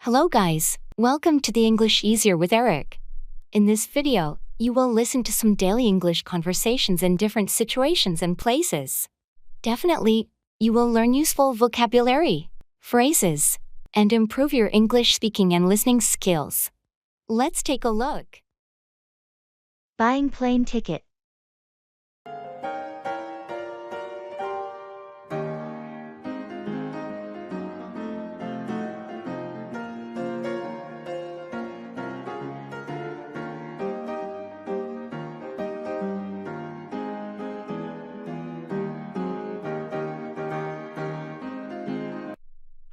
Hello guys, welcome to the English Easier with Eric. In this video, you will listen to some daily English conversations in different situations and places. Definitely, you will learn useful vocabulary, phrases, and improve your English speaking and listening skills. Let's take a look. Buying plane ticket.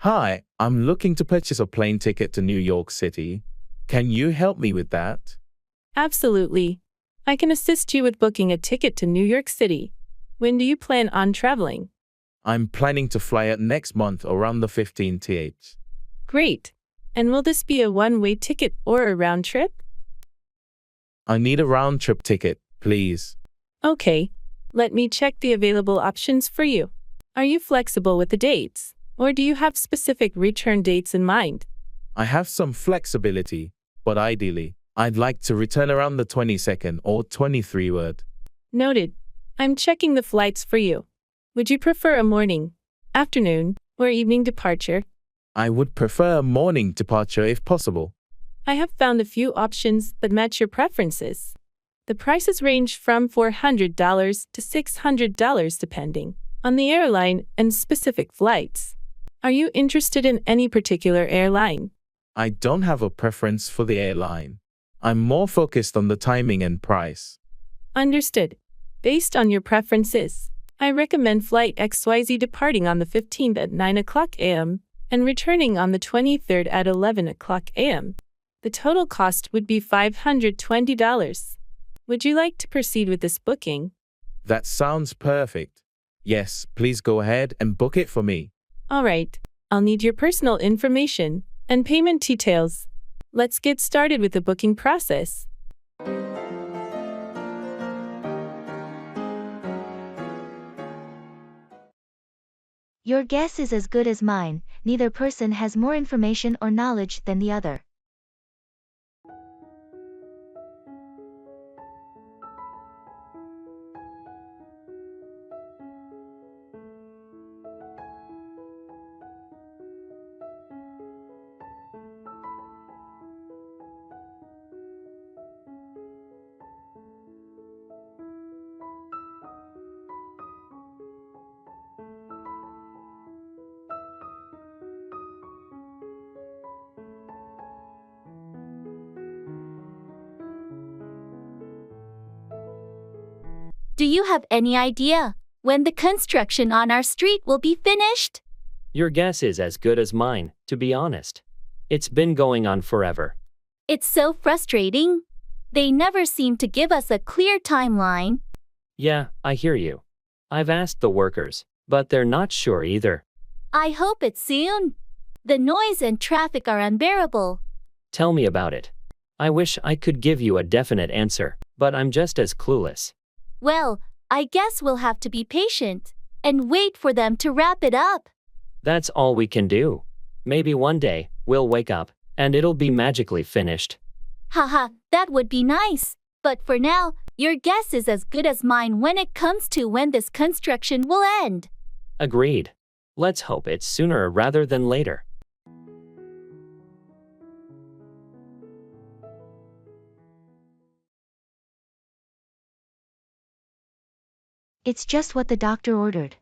Hi, I'm looking to purchase a plane ticket to New York City. Can you help me with that? Absolutely. I can assist you with booking a ticket to New York City. When do you plan on traveling? I'm planning to fly out next month around the 15th. Great. And will this be a one-way ticket or a round trip? I need a round-trip ticket, please. Okay. Let me check the available options for you. Are you flexible with the dates? Or do you have specific return dates in mind? I have some flexibility, but ideally, I'd like to return around the 22nd or 23rd. Noted. I'm checking the flights for you. Would you prefer a morning, afternoon, or evening departure? I would prefer a morning departure if possible. I have found a few options that match your preferences. The prices range from $400 to $600 depending on the airline and specific flights. Are you interested in any particular airline? I don't have a preference for the airline. I'm more focused on the timing and price. Understood. Based on your preferences, I recommend Flight XYZ departing on the 15th at 9 o'clock a.m. and returning on the 23rd at 11 o'clock a.m. The total cost would be $520. Would you like to proceed with this booking? That sounds perfect. Yes, please go ahead and book it for me. All right. I'll need your personal information and payment details. Let's get started with the booking process. Your guess is as good as mine. Neither person has more information or knowledge than the other. Do you have any idea when the construction on our street will be finished? Your guess is as good as mine, to be honest. It's been going on forever. It's so frustrating. They never seem to give us a clear timeline. Yeah, I hear you. I've asked the workers, but they're not sure either. I hope it's soon. The noise and traffic are unbearable. Tell me about it. I wish I could give you a definite answer, but I'm just as clueless. Well, I guess we'll have to be patient and wait for them to wrap it up. That's all we can do. Maybe one day, we'll wake up, and it'll be magically finished. Haha, that would be nice. But for now, your guess is as good as mine when it comes to when this construction will end. Agreed. Let's hope it's sooner rather than later. It's just what the doctor ordered.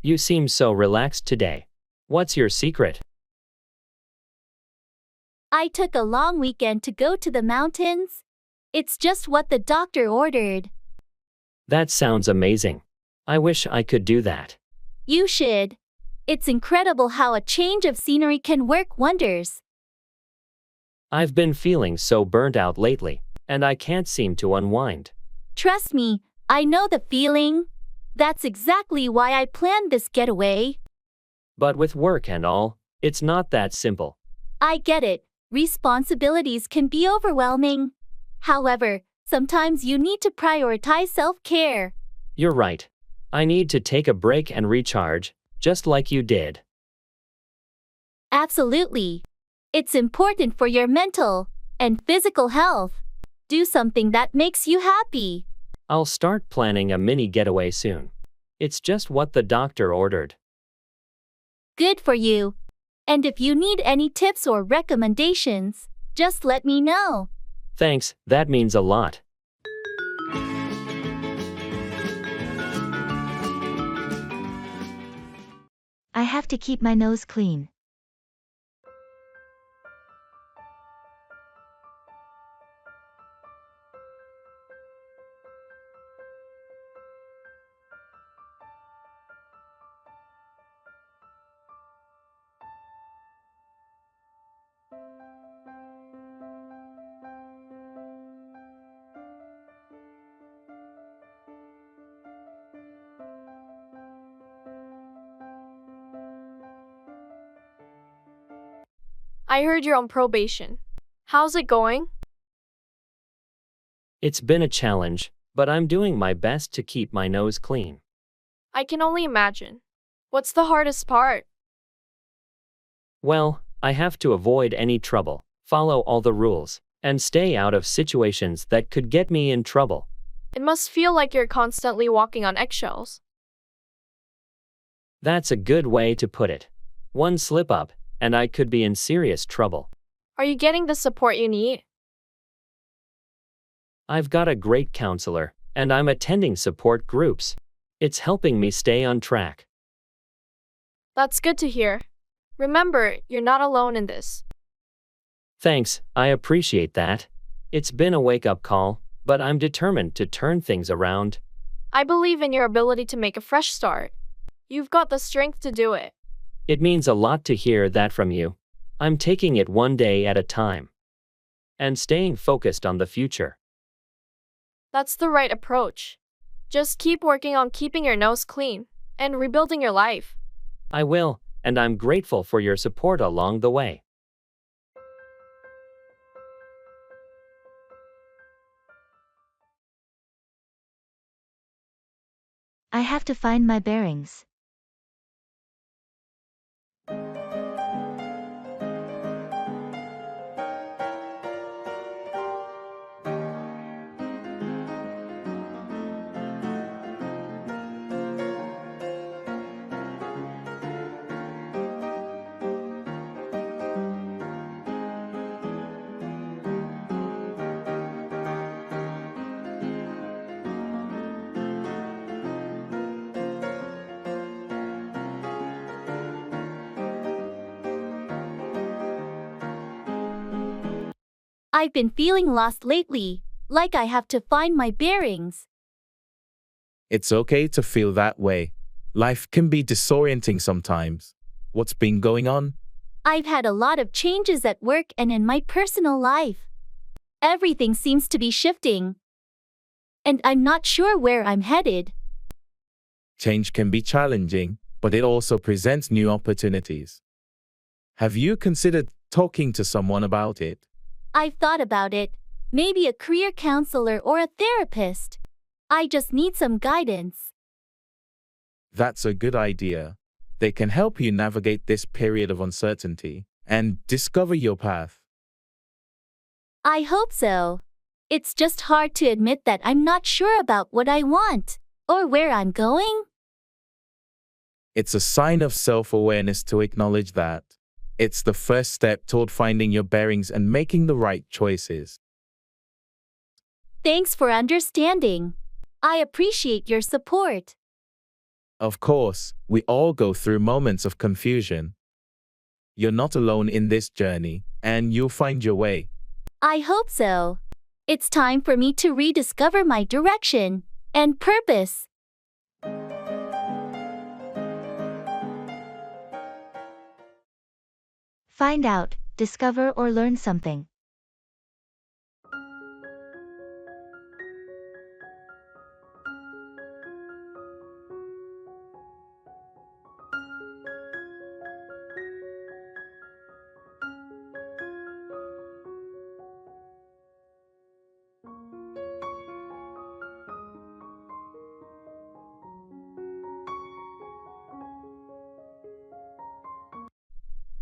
You seem so relaxed today. What's your secret? I took a long weekend to go to the mountains. It's just what the doctor ordered. That sounds amazing. I wish I could do that. You should. It's incredible how a change of scenery can work wonders. I've been feeling so burnt out lately, and I can't seem to unwind. Trust me, I know the feeling. That's exactly why I planned this getaway. But with work and all, it's not that simple. I get it. Responsibilities can be overwhelming. However, sometimes you need to prioritize self-care. You're right. I need to take a break and recharge, just like you did. Absolutely. It's important for your mental and physical health. Do something that makes you happy. I'll start planning a mini getaway soon. It's just what the doctor ordered. Good for you. And if you need any tips or recommendations, just let me know. Thanks, that means a lot. I have to keep my nose clean. I heard you're on probation. How's it going? It's been a challenge, but I'm doing my best to keep my nose clean. I can only imagine. What's the hardest part? Well, I have to avoid any trouble, follow all the rules, and stay out of situations that could get me in trouble. It must feel like you're constantly walking on eggshells. That's a good way to put it. One slip up, and I could be in serious trouble. Are you getting the support you need? I've got a great counselor, and I'm attending support groups. It's helping me stay on track. That's good to hear. Remember, you're not alone in this. Thanks, I appreciate that. It's been a wake-up call, but I'm determined to turn things around. I believe in your ability to make a fresh start. You've got the strength to do it. It means a lot to hear that from you. I'm taking it one day at a time. And staying focused on the future. That's the right approach. Just keep working on keeping your nose clean and rebuilding your life. I will, and I'm grateful for your support along the way. I have to find my bearings. I've been feeling lost lately, like I have to find my bearings. It's okay to feel that way. Life can be disorienting sometimes. What's been going on? I've had a lot of changes at work and in my personal life. Everything seems to be shifting. And I'm not sure where I'm headed. Change can be challenging, but it also presents new opportunities. Have you considered talking to someone about it? I've thought about it. Maybe a career counselor or a therapist. I just need some guidance. That's a good idea. They can help you navigate this period of uncertainty and discover your path. I hope so. It's just hard to admit that I'm not sure about what I want or where I'm going. It's a sign of self-awareness to acknowledge that. It's the first step toward finding your bearings and making the right choices. Thanks for understanding. I appreciate your support. Of course, we all go through moments of confusion. You're not alone in this journey, and you'll find your way. I hope so. It's time for me to rediscover my direction and purpose. Find out, discover or learn something.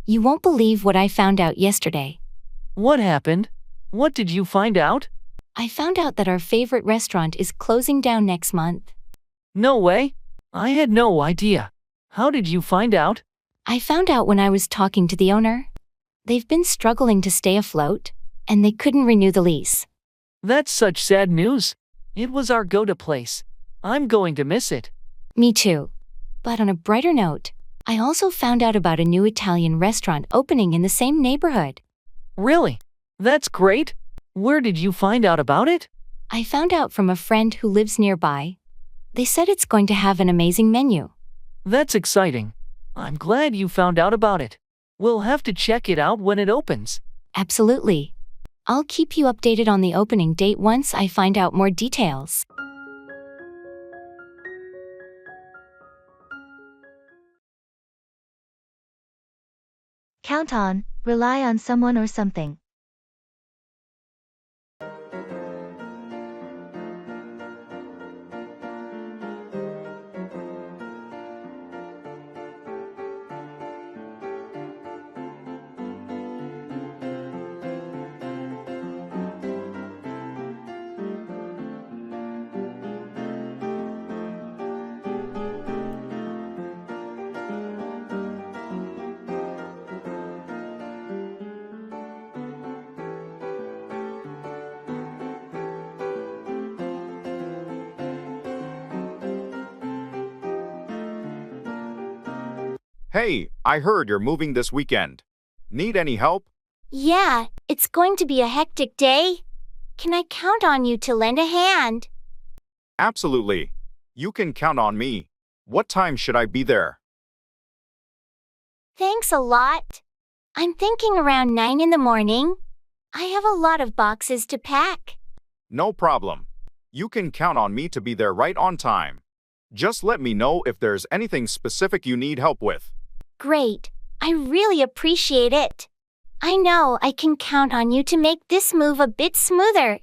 You won't believe what I found out yesterday. What happened? What did you find out? I found out that our favorite restaurant is closing down next month. No way. I had no idea. How did you find out? I found out when I was talking to the owner. They've been struggling to stay afloat, and they couldn't renew the lease. That's such sad news. It was our go-to place. I'm going to miss it. Me too. But on a brighter note, I also found out about a new Italian restaurant opening in the same neighborhood. Really? That's great. Where did you find out about it? I found out from a friend who lives nearby. They said it's going to have an amazing menu. That's exciting. I'm glad you found out about it. We'll have to check it out when it opens. Absolutely. I'll keep you updated on the opening date once I find out more details. Count on, rely on someone or something. Hey, I heard you're moving this weekend. Need any help? Yeah, it's going to be a hectic day. Can I count on you to lend a hand? Absolutely. You can count on me. What time should I be there? Thanks a lot. I'm thinking around 9 in the morning. I have a lot of boxes to pack. No problem. You can count on me to be there right on time. Just let me know if there's anything specific you need help with. Great. I really appreciate it. I know I can count on you to make this move a bit smoother.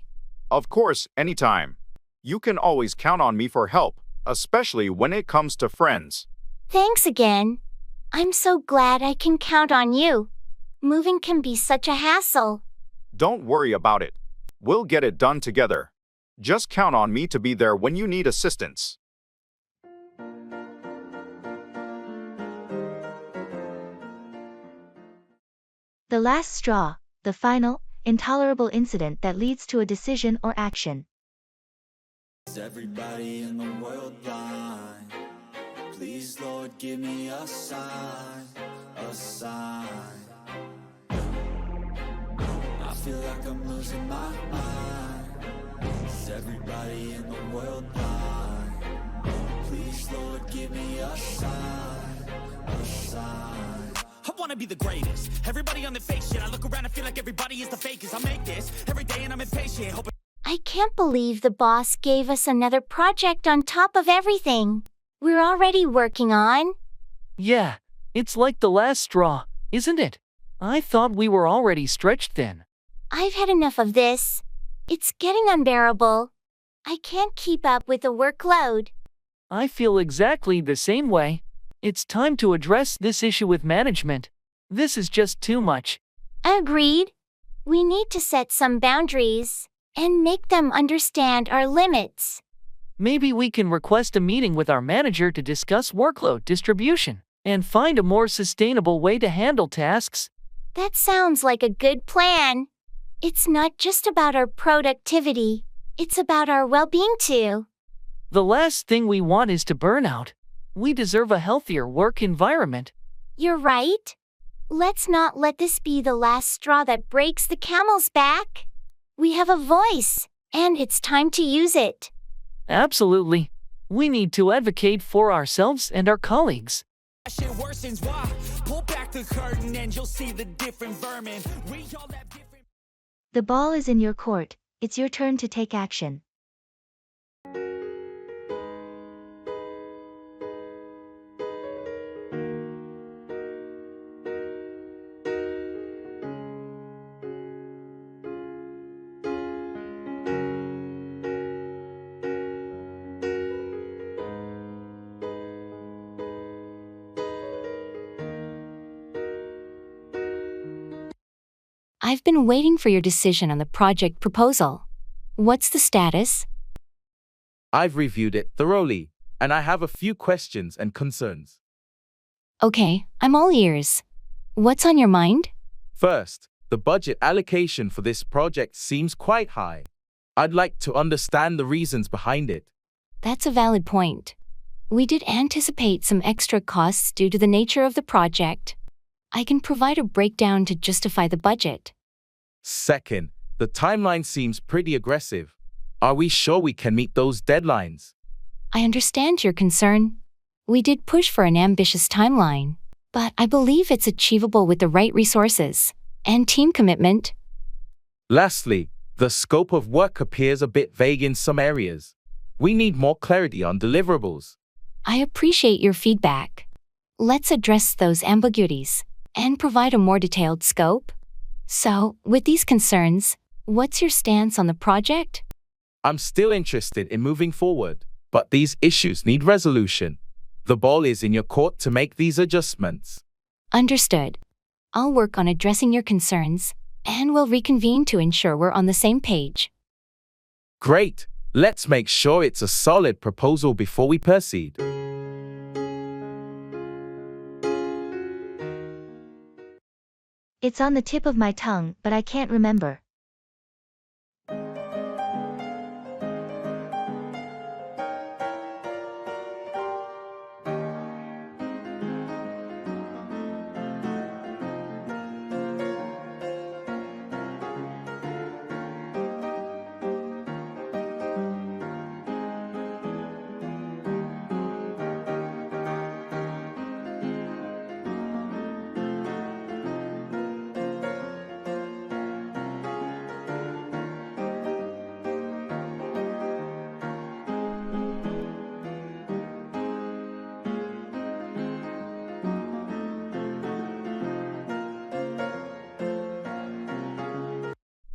Of course, anytime. You can always count on me for help, especially when it comes to friends. Thanks again. I'm so glad I can count on you. Moving can be such a hassle. Don't worry about it. We'll get it done together. Just count on me to be there when you need assistance. The last straw, the final, intolerable incident that leads to a decision or action. Is everybody in the world blind? Please, Lord, give me a sign, a sign. I feel like I'm losing my mind. Is everybody in the world blind? Please, Lord, give me a sign, a sign. I wanna be the greatest. Everybody on the fake shit. I look around and feel like everybody is the fakest. I make this every day and I'm impatient. Hoping I can't believe the boss gave us another project on top of everything we're already working on. Yeah, it's like the last straw, isn't it? I thought we were already stretched thin. I've had enough of this. It's getting unbearable. I can't keep up with the workload. I feel exactly the same way. It's time to address this issue with management. This is just too much. Agreed. We need to set some boundaries and make them understand our limits. Maybe we can request a meeting with our manager to discuss workload distribution and find a more sustainable way to handle tasks. That sounds like a good plan. It's not just about our productivity, it's about our well-being too. The last thing we want is to burn out. We deserve a healthier work environment. You're right. Let's not let this be the last straw that breaks the camel's back. We have a voice, and it's time to use it. Absolutely. We need to advocate for ourselves and our colleagues. Shit worsens, why? Pull back the curtain and you'll see the different vermin. We all have different. The ball is in your court, it's your turn to take action. I've been waiting for your decision on the project proposal. What's the status? I've reviewed it thoroughly, and I have a few questions and concerns. Okay, I'm all ears. What's on your mind? First, the budget allocation for this project seems quite high. I'd like to understand the reasons behind it. That's a valid point. We did anticipate some extra costs due to the nature of the project. I can provide a breakdown to justify the budget. Second, the timeline seems pretty aggressive. Are we sure we can meet those deadlines? I understand your concern. We did push for an ambitious timeline, but I believe it's achievable with the right resources and team commitment. Lastly, the scope of work appears a bit vague in some areas. We need more clarity on deliverables. I appreciate your feedback. Let's address those ambiguities and provide a more detailed scope. So, with these concerns, what's your stance on the project? I'm still interested in moving forward, but these issues need resolution. The ball is in your court to make these adjustments. Understood. I'll work on addressing your concerns, and we'll reconvene to ensure we're on the same page. Great! Let's make sure it's a solid proposal before we proceed. It's on the tip of my tongue, but I can't remember.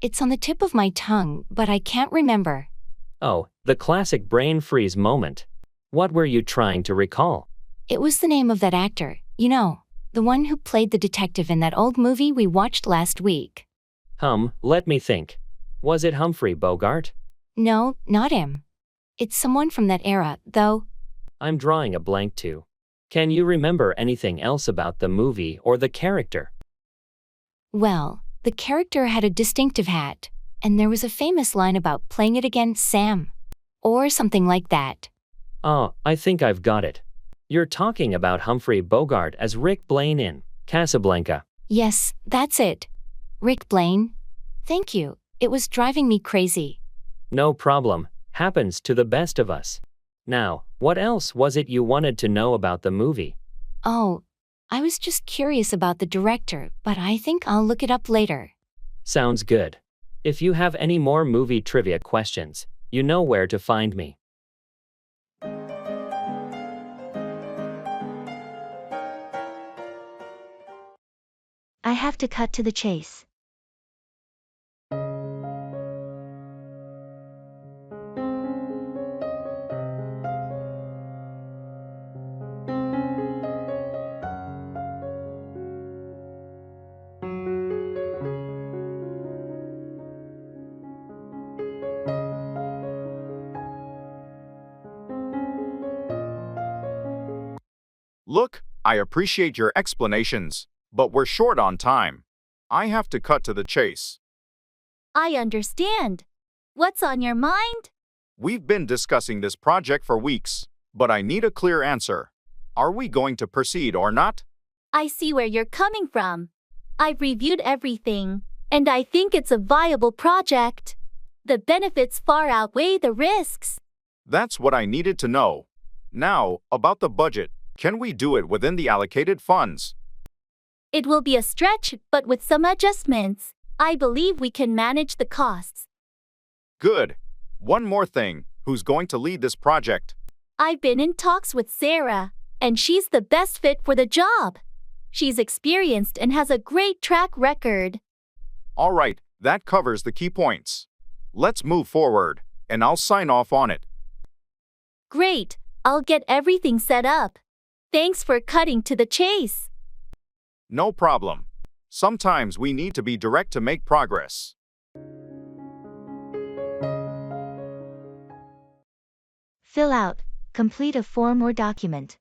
It's on the tip of my tongue, but I can't remember. Oh, the classic brain freeze moment. What were you trying to recall? It was the name of that actor, the one who played the detective in that old movie we watched last week. Let me think. Was it Humphrey Bogart? No, not him. It's someone from that era, though. I'm drawing a blank too. Can you remember anything else about the movie or the character? Well, the character had a distinctive hat, and there was a famous line about playing it again, Sam. Or something like that. Oh, I think I've got it. You're talking about Humphrey Bogart as Rick Blaine in Casablanca. Yes, that's it. Rick Blaine. Thank you. It was driving me crazy. No problem. Happens to the best of us. Now, what else was it you wanted to know about the movie? Oh, I was just curious about the director, but I think I'll look it up later. Sounds good. If you have any more movie trivia questions, you know where to find me. I have to cut to the chase. Look, I appreciate your explanations, but we're short on time. I have to cut to the chase. I understand. What's on your mind? We've been discussing this project for weeks, but I need a clear answer. Are we going to proceed or not? I see where you're coming from. I've reviewed everything, and I think it's a viable project. The benefits far outweigh the risks. That's what I needed to know. Now, about the budget, can we do it within the allocated funds? It will be a stretch, but with some adjustments, I believe we can manage the costs. Good. One more thing, who's going to lead this project? I've been in talks with Sarah, and she's the best fit for the job. She's experienced and has a great track record. All right, that covers the key points. Let's move forward, and I'll sign off on it. Great, I'll get everything set up. Thanks for cutting to the chase. No problem. Sometimes we need to be direct to make progress. Fill out, complete a form or document.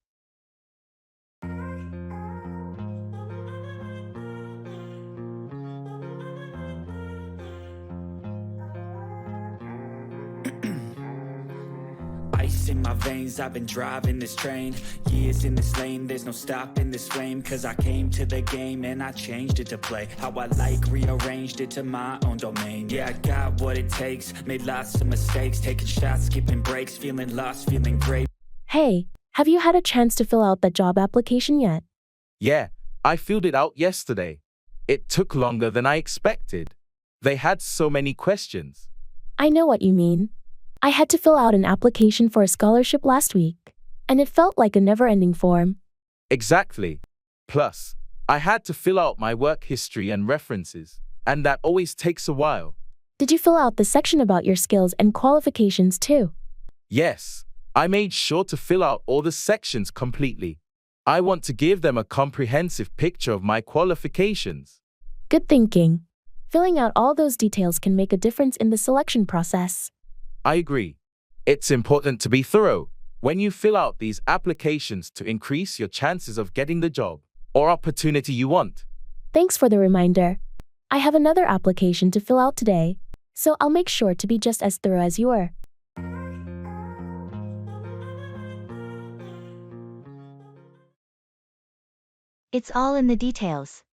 Ice in my veins, I've been driving this train. Years in this lane, there's no stopping this flame. Cause I came to the game and I changed it to play how I like, rearranged it to my own domain. Yeah, I got what it takes, made lots of mistakes, taking shots, skipping breaks, feeling lost, feeling great. Hey, have you had a chance to fill out that job application yet? Yeah, I filled it out yesterday. It took longer than I expected. They had so many questions. I know what you mean. I had to fill out an application for a scholarship last week, and it felt like a never-ending form. Exactly. Plus, I had to fill out my work history and references, and that always takes a while. Did you fill out the section about your skills and qualifications too? Yes, I made sure to fill out all the sections completely. I want to give them a comprehensive picture of my qualifications. Good thinking. Filling out all those details can make a difference in the selection process. I agree. It's important to be thorough when you fill out these applications to increase your chances of getting the job or opportunity you want. Thanks for the reminder. I have another application to fill out today, so I'll make sure to be just as thorough as you are. It's all in the details.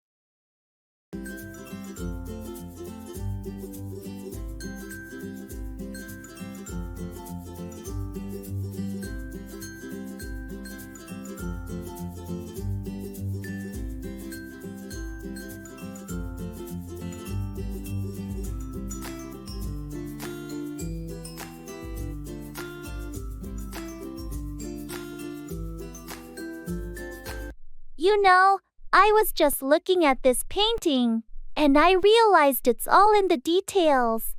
You know, I was just looking at this painting, and I realized it's all in the details.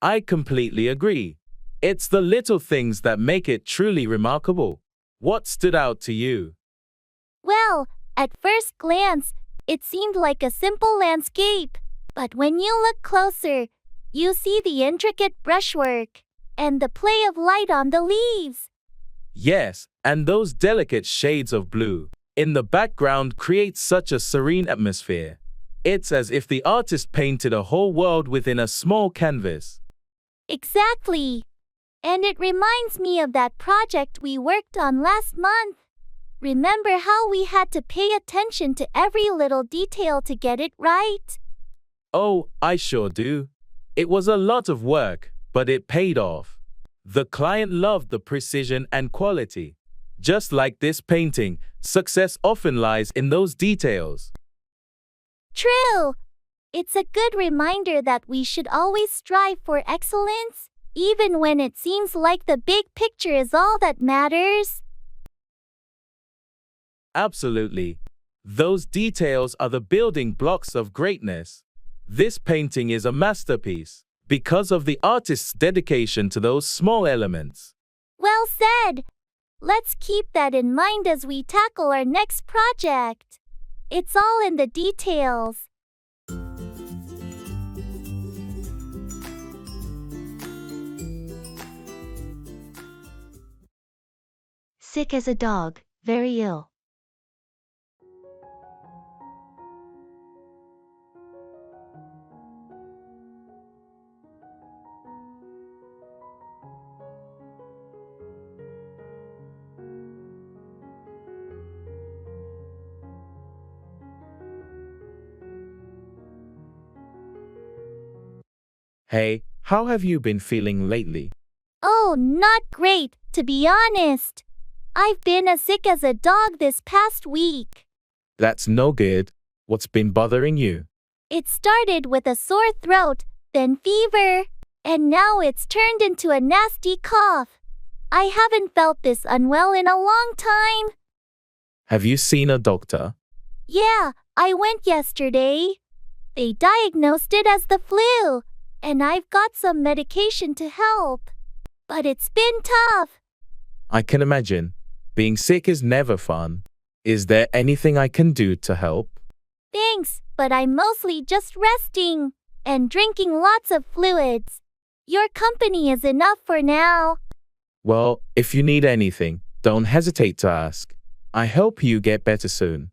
I completely agree. It's the little things that make it truly remarkable. What stood out to you? Well, at first glance, it seemed like a simple landscape. But when you look closer, you see the intricate brushwork and the play of light on the leaves. Yes, and those delicate shades of blue in the background create such a serene atmosphere. It's as if the artist painted a whole world within a small canvas. Exactly. And it reminds me of that project we worked on last month. Remember how we had to pay attention to every little detail to get it right? Oh, I sure do. It was a lot of work, but it paid off. The client loved the precision and quality. Just like this painting, success often lies in those details. True. It's a good reminder that we should always strive for excellence, even when it seems like the big picture is all that matters. Absolutely. Those details are the building blocks of greatness. This painting is a masterpiece because of the artist's dedication to those small elements. Well said. Let's keep that in mind as we tackle our next project. It's all in the details. Sick as a dog, very ill. Hey, how have you been feeling lately? Oh, Oh, not great, to be honest. I've been as sick as a dog this past week. That's no good. What's been bothering you? It started with a sore throat, then fever, and now it's turned into a nasty cough. I haven't felt this unwell in a long time. Have you seen a doctor? Yeah, I went yesterday. They diagnosed it as the flu, and I've got some medication to help. But it's been tough. I can imagine. Being sick is never fun. Is there anything I can do to help? Thanks, but I'm mostly just resting and drinking lots of fluids. Your company is enough for now. Well, if you need anything, don't hesitate to ask. I hope you get better soon.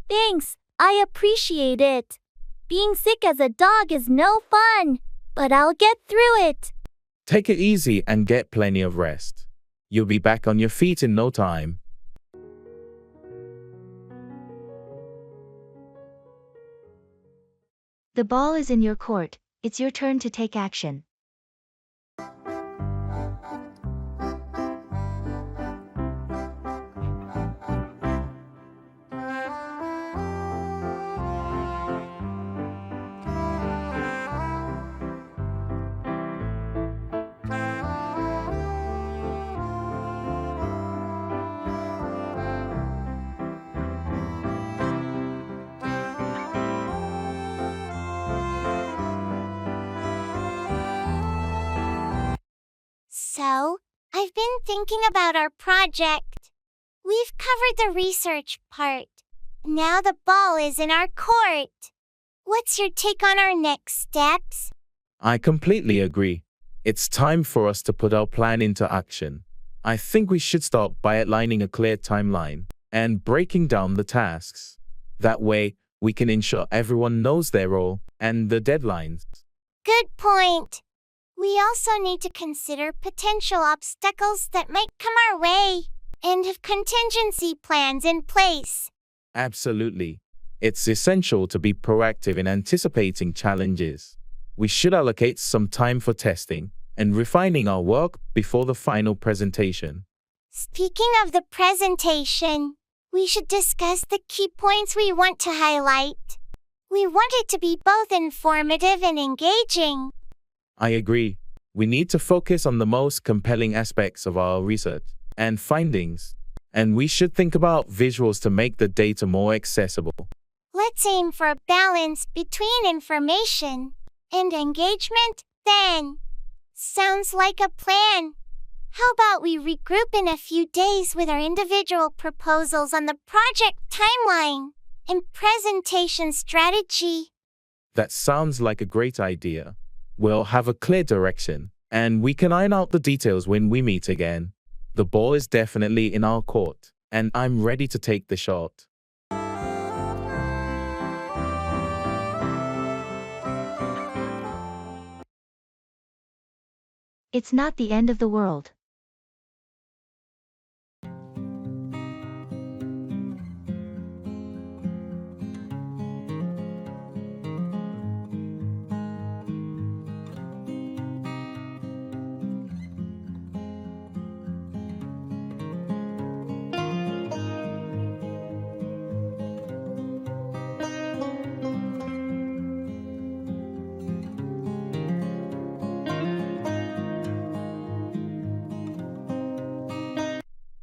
Thanks, I appreciate it. Being sick as a dog is no fun, but I'll get through it. Take it easy and get plenty of rest. You'll be back on your feet in no time. The ball is in your court. It's your turn to take action. So, I've been thinking about our project. We've covered the research part. Now the ball is in our court. What's your take on our next steps? I completely agree. It's time for us to put our plan into action. I think we should start by outlining a clear timeline and breaking down the tasks. That way, we can ensure everyone knows their role and the deadlines. Good point. We also need to consider potential obstacles that might come our way and have contingency plans in place. Absolutely. It's essential to be proactive in anticipating challenges. We should allocate some time for testing and refining our work before the final presentation. Speaking of the presentation, we should discuss the key points we want to highlight. We want it to be both informative and engaging. I agree. We need to focus on the most compelling aspects of our research and findings, and we should think about visuals to make the data more accessible. Let's aim for a balance between information and engagement, then. Sounds like a plan. How about we regroup in a few days with our individual proposals on the project timeline and presentation strategy? That sounds like a great idea. We'll have a clear direction, and we can iron out the details when we meet again. The ball is definitely in our court, and I'm ready to take the shot. It's not the end of the world.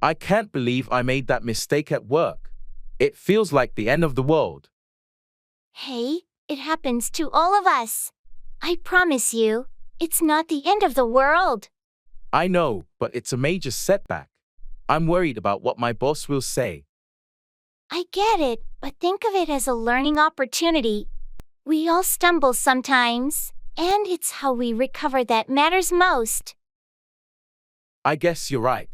I can't believe I made that mistake at work. It feels like the end of the world. Hey, it happens to all of us. I promise you, it's not the end of the world. I know, but it's a major setback. I'm worried about what my boss will say. I get it, but think of it as a learning opportunity. We all stumble sometimes, and it's how we recover that matters most. I guess you're right.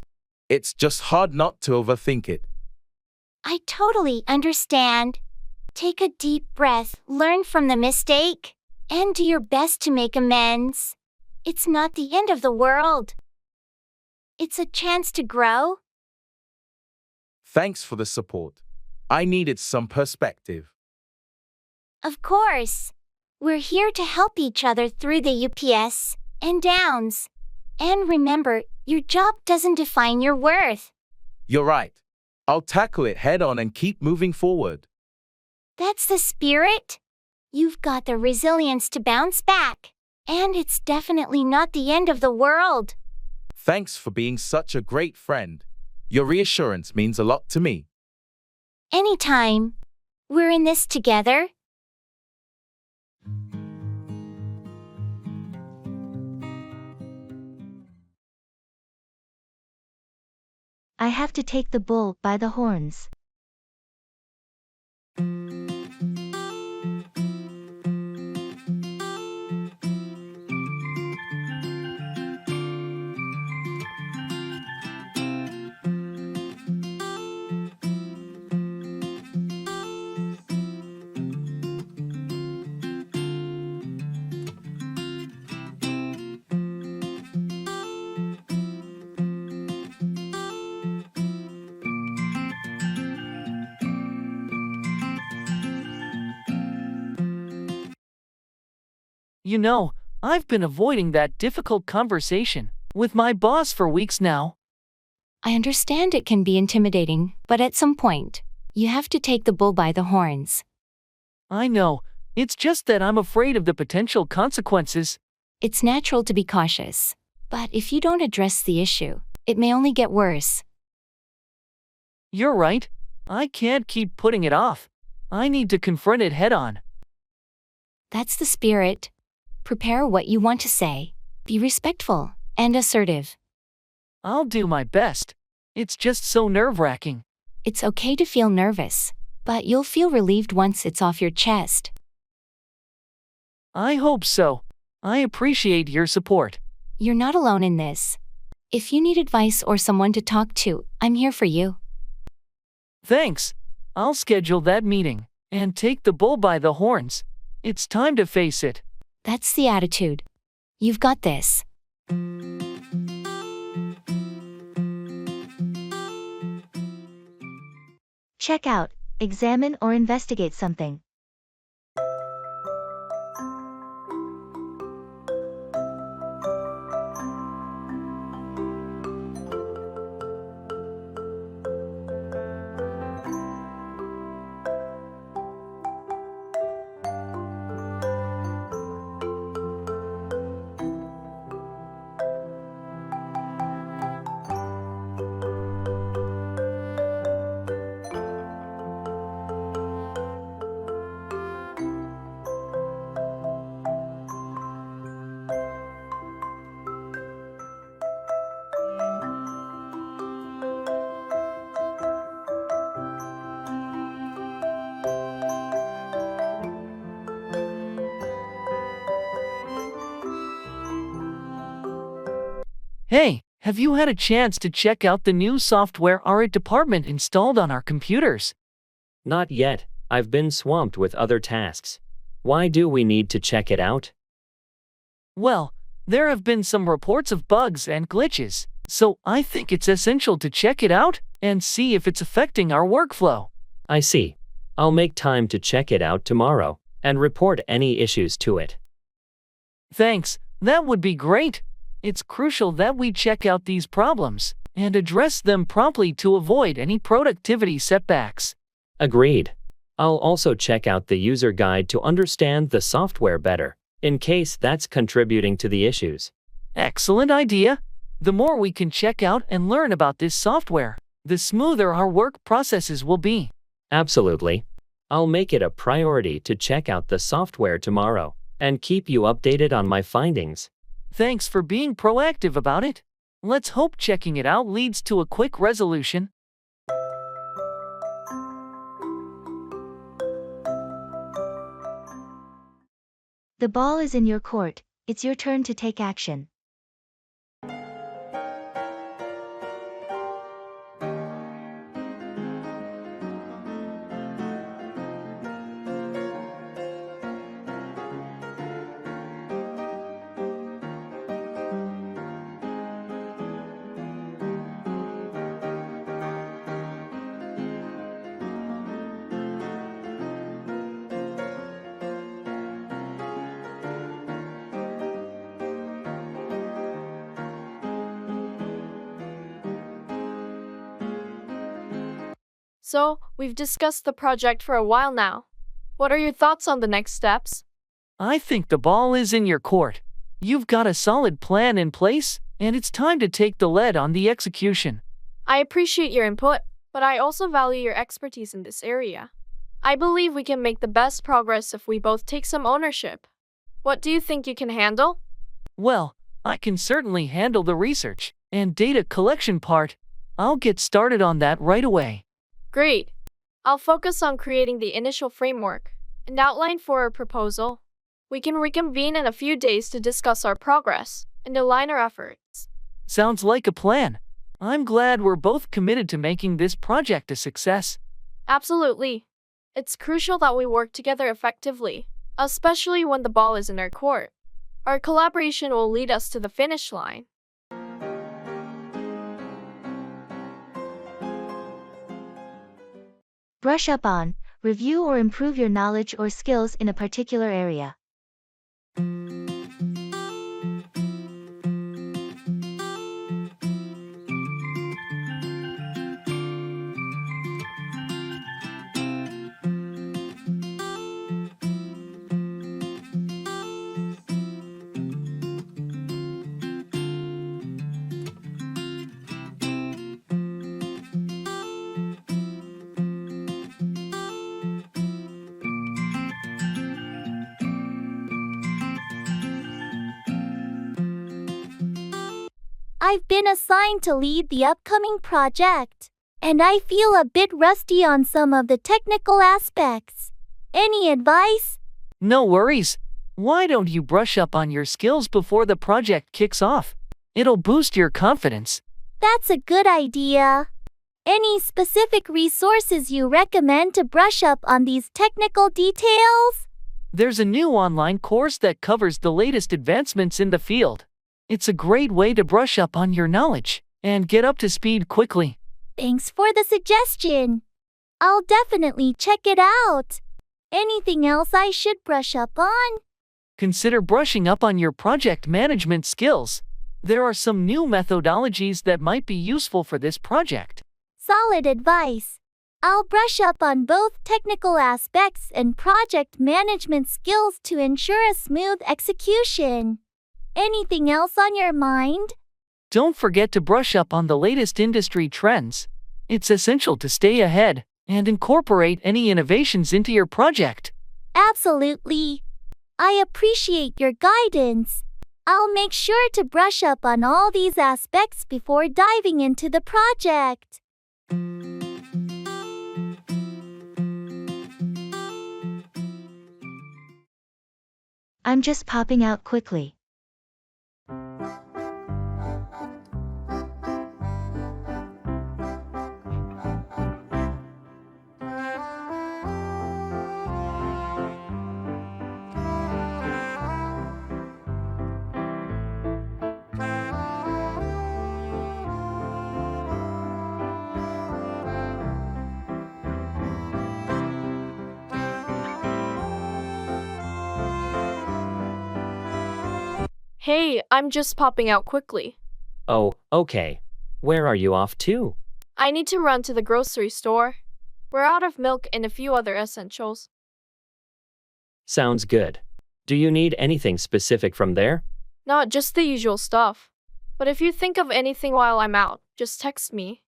It's just hard not to overthink it. I totally understand. Take a deep breath, learn from the mistake, and do your best to make amends. It's not the end of the world. It's a chance to grow. Thanks for the support. I needed some perspective. Of course. We're here to help each other through the ups and downs. And remember, your job doesn't define your worth. You're right. I'll tackle it head on and keep moving forward. That's the spirit. You've got the resilience to bounce back. And it's definitely not the end of the world. Thanks for being such a great friend. Your reassurance means a lot to me. Anytime. We're in this together. I have to take the bull by the horns. You know, I've been avoiding that difficult conversation with my boss for weeks now. I understand it can be intimidating, but at some point, you have to take the bull by the horns. I know, it's just that I'm afraid of the potential consequences. It's natural to be cautious, but if you don't address the issue, it may only get worse. You're right. I can't keep putting it off. I need to confront it head on. That's the spirit. Prepare what you want to say. Be respectful and assertive. I'll do my best. It's just so nerve-wracking. It's okay to feel nervous, but you'll feel relieved once it's off your chest. I hope so. I appreciate your support. You're not alone in this. If you need advice or someone to talk to, I'm here for you. Thanks. I'll schedule that meeting and take the bull by the horns. It's time to face it. That's the attitude. You've got this. Check out, examine or investigate something. Hey, have you had a chance to check out the new software our department installed on our computers? Not yet. I've been swamped with other tasks. Why do we need to check it out? Well, there have been some reports of bugs and glitches, so I think it's essential to check it out and see if it's affecting our workflow. I see. I'll make time to check it out tomorrow and report any issues to it. Thanks, that would be great. It's crucial that we check out these problems and address them promptly to avoid any productivity setbacks. Agreed. I'll also check out the user guide to understand the software better, in case that's contributing to the issues. Excellent idea. The more we can check out and learn about this software, the smoother our work processes will be. Absolutely. I'll make it a priority to check out the software tomorrow and keep you updated on my findings. Thanks for being proactive about it. Let's hope checking it out leads to a quick resolution. The ball is in your court. It's your turn to take action. So, we've discussed the project for a while now. What are your thoughts on the next steps? I think the ball is in your court. You've got a solid plan in place, and it's time to take the lead on the execution. I appreciate your input, but I also value your expertise in this area. I believe we can make the best progress if we both take some ownership. What do you think you can handle? Well, I can certainly handle the research and data collection part. I'll get started on that right away. Great. I'll focus on creating the initial framework and outline for our proposal. We can reconvene in a few days to discuss our progress and align our efforts. Sounds like a plan. I'm glad we're both committed to making this project a success. Absolutely. It's crucial that we work together effectively, especially when the ball is in our court. Our collaboration will lead us to the finish line. Brush up on, review or improve your knowledge or skills in a particular area. I've been assigned to lead the upcoming project, and I feel a bit rusty on some of the technical aspects. Any advice? No worries. Why don't you brush up on your skills before the project kicks off? It'll boost your confidence. That's a good idea. Any specific resources you recommend to brush up on these technical details? There's a new online course that covers the latest advancements in the field. It's a great way to brush up on your knowledge and get up to speed quickly. Thanks for the suggestion. I'll definitely check it out. Anything else I should brush up on? Consider brushing up on your project management skills. There are some new methodologies that might be useful for this project. Solid advice. I'll brush up on both technical aspects and project management skills to ensure a smooth execution. Anything else on your mind? Don't forget to brush up on the latest industry trends. It's essential to stay ahead and incorporate any innovations into your project. Absolutely. I appreciate your guidance. I'll make sure to brush up on all these aspects before diving into the project. I'm just popping out quickly. Hey, I'm just popping out quickly. Oh, okay. Where are you off to? I need to run to the grocery store. We're out of milk and a few other essentials. Sounds good. Do you need anything specific from there? Not just the usual stuff. But if you think of anything while I'm out, just text me.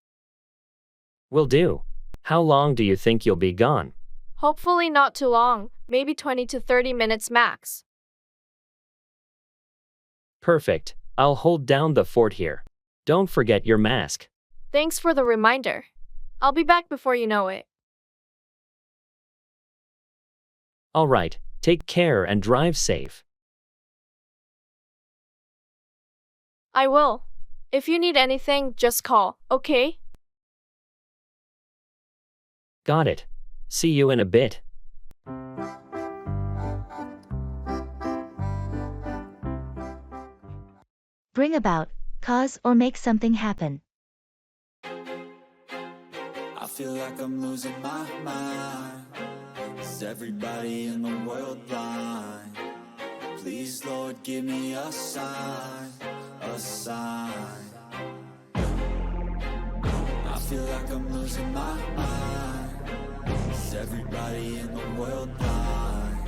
Will do. How long do you think you'll be gone? Hopefully not too long, maybe 20 to 30 minutes max. Perfect. I'll hold down the fort here. Don't forget your mask. Thanks for the reminder. I'll be back before you know it. All right, take care and drive safe. I will. If you need anything, just call, okay? Got it. See you in a bit. Bring about, cause or make something happen. I feel like I'm losing my mind. Is everybody in the world blind? Please, Lord, give me a sign, a sign. I feel like I'm losing my mind. Is everybody in the world blind?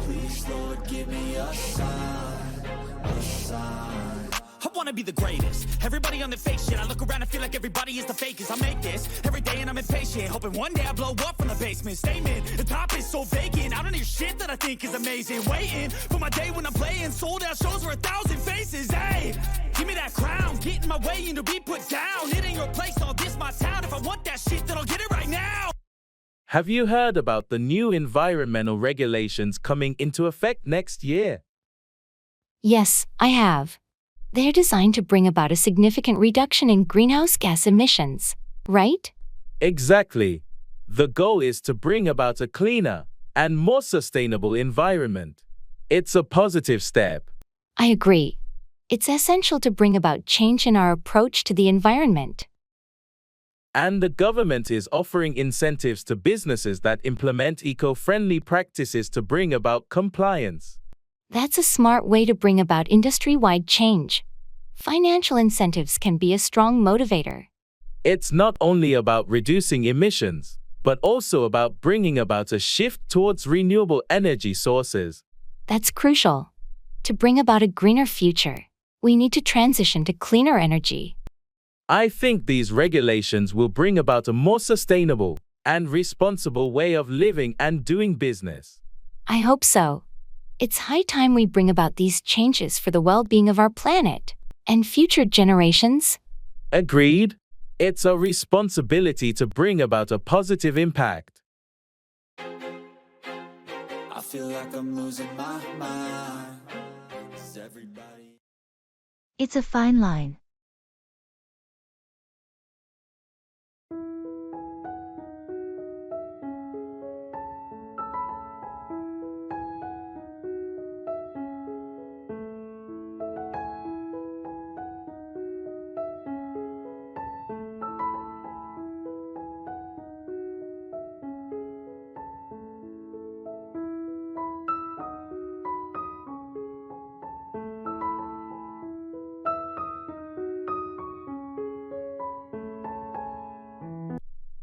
Please, Lord, give me a sign, a sign. I wanna be the greatest. Everybody on the fake shit. I look around and feel like everybody is the fakest. I make this every day and I'm impatient, hoping one day I blow up from the basement. Statement, the top is so vacant. I don't hear shit that I think is amazing. Waiting for my day when I'm playing sold out shows for 1,000 faces. Hey, give me that crown, get in my way and to be put down. It ain't your place, all this my town. If I want that shit, then I'll get it right now. Have you heard about the new environmental regulations coming into effect next year? Yes, I have. They're designed to bring about a significant reduction in greenhouse gas emissions, right? Exactly. The goal is to bring about a cleaner and more sustainable environment. It's a positive step. I agree. It's essential to bring about change in our approach to the environment. And the government is offering incentives to businesses that implement eco-friendly practices to bring about compliance. That's a smart way to bring about industry-wide change. Financial incentives can be a strong motivator. It's not only about reducing emissions, but also about bringing about a shift towards renewable energy sources. That's crucial. To bring about a greener future, we need to transition to cleaner energy. I think these regulations will bring about a more sustainable and responsible way of living and doing business. I hope so. It's high time we bring about these changes for the well-being of our planet and future generations. Agreed. It's a responsibility to bring about a positive impact. I feel like I'm losing my mind. Is everybody... It's a fine line.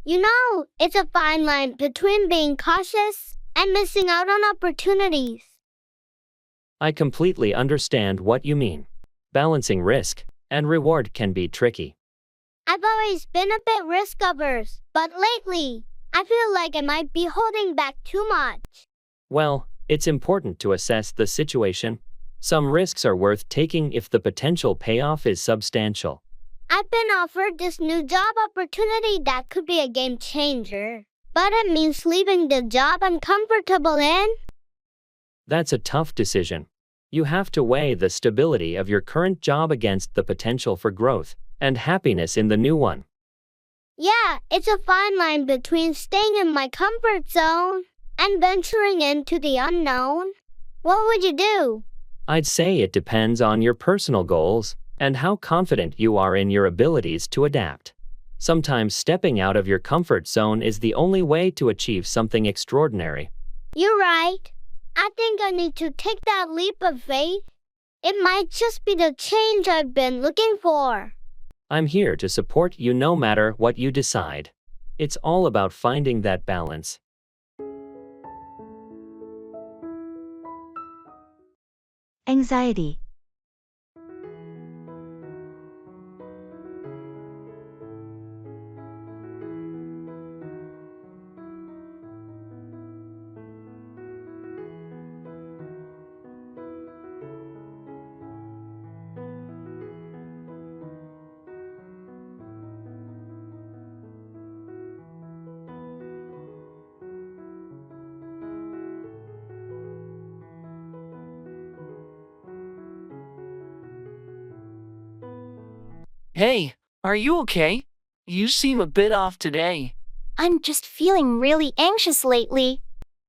You know, it's a fine line between being cautious and missing out on opportunities. I completely understand what you mean. Balancing risk and reward can be tricky. I've always been a bit risk-averse, but lately, I feel like I might be holding back too much. Well, it's important to assess the situation. Some risks are worth taking if the potential payoff is substantial. I've been offered this new job opportunity that could be a game changer, but it means leaving the job I'm comfortable in. That's a tough decision. You have to weigh the stability of your current job against the potential for growth and happiness in the new one. Yeah, it's a fine line between staying in my comfort zone and venturing into the unknown. What would you do? I'd say it depends on your personal goals and how confident you are in your abilities to adapt. Sometimes stepping out of your comfort zone is the only way to achieve something extraordinary. You're right. I think I need to take that leap of faith. It might just be the change I've been looking for. I'm here to support you no matter what you decide. It's all about finding that balance. Anxiety. Hey, are you okay? You seem a bit off today. I'm just feeling really anxious lately.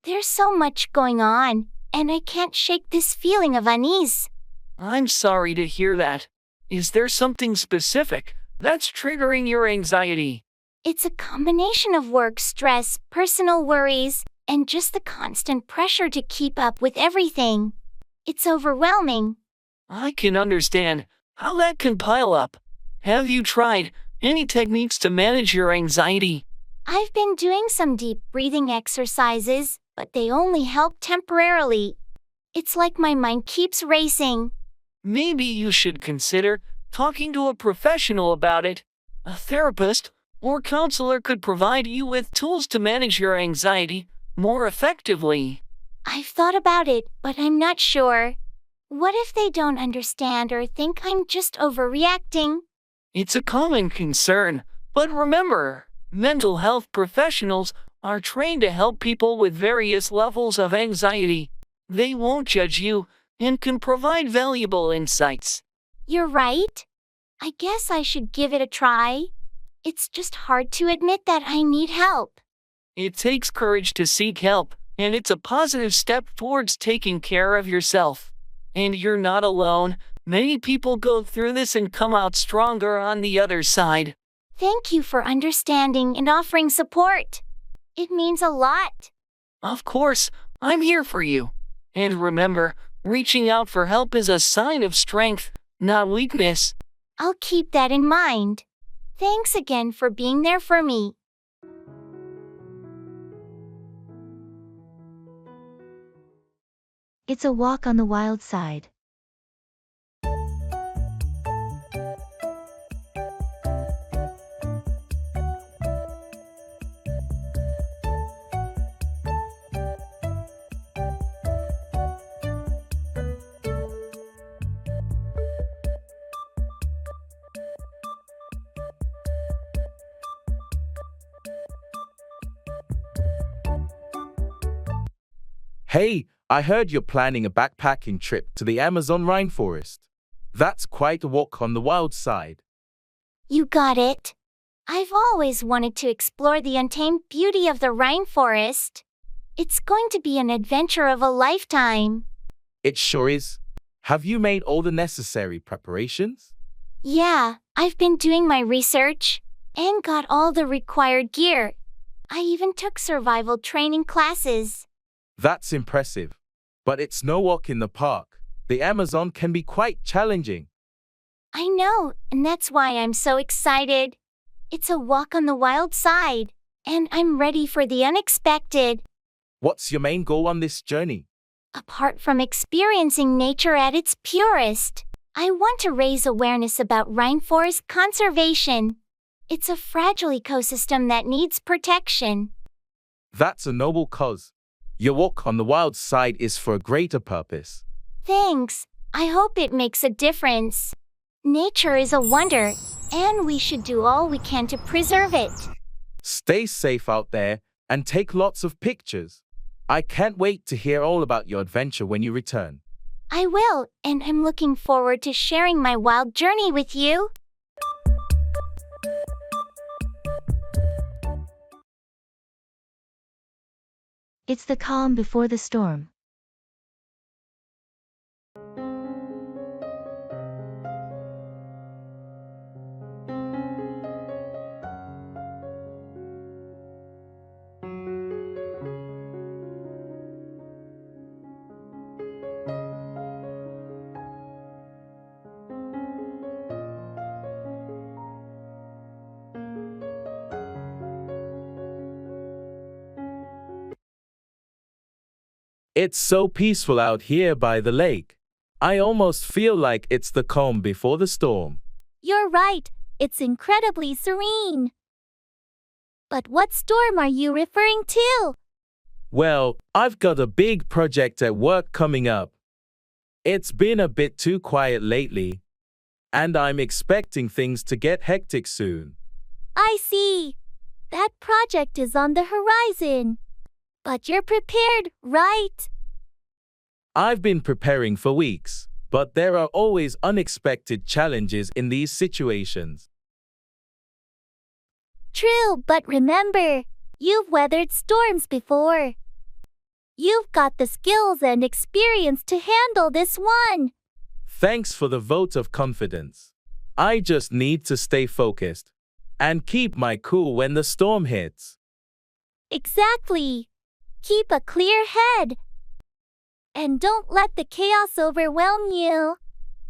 There's so much going on, and I can't shake this feeling of unease. I'm sorry to hear that. Is there something specific that's triggering your anxiety? It's a combination of work stress, personal worries, and just the constant pressure to keep up with everything. It's overwhelming. I can understand how that can pile up. Have you tried any techniques to manage your anxiety? I've been doing some deep breathing exercises, but they only help temporarily. It's like my mind keeps racing. Maybe you should consider talking to a professional about it. A therapist or counselor could provide you with tools to manage your anxiety more effectively. I've thought about it, but I'm not sure. What if they don't understand or think I'm just overreacting? It's a common concern, but remember, mental health professionals are trained to help people with various levels of anxiety. They won't judge you and can provide valuable insights. You're right. I guess I should give it a try. It's just hard to admit that I need help. It takes courage to seek help, and it's a positive step towards taking care of yourself. And you're not alone. Many people go through this and come out stronger on the other side. Thank you for understanding and offering support. It means a lot. Of course, I'm here for you. And remember, reaching out for help is a sign of strength, not weakness. I'll keep that in mind. Thanks again for being there for me. It's a walk on the wild side. Hey, I heard you're planning a backpacking trip to the Amazon rainforest. That's quite a walk on the wild side. You got it. I've always wanted to explore the untamed beauty of the rainforest. It's going to be an adventure of a lifetime. It sure is. Have you made all the necessary preparations? Yeah, I've been doing my research and got all the required gear. I even took survival training classes. That's impressive. But it's no walk in the park. The Amazon can be quite challenging. I know, and that's why I'm so excited. It's a walk on the wild side, and I'm ready for the unexpected. What's your main goal on this journey? Apart from experiencing nature at its purest, I want to raise awareness about rainforest conservation. It's a fragile ecosystem that needs protection. That's a noble cause. Your walk on the wild side is for a greater purpose. Thanks. I hope it makes a difference. Nature is a wonder, and we should do all we can to preserve it. Stay safe out there and take lots of pictures. I can't wait to hear all about your adventure when you return. I will, and I'm looking forward to sharing my wild journey with you. It's the calm before the storm. It's so peaceful out here by the lake. I almost feel like it's the calm before the storm. You're right, it's incredibly serene. But what storm are you referring to? Well, I've got a big project at work coming up. It's been a bit too quiet lately, and I'm expecting things to get hectic soon. I see. That project is on the horizon. But you're prepared, right? I've been preparing for weeks, but there are always unexpected challenges in these situations. True, but remember, you've weathered storms before. You've got the skills and experience to handle this one. Thanks for the vote of confidence. I just need to stay focused and keep my cool when the storm hits. Exactly. Keep a clear head. And don't let the chaos overwhelm you.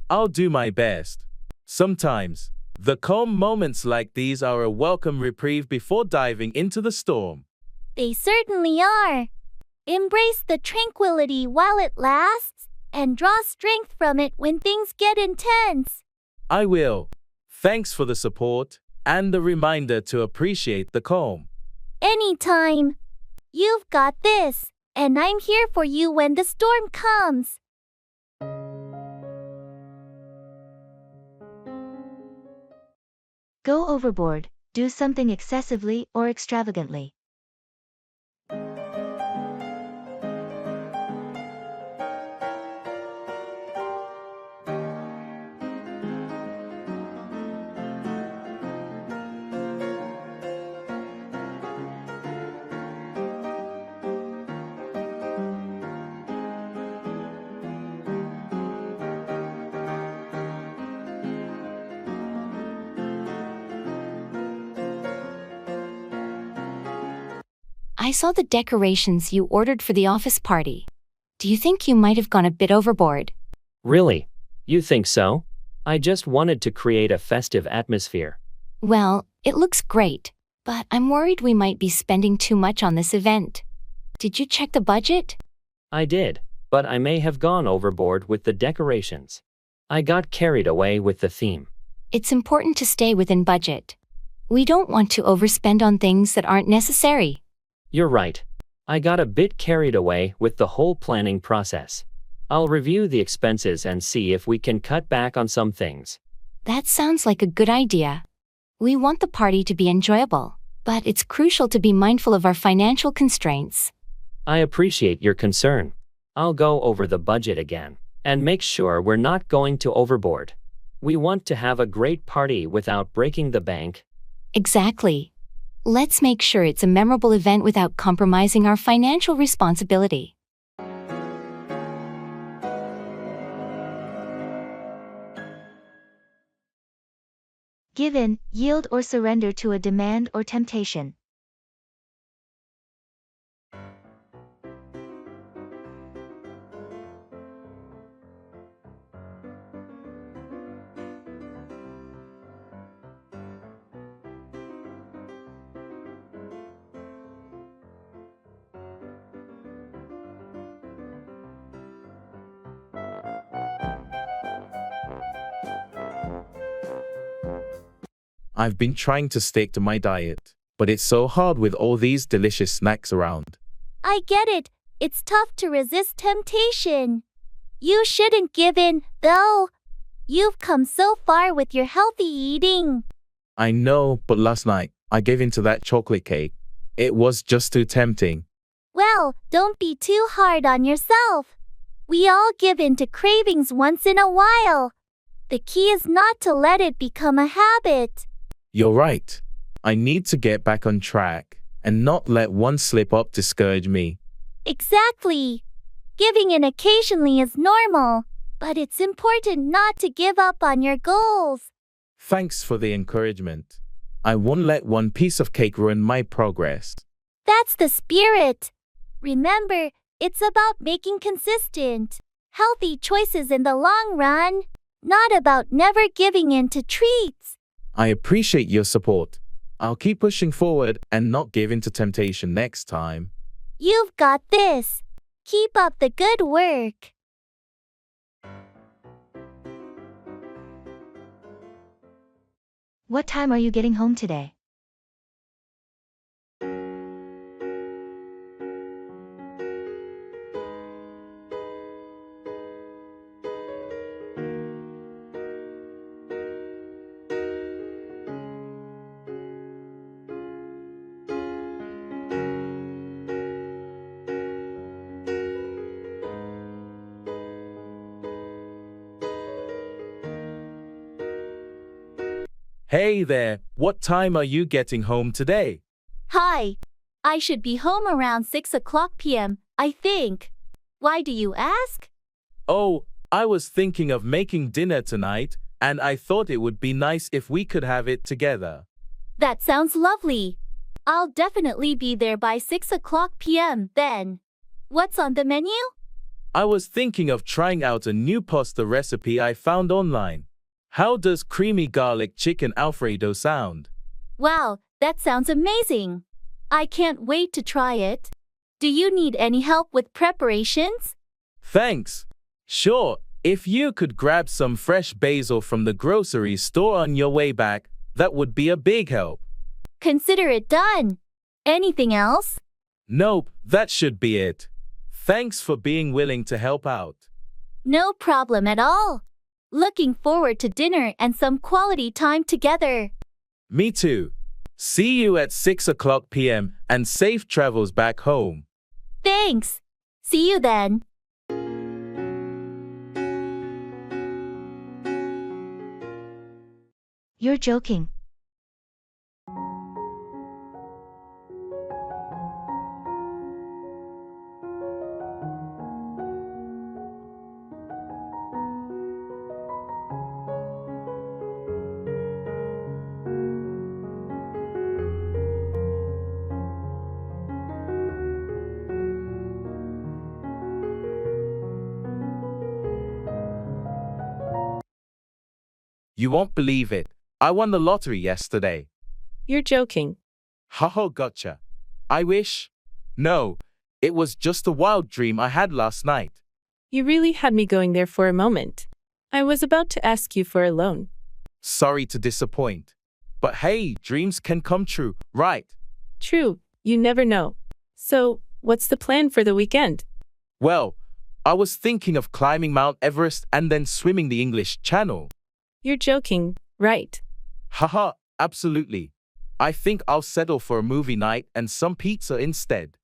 I'll do my best. Sometimes, The calm moments like these are a welcome reprieve before diving into the storm. They certainly are. Embrace the tranquility while it lasts, and draw strength from it when things get intense. I will. Thanks for the support and the reminder to appreciate the calm. Anytime. You've got this, and I'm here for you when the storm comes. Go overboard, do something excessively or extravagantly. I saw the decorations you ordered for the office party. Do you think you might have gone a bit overboard? Really? You think so? I just wanted to create a festive atmosphere. Well, it looks great, but I'm worried we might be spending too much on this event. Did you check the budget? I did, but I may have gone overboard with the decorations. I got carried away with the theme. It's important to stay within budget. We don't want to overspend on things that aren't necessary. You're right. I got a bit carried away with the whole planning process. I'll review the expenses and see if we can cut back on some things. That sounds like a good idea. We want the party to be enjoyable, but it's crucial to be mindful of our financial constraints. I appreciate your concern. I'll go over the budget again and make sure we're not going to overboard. We want to have a great party without breaking the bank. Exactly. Let's make sure it's a memorable event without compromising our financial responsibility. Give in, yield or surrender to a demand or temptation. I've been trying to stick to my diet, but it's so hard with all these delicious snacks around. I get it. It's tough to resist temptation. You shouldn't give in, though. You've come so far with your healthy eating. I know, but last night, I gave in to that chocolate cake. It was just too tempting. Well, don't be too hard on yourself. We all give in to cravings once in a while. The key is not to let it become a habit. You're right. I need to get back on track and not let one slip up discourage me. Exactly. Giving in occasionally is normal, but it's important not to give up on your goals. Thanks for the encouragement. I won't let one piece of cake ruin my progress. That's the spirit. Remember, it's about making consistent, healthy choices in the long run, not about never giving in to treats. I appreciate your support. I'll keep pushing forward and not give in to temptation next time. You've got this. Keep up the good work. What time are you getting home today? Hey there, what time are you getting home today? Hi. I should be home around 6 p.m., I think. Why do you ask? Oh, I was thinking of making dinner tonight, and I thought it would be nice if we could have it together. That sounds lovely. I'll definitely be there by 6 p.m. then. What's on the menu? I was thinking of trying out a new pasta recipe I found online. How does creamy garlic chicken Alfredo sound? Wow, that sounds amazing. I can't wait to try it. Do you need any help with preparations? Thanks. Sure, if you could grab some fresh basil from the grocery store on your way back, that would be a big help. Consider it done. Anything else? Nope, that should be it. Thanks for being willing to help out. No problem at all. Looking forward to dinner and some quality time together. Me too. See you at 6 p.m. and safe travels back home. Thanks. See you then. You're joking. You won't believe it. I won the lottery yesterday. You're joking. Haha, gotcha. I wish. No, it was just a wild dream I had last night. You really had me going there for a moment. I was about to ask you for a loan. Sorry to disappoint. But hey, dreams can come true, right? True, you never know. So, what's the plan for the weekend? Well, I was thinking of climbing Mount Everest and then swimming the English Channel. You're joking, right? Haha, absolutely. I think I'll settle for a movie night and some pizza instead.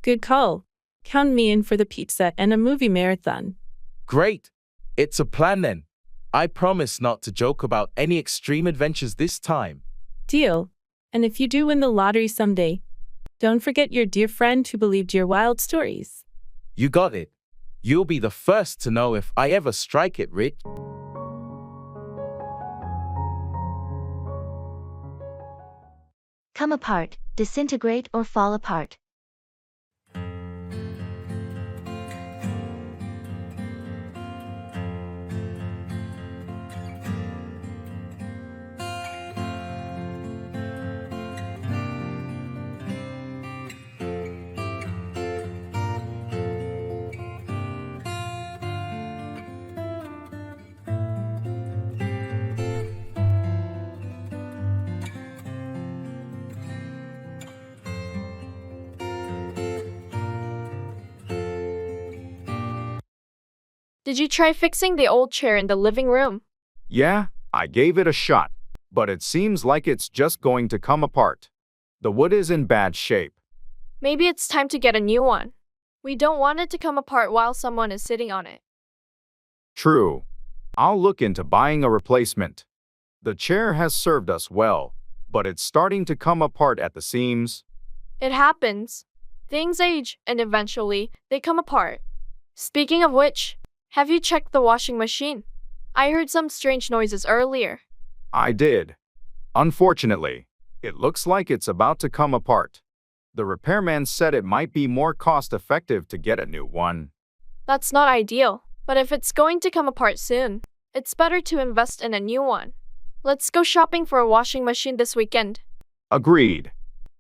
Good call. Count me in for the pizza and a movie marathon. Great. It's a plan then. I promise not to joke about any extreme adventures this time. Deal. And if you do win the lottery someday, don't forget your dear friend who believed your wild stories. You got it. You'll be the first to know if I ever strike it rich. Come apart, disintegrate or fall apart. Did you try fixing the old chair in the living room? Yeah, I gave it a shot, but it seems like it's just going to come apart. The wood is in bad shape. Maybe it's time to get a new one. We don't want it to come apart while someone is sitting on it. True. I'll look into buying a replacement. The chair has served us well, but it's starting to come apart at the seams. It happens. Things age, and eventually, they come apart. Speaking of which, have you checked the washing machine? I heard some strange noises earlier. I did. Unfortunately, it looks like it's about to come apart. The repairman said it might be more cost-effective to get a new one. That's not ideal, but if it's going to come apart soon, it's better to invest in a new one. Let's go shopping for a washing machine this weekend. Agreed.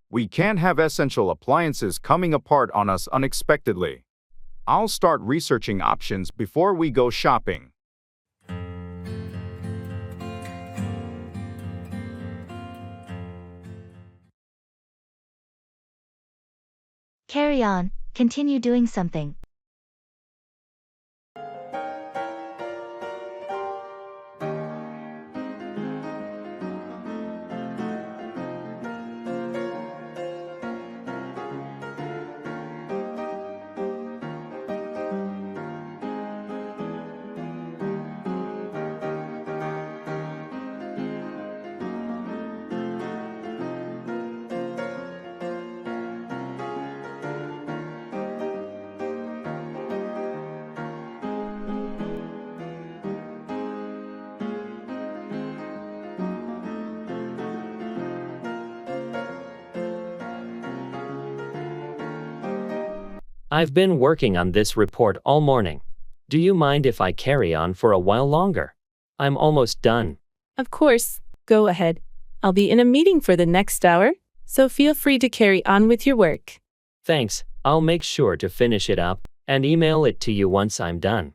We can't have essential appliances coming apart on us unexpectedly. I'll start researching options before we go shopping. Carry on, continue doing something. I've been working on this report all morning. Do you mind if I carry on for a while longer? I'm almost done. Of course, go ahead. I'll be in a meeting for the next hour, so feel free to carry on with your work. Thanks, I'll make sure to finish it up and email it to you once I'm done.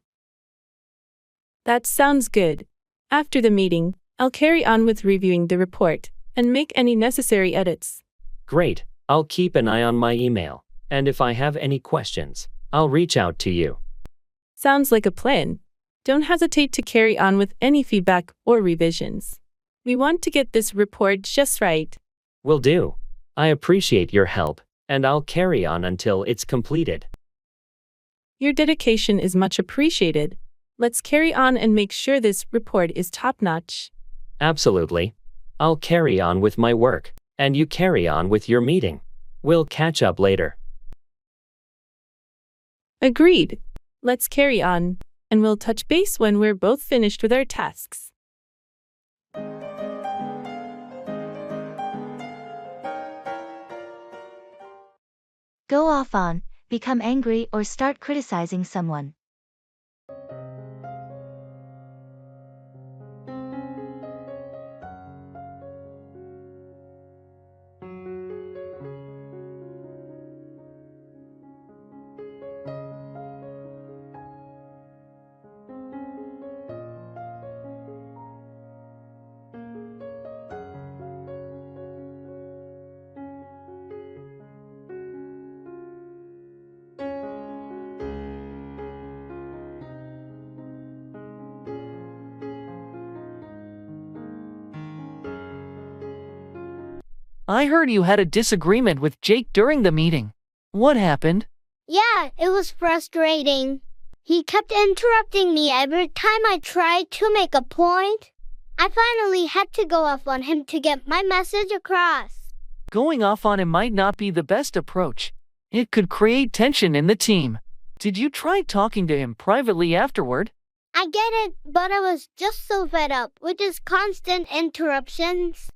That sounds good. After the meeting, I'll carry on with reviewing the report and make any necessary edits. Great, I'll keep an eye on my email, and if I have any questions, I'll reach out to you. Sounds like a plan. Don't hesitate to carry on with any feedback or revisions. We want to get this report just right. Will do. I appreciate your help, and I'll carry on until it's completed. Your dedication is much appreciated. Let's carry on and make sure this report is top-notch. Absolutely. I'll carry on with my work, and you carry on with your meeting. We'll catch up later. Agreed. Let's carry on, and we'll touch base when we're both finished with our tasks. Go off on, become angry or start criticizing someone. I heard you had a disagreement with Jake during the meeting. What happened? Yeah, it was frustrating. He kept interrupting me every time I tried to make a point. I finally had to go off on him to get my message across. Going off on him might not be the best approach. It could create tension in the team. Did you try talking to him privately afterward? I get it, but I was just so fed up with his constant interruptions.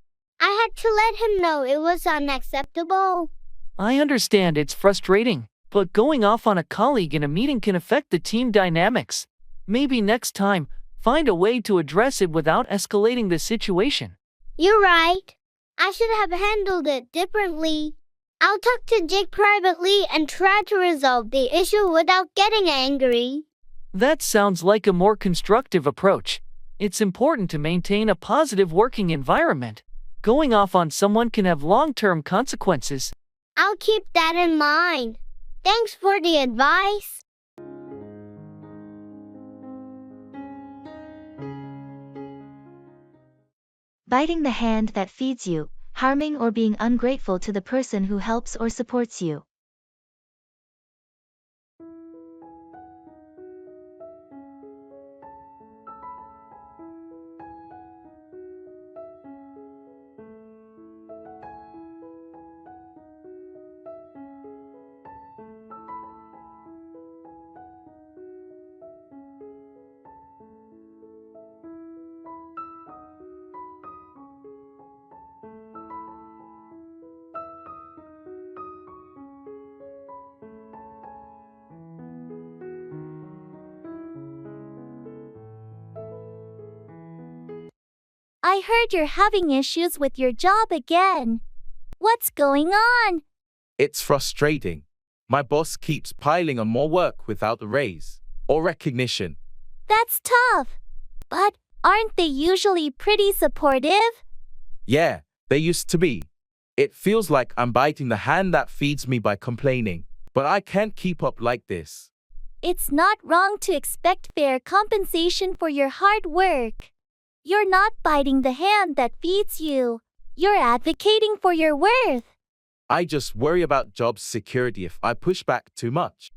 I had to let him know it was unacceptable. I understand it's frustrating, but going off on a colleague in a meeting can affect the team dynamics. Maybe next time, find a way to address it without escalating the situation. You're right. I should have handled it differently. I'll talk to Jake privately and try to resolve the issue without getting angry. That sounds like a more constructive approach. It's important to maintain a positive working environment. Going off on someone can have long-term consequences. I'll keep that in mind. Thanks for the advice. Biting the hand that feeds you, harming or being ungrateful to the person who helps or supports you. I heard you're having issues with your job again. What's going on? It's frustrating. My boss keeps piling on more work without a raise or recognition. That's tough. But aren't they usually pretty supportive? Yeah, they used to be. It feels like I'm biting the hand that feeds me by complaining, but I can't keep up like this. It's not wrong to expect fair compensation for your hard work. You're not biting the hand that feeds you. You're advocating for your worth. I just worry about job security if I push back too much.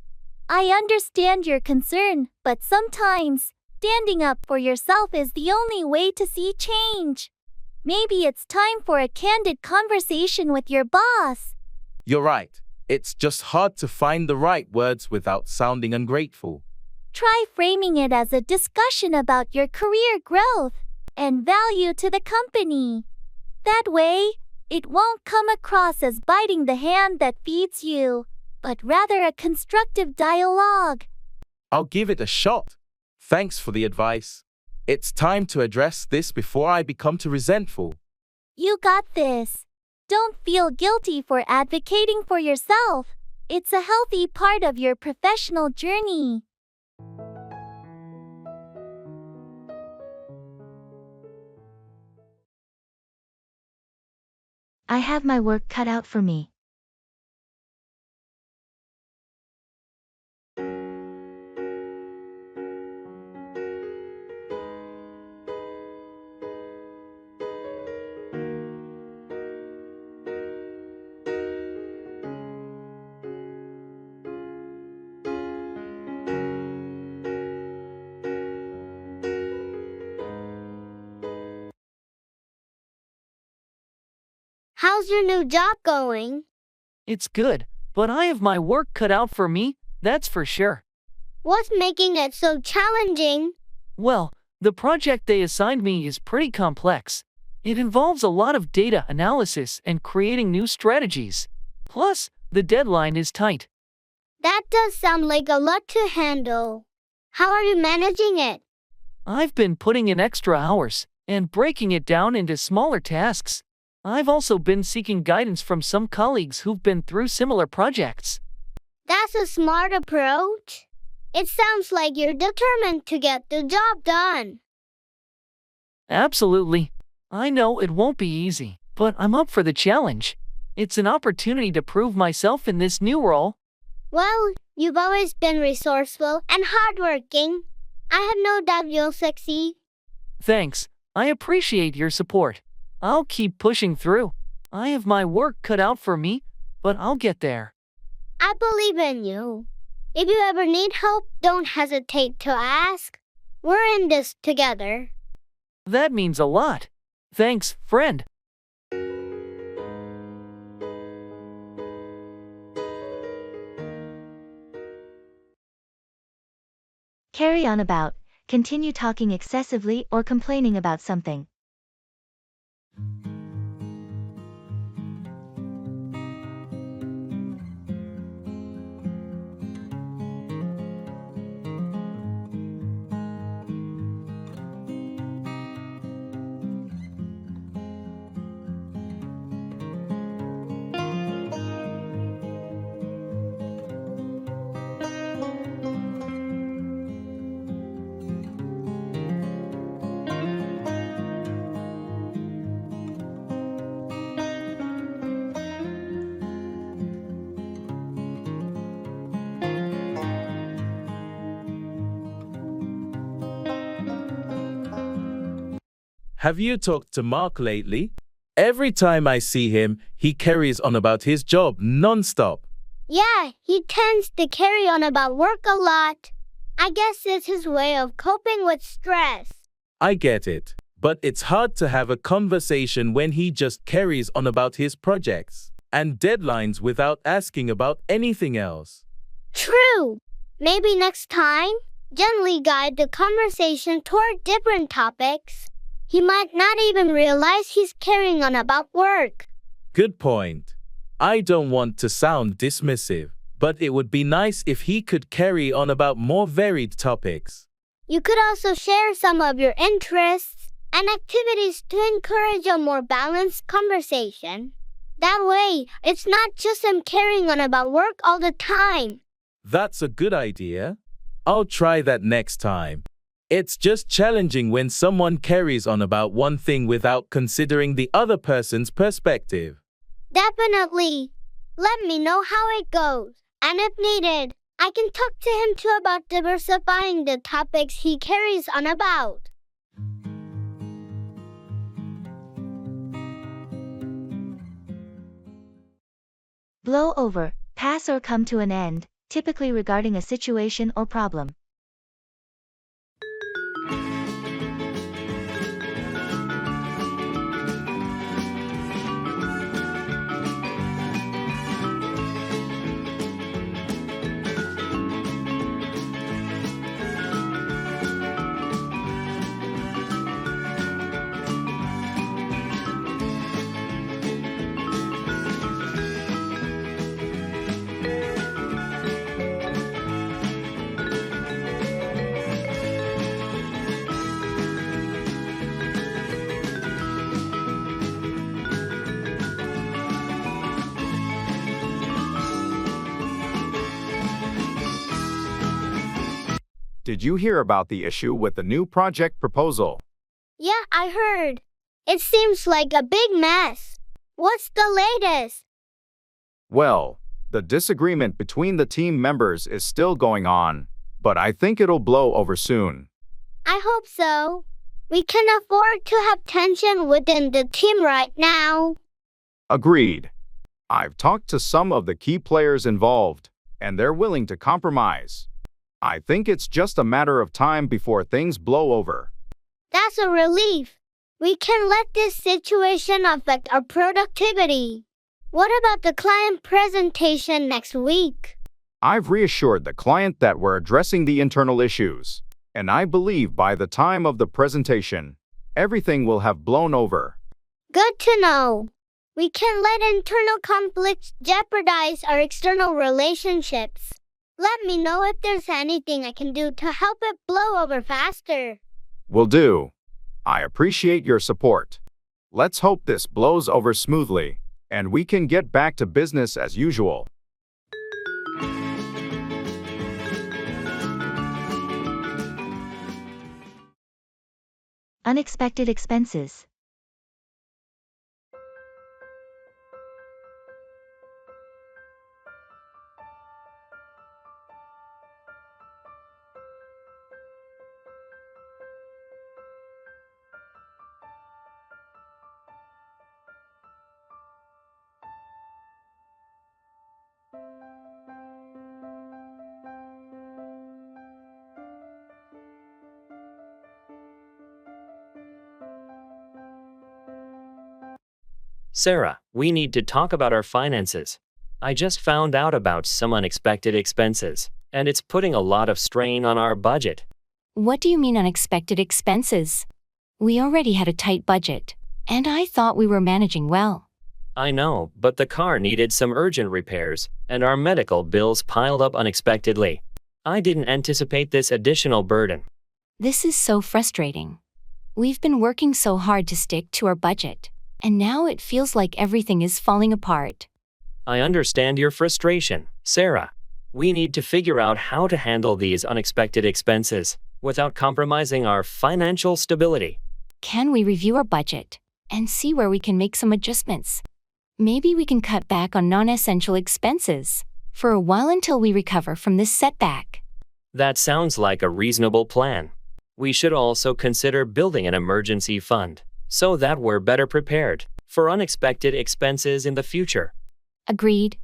I understand your concern, but sometimes standing up for yourself is the only way to see change. Maybe it's time for a candid conversation with your boss. You're right. It's just hard to find the right words without sounding ungrateful. Try framing it as a discussion about your career growth and value to the company. That way, it won't come across as biting the hand that feeds you, but rather a constructive dialogue. I'll give it a shot. Thanks for the advice. It's time to address this before I become too resentful. You got this. Don't feel guilty for advocating for yourself. It's a healthy part of your professional journey. I have my work cut out for me. How's your new job going? It's good, but I have my work cut out for me, that's for sure. What's making it so challenging? Well, the project they assigned me is pretty complex. It involves a lot of data analysis and creating new strategies. Plus, the deadline is tight. That does sound like a lot to handle. How are you managing it? I've been putting in extra hours and breaking it down into smaller tasks. I've also been seeking guidance from some colleagues who've been through similar projects. That's a smart approach. It sounds like you're determined to get the job done. Absolutely. I know it won't be easy, but I'm up for the challenge. It's an opportunity to prove myself in this new role. Well, you've always been resourceful and hardworking. I have no doubt you'll succeed. Thanks. I appreciate your support. I'll keep pushing through. I have my work cut out for me, but I'll get there. I believe in you. If you ever need help, don't hesitate to ask. We're in this together. That means a lot. Thanks, friend. Carry on about. Continue talking excessively or complaining about something. Have you talked to Mark lately? Every time I see him, he carries on about his job non-stop. Yeah, he tends to carry on about work a lot. I guess it's his way of coping with stress. I get it, but it's hard to have a conversation when he just carries on about his projects and deadlines without asking about anything else. True. Maybe next time, gently guide the conversation toward different topics. He might not even realize he's carrying on about work. Good point. I don't want to sound dismissive, but it would be nice if he could carry on about more varied topics. You could also share some of your interests and activities to encourage a more balanced conversation. That way, it's not just him carrying on about work all the time. That's a good idea. I'll try that next time. It's just challenging when someone carries on about one thing without considering the other person's perspective. Definitely. Let me know how it goes. And if needed, I can talk to him too about diversifying the topics he carries on about. Blow over, pass or come to an end, typically regarding a situation or problem. Did you hear about the issue with the new project proposal? Yeah, I heard. It seems like a big mess. What's the latest? Well, the disagreement between the team members is still going on, but I think it'll blow over soon. I hope so. We can afford to have tension within the team right now. Agreed. I've talked to some of the key players involved, and they're willing to compromise. I think it's just a matter of time before things blow over. That's a relief. We can let this situation affect our productivity. What about the client presentation next week? I've reassured the client that we're addressing the internal issues, and I believe by the time of the presentation, everything will have blown over. Good to know. We can let internal conflicts jeopardize our external relationships. Let me know if there's anything I can do to help it blow over faster. Will do. I appreciate your support. Let's hope this blows over smoothly, and we can get back to business as usual. Unexpected expenses. Sarah, we need to talk about our finances. I just found out about some unexpected expenses, and it's putting a lot of strain on our budget. What do you mean unexpected expenses? We already had a tight budget, and I thought we were managing well. I know, but the car needed some urgent repairs, and our medical bills piled up unexpectedly. I didn't anticipate this additional burden. This is so frustrating. We've been working so hard to stick to our budget, and now it feels like everything is falling apart. I understand your frustration, Sarah. We need to figure out how to handle these unexpected expenses without compromising our financial stability. Can we review our budget and see where we can make some adjustments? Maybe we can cut back on non-essential expenses for a while until we recover from this setback. That sounds like a reasonable plan. We should also consider building an emergency fund so that we're better prepared for unexpected expenses in the future. Agreed.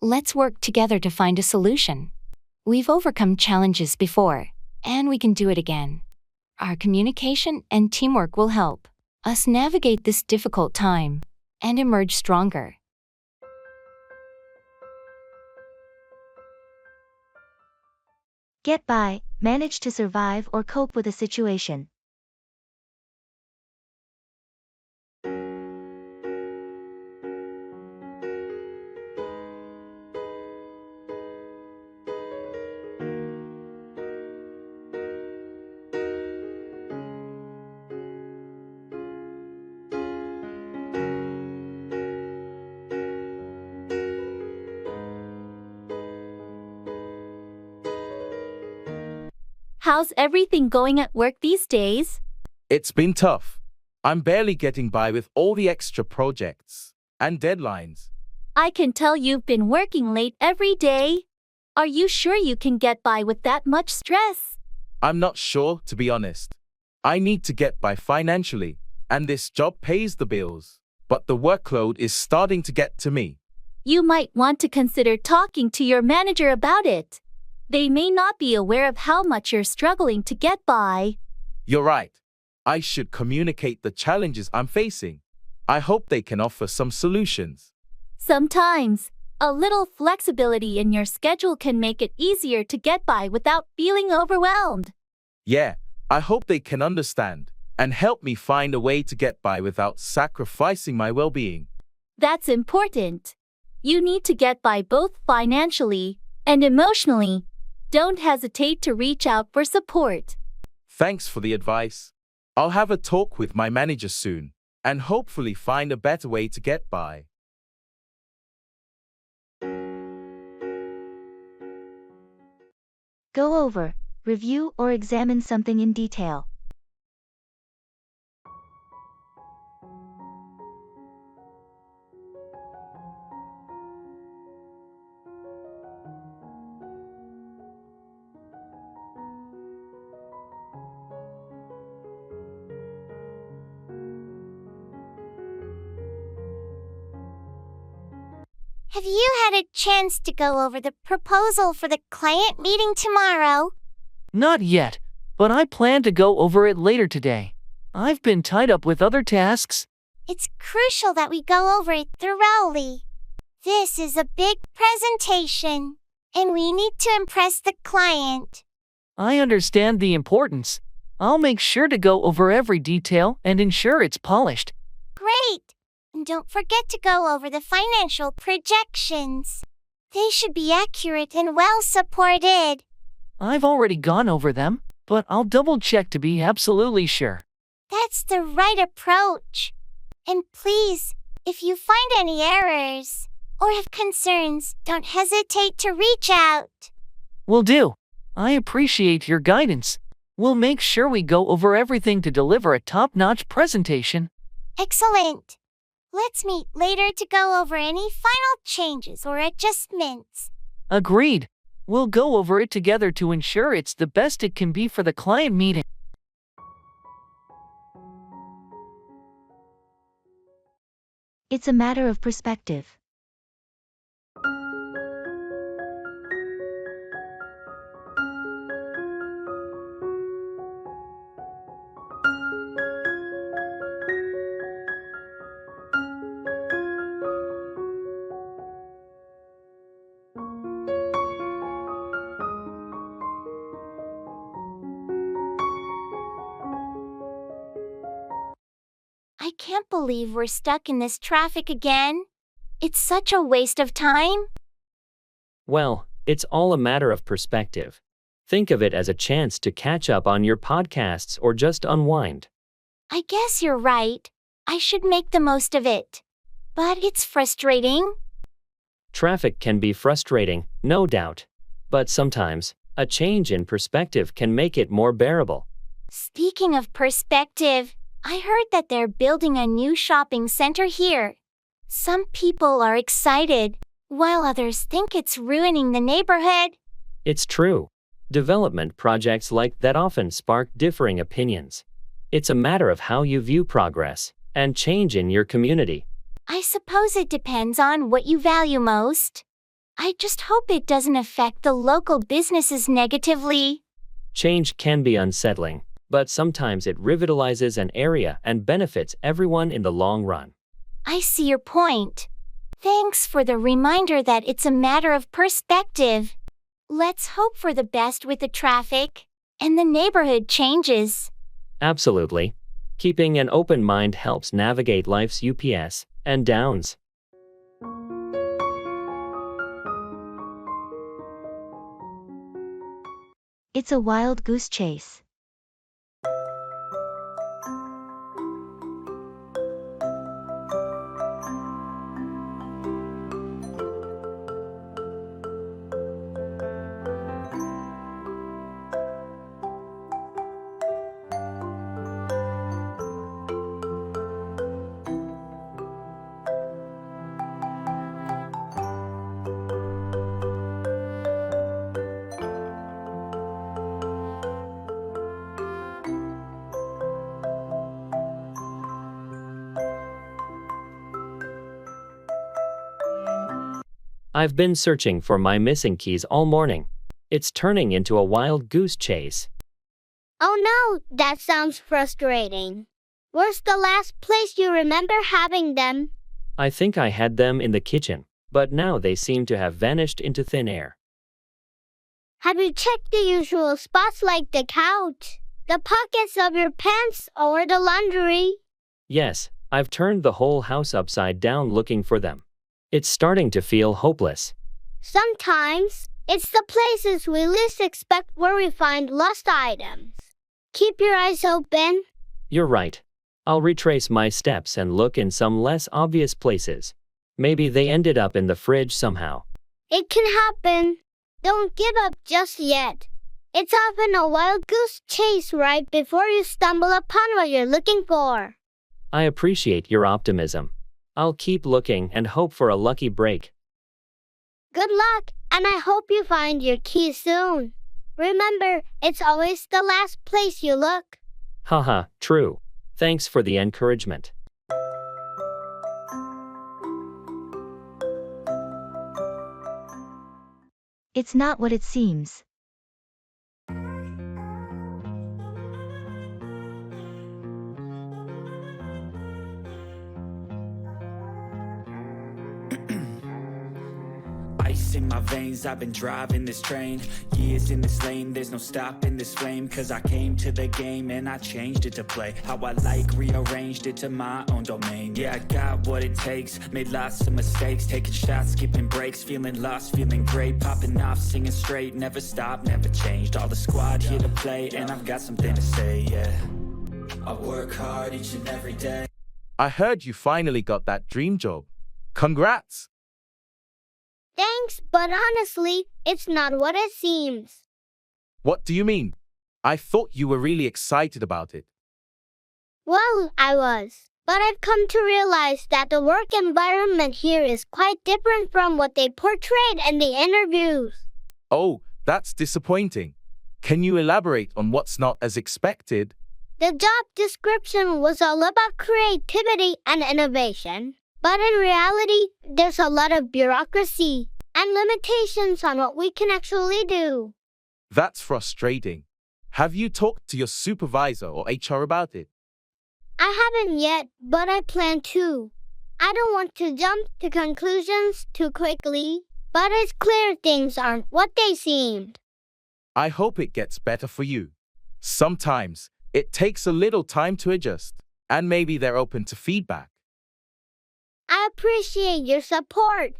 Let's work together to find a solution. We've overcome challenges before, and we can do it again. Our communication and teamwork will help us navigate this difficult time and emerge stronger. Get by, manage to survive or cope with a situation. How's everything going at work these days? It's been tough. I'm barely getting by with all the extra projects and deadlines. I can tell you've been working late every day. Are you sure you can get by with that much stress? I'm not sure, to be honest. I need to get by financially, and this job pays the bills. But the workload is starting to get to me. You might want to consider talking to your manager about it. They may not be aware of how much you're struggling to get by. You're right. I should communicate the challenges I'm facing. I hope they can offer some solutions. Sometimes, a little flexibility in your schedule can make it easier to get by without feeling overwhelmed. Yeah, I hope they can understand and help me find a way to get by without sacrificing my well-being. That's important. You need to get by both financially and emotionally. Don't hesitate to reach out for support. Thanks for the advice. I'll have a talk with my manager soon and hopefully find a better way to get by. Go over, Review or examine something in detail. Have you had a chance to go over the proposal for the client meeting tomorrow? Not yet, but I plan to go over it later today. I've been tied up with other tasks. It's crucial that we go over it thoroughly. This is a big presentation, and we need to impress the client. I understand the importance. I'll make sure to go over every detail and ensure it's polished. Great! And don't forget to go over the financial projections. They should be accurate and well supported. I've already gone over them, but I'll double check to be absolutely sure. That's the right approach. And please, if you find any errors or have concerns, don't hesitate to reach out. Will do. I appreciate your guidance. We'll make sure we go over everything to deliver a top-notch presentation. Excellent. Let's meet later to go over any final changes or adjustments. Agreed. We'll go over it together to ensure it's the best it can be for the client meeting. It's a matter of perspective. I can't believe we're stuck in this traffic again. It's such a waste of time. Well, it's all a matter of perspective. Think of it as a chance to catch up on your podcasts or just unwind. I guess you're right. I should make the most of it. But it's frustrating. Traffic can be frustrating, no doubt. But sometimes, a change in perspective can make it more bearable. Speaking of perspective, I heard that they're building a new shopping center here. Some people are excited, while others think it's ruining the neighborhood. It's true. Development projects like that often spark differing opinions. It's a matter of how you view progress and change in your community. I suppose it depends on what you value most. I just hope it doesn't affect the local businesses negatively. Change can be unsettling, but sometimes it revitalizes an area and benefits everyone in the long run. I see your point. Thanks for the reminder that it's a matter of perspective. Let's hope for the best with the traffic and the neighborhood changes. Absolutely. Keeping an open mind helps navigate life's ups and downs. It's a wild goose chase. I've been searching for my missing keys all morning. It's turning into a wild goose chase. Oh no, that sounds frustrating. Where's the last place you remember having them? I think I had them in the kitchen, but now they seem to have vanished into thin air. Have you checked the usual spots like the couch, the pockets of your pants, or the laundry? Yes, I've turned the whole house upside down looking for them. It's starting to feel hopeless. Sometimes, it's the places we least expect where we find lost items. Keep your eyes open. You're right. I'll retrace my steps and look in some less obvious places. Maybe they ended up in the fridge somehow. It can happen. Don't give up just yet. It's often a wild goose chase right before you stumble upon what you're looking for. I appreciate your optimism. I'll keep looking and hope for a lucky break. Good luck, and I hope you find your key soon. Remember, it's always the last place you look. Haha, true. Thanks for the encouragement. It's not what it seems. Ice in my veins, I've been driving this train. Years in this lane, there's no stopping this flame. Cause I came to the game and I changed it to play how I like, rearranged it to my own domain. Yeah, I got what it takes, made lots of mistakes, taking shots, skipping breaks, feeling lost, feeling great, popping off, singing straight, never stopped, never changed. All the squad here to play, and I've got something to say, yeah. I work hard each and every day. I heard you finally got that dream job. Congrats! Thanks, but honestly, it's not what it seems. What do you mean? I thought you were really excited about it. Well, I was. But I've come to realize that the work environment here is quite different from what they portrayed in the interviews. Oh, that's disappointing. Can you elaborate on what's not as expected? The job description was all about creativity and innovation. But in reality, there's a lot of bureaucracy and limitations on what we can actually do. That's frustrating. Have you talked to your supervisor or HR about it? I haven't yet, but I plan to. I don't want to jump to conclusions too quickly, but it's clear things aren't what they seemed. I hope it gets better for you. Sometimes, it takes a little time to adjust, and maybe they're open to feedback. I appreciate your support.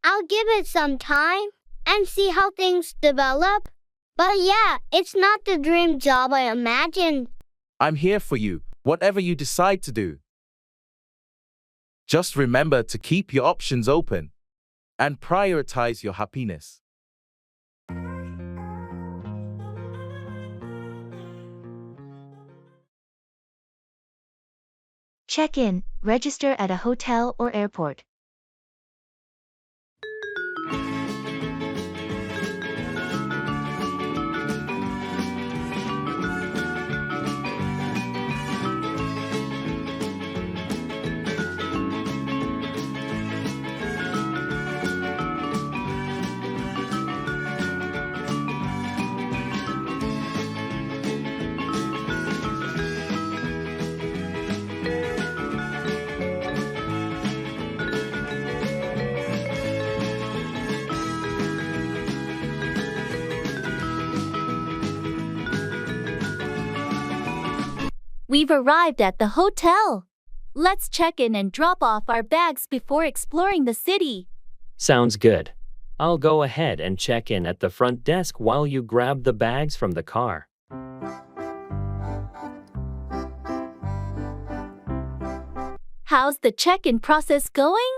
I'll give it some time and see how things develop. But yeah, it's not the dream job I imagined. I'm here for you, whatever you decide to do. Just remember to keep your options open and prioritize your happiness. Check in, register at a hotel or airport. We've arrived at the hotel. Let's check in and drop off our bags before exploring the city. Sounds good. I'll go ahead and check in at the front desk while you grab the bags from the car. How's the check-in process going?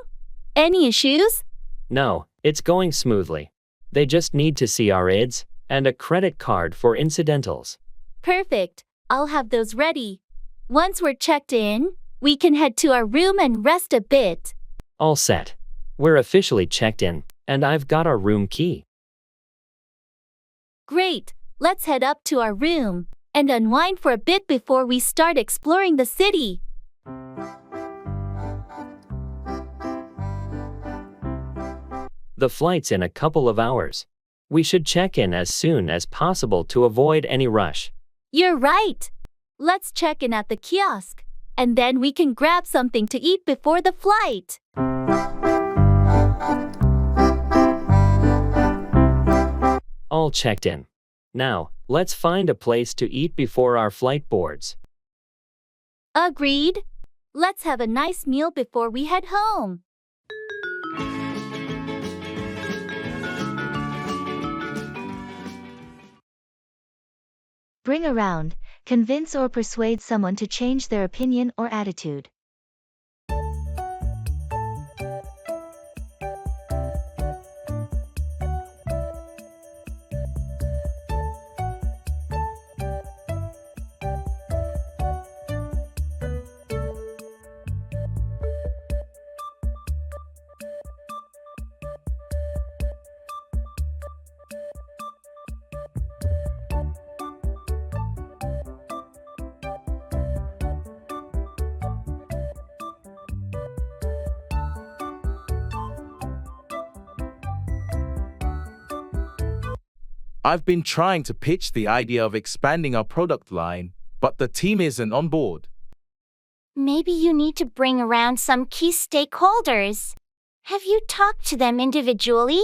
Any issues? No, it's going smoothly. They just need to see our IDs and a credit card for incidentals. Perfect. I'll have those ready. Once we're checked in, we can head to our room and rest a bit. All set. We're officially checked in, and I've got our room key. Great. Let's head up to our room and unwind for a bit before we start exploring the city. The flight's in a couple of hours. We should check in as soon as possible to avoid any rush. You're right. Let's check in at the kiosk, and then we can grab something to eat before the flight. All checked in. Now, let's find a place to eat before our flight boards. Agreed. Let's have a nice meal before we head home. Bring around, convince or persuade someone to change their opinion or attitude. I've been trying to pitch the idea of expanding our product line, but the team isn't on board. Maybe you need to bring around some key stakeholders. Have you talked to them individually?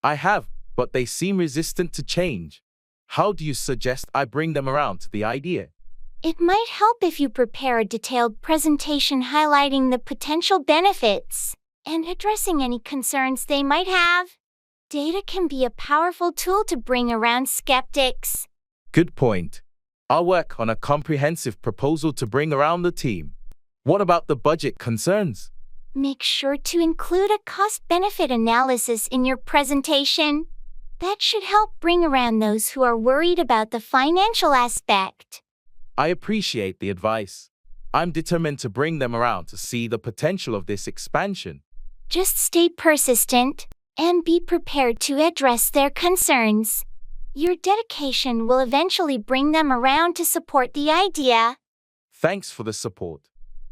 I have, but they seem resistant to change. How do you suggest I bring them around to the idea? It might help if you prepare a detailed presentation highlighting the potential benefits and addressing any concerns they might have. Data can be a powerful tool to bring around skeptics. Good point. I'll work on a comprehensive proposal to bring around the team. What about the budget concerns? Make sure to include a cost-benefit analysis in your presentation. That should help bring around those who are worried about the financial aspect. I appreciate the advice. I'm determined to bring them around to see the potential of this expansion. Just stay persistent and be prepared to address their concerns. Your dedication will eventually bring them around to support the idea. Thanks for the support.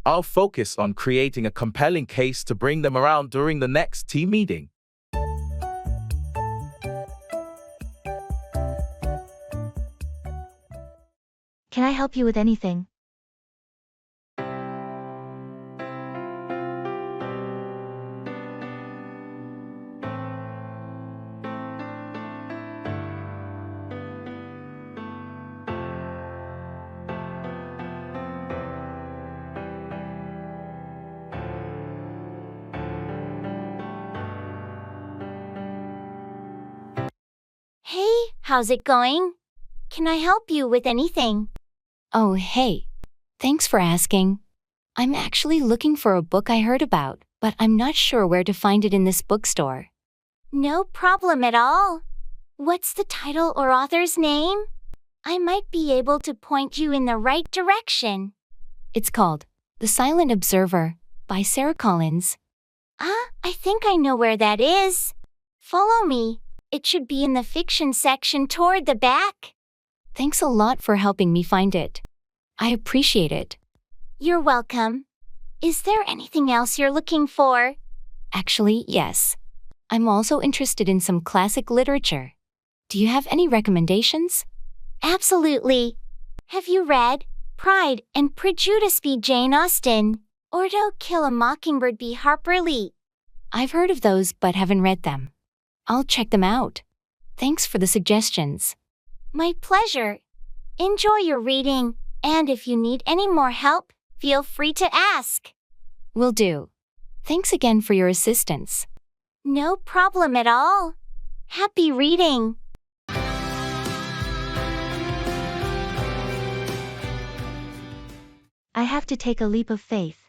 I'll focus on creating a compelling case to bring them around during the next team meeting. Can I help you with anything? Hey, how's it going? Can I help you with anything? Oh, hey. Thanks for asking. I'm actually looking for a book I heard about, but I'm not sure where to find it in this bookstore. No problem at all. What's the title or author's name? I might be able to point you in the right direction. It's called The Silent Observer by Sarah Collins. I think I know where that is. Follow me. It should be in the fiction section toward the back. Thanks a lot for helping me find it. I appreciate it. You're welcome. Is there anything else you're looking for? Actually, yes. I'm also interested in some classic literature. Do you have any recommendations? Absolutely. Have you read Pride and Prejudice by Jane Austen or To Kill a Mockingbird by Harper Lee? I've heard of those but haven't read them. I'll check them out. Thanks for the suggestions. My pleasure. Enjoy your reading, and if you need any more help, feel free to ask. Will do. Thanks again for your assistance. No problem at all. Happy reading. I have to take a leap of faith.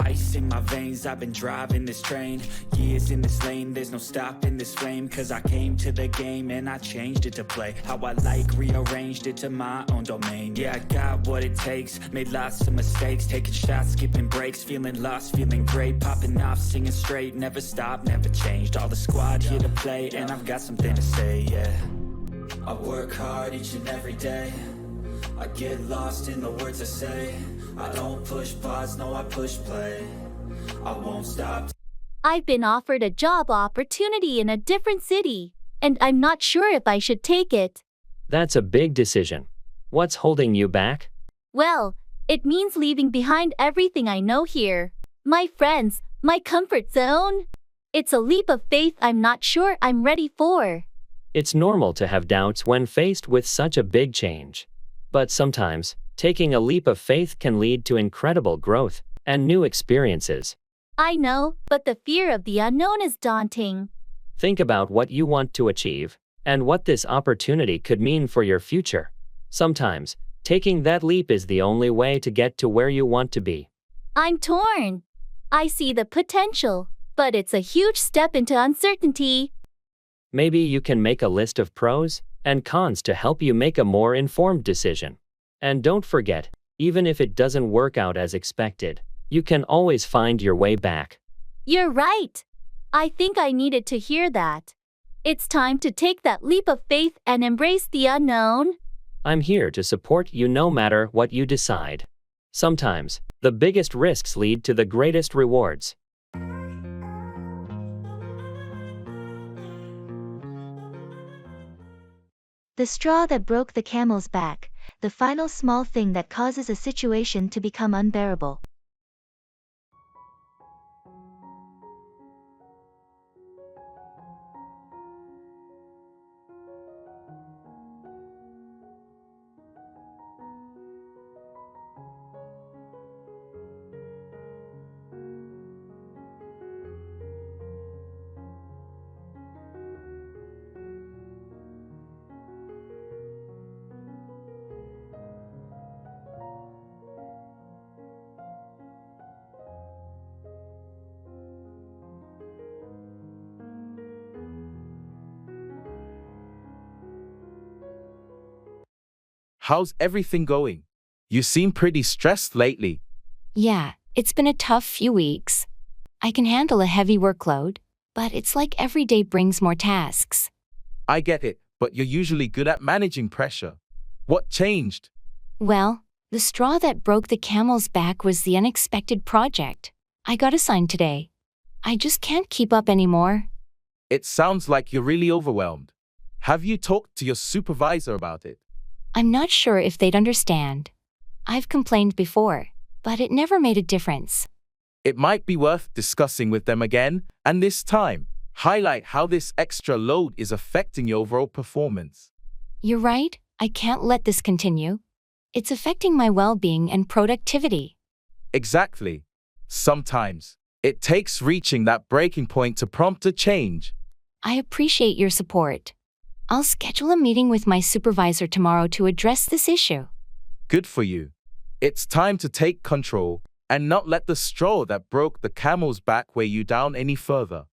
Ice in my veins, I've been driving this train. Years in this lane, there's no stopping this flame. Cause I came to the game and I changed it to play how I like, rearranged it to my own domain. Yeah, I got what it takes, made lots of mistakes, taking shots, skipping breaks, feeling lost, feeling great, popping off, singing straight, never stopped, never changed. All the squad here to play, and I've got something to say, yeah. I work hard each and every day, I get lost in the words I say. I don't push pause, no I push play. I won't stop. I've been offered a job opportunity in a different city, and I'm not sure if I should take it. That's a big decision. What's holding you back? Well, it means leaving behind everything I know here. My friends, my comfort zone. It's a leap of faith I'm not sure I'm ready for. It's normal to have doubts when faced with such a big change. But sometimes, taking a leap of faith can lead to incredible growth and new experiences. I know, but the fear of the unknown is daunting. Think about what you want to achieve and what this opportunity could mean for your future. Sometimes, taking that leap is the only way to get to where you want to be. I'm torn. I see the potential, but it's a huge step into uncertainty. Maybe you can make a list of pros and cons to help you make a more informed decision. And don't forget, even if it doesn't work out as expected, you can always find your way back. You're right. I think I needed to hear that. It's time to take that leap of faith and embrace the unknown. I'm here to support you no matter what you decide. Sometimes, the biggest risks lead to the greatest rewards. The straw that broke the camel's back, the final small thing that causes a situation to become unbearable. How's everything going? You seem pretty stressed lately. Yeah, it's been a tough few weeks. I can handle a heavy workload, but it's like every day brings more tasks. I get it, but you're usually good at managing pressure. What changed? Well, the straw that broke the camel's back was the unexpected project I got assigned today. I just can't keep up anymore. It sounds like you're really overwhelmed. Have you talked to your supervisor about it? I'm not sure if they'd understand. I've complained before, but it never made a difference. It might be worth discussing with them again, and this time, highlight how this extra load is affecting your overall performance. You're right, I can't let this continue. It's affecting my well-being and productivity. Exactly. Sometimes, it takes reaching that breaking point to prompt a change. I appreciate your support. I'll schedule a meeting with my supervisor tomorrow to address this issue. Good for you. It's time to take control and not let the straw that broke the camel's back weigh you down any further.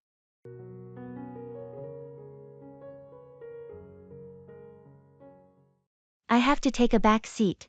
I have to take a back seat.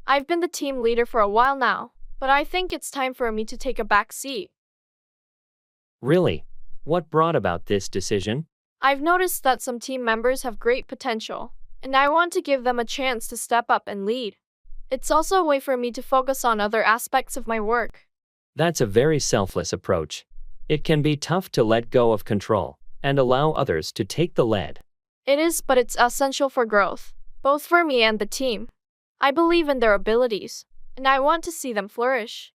I've been the team leader for a while now, but I think it's time for me to take a back seat. Really? What brought about this decision? I've noticed that some team members have great potential, and I want to give them a chance to step up and lead. It's also a way for me to focus on other aspects of my work. That's a very selfless approach. It can be tough to let go of control and allow others to take the lead. It is, but it's essential for growth, both for me and the team. I believe in their abilities, and I want to see them flourish.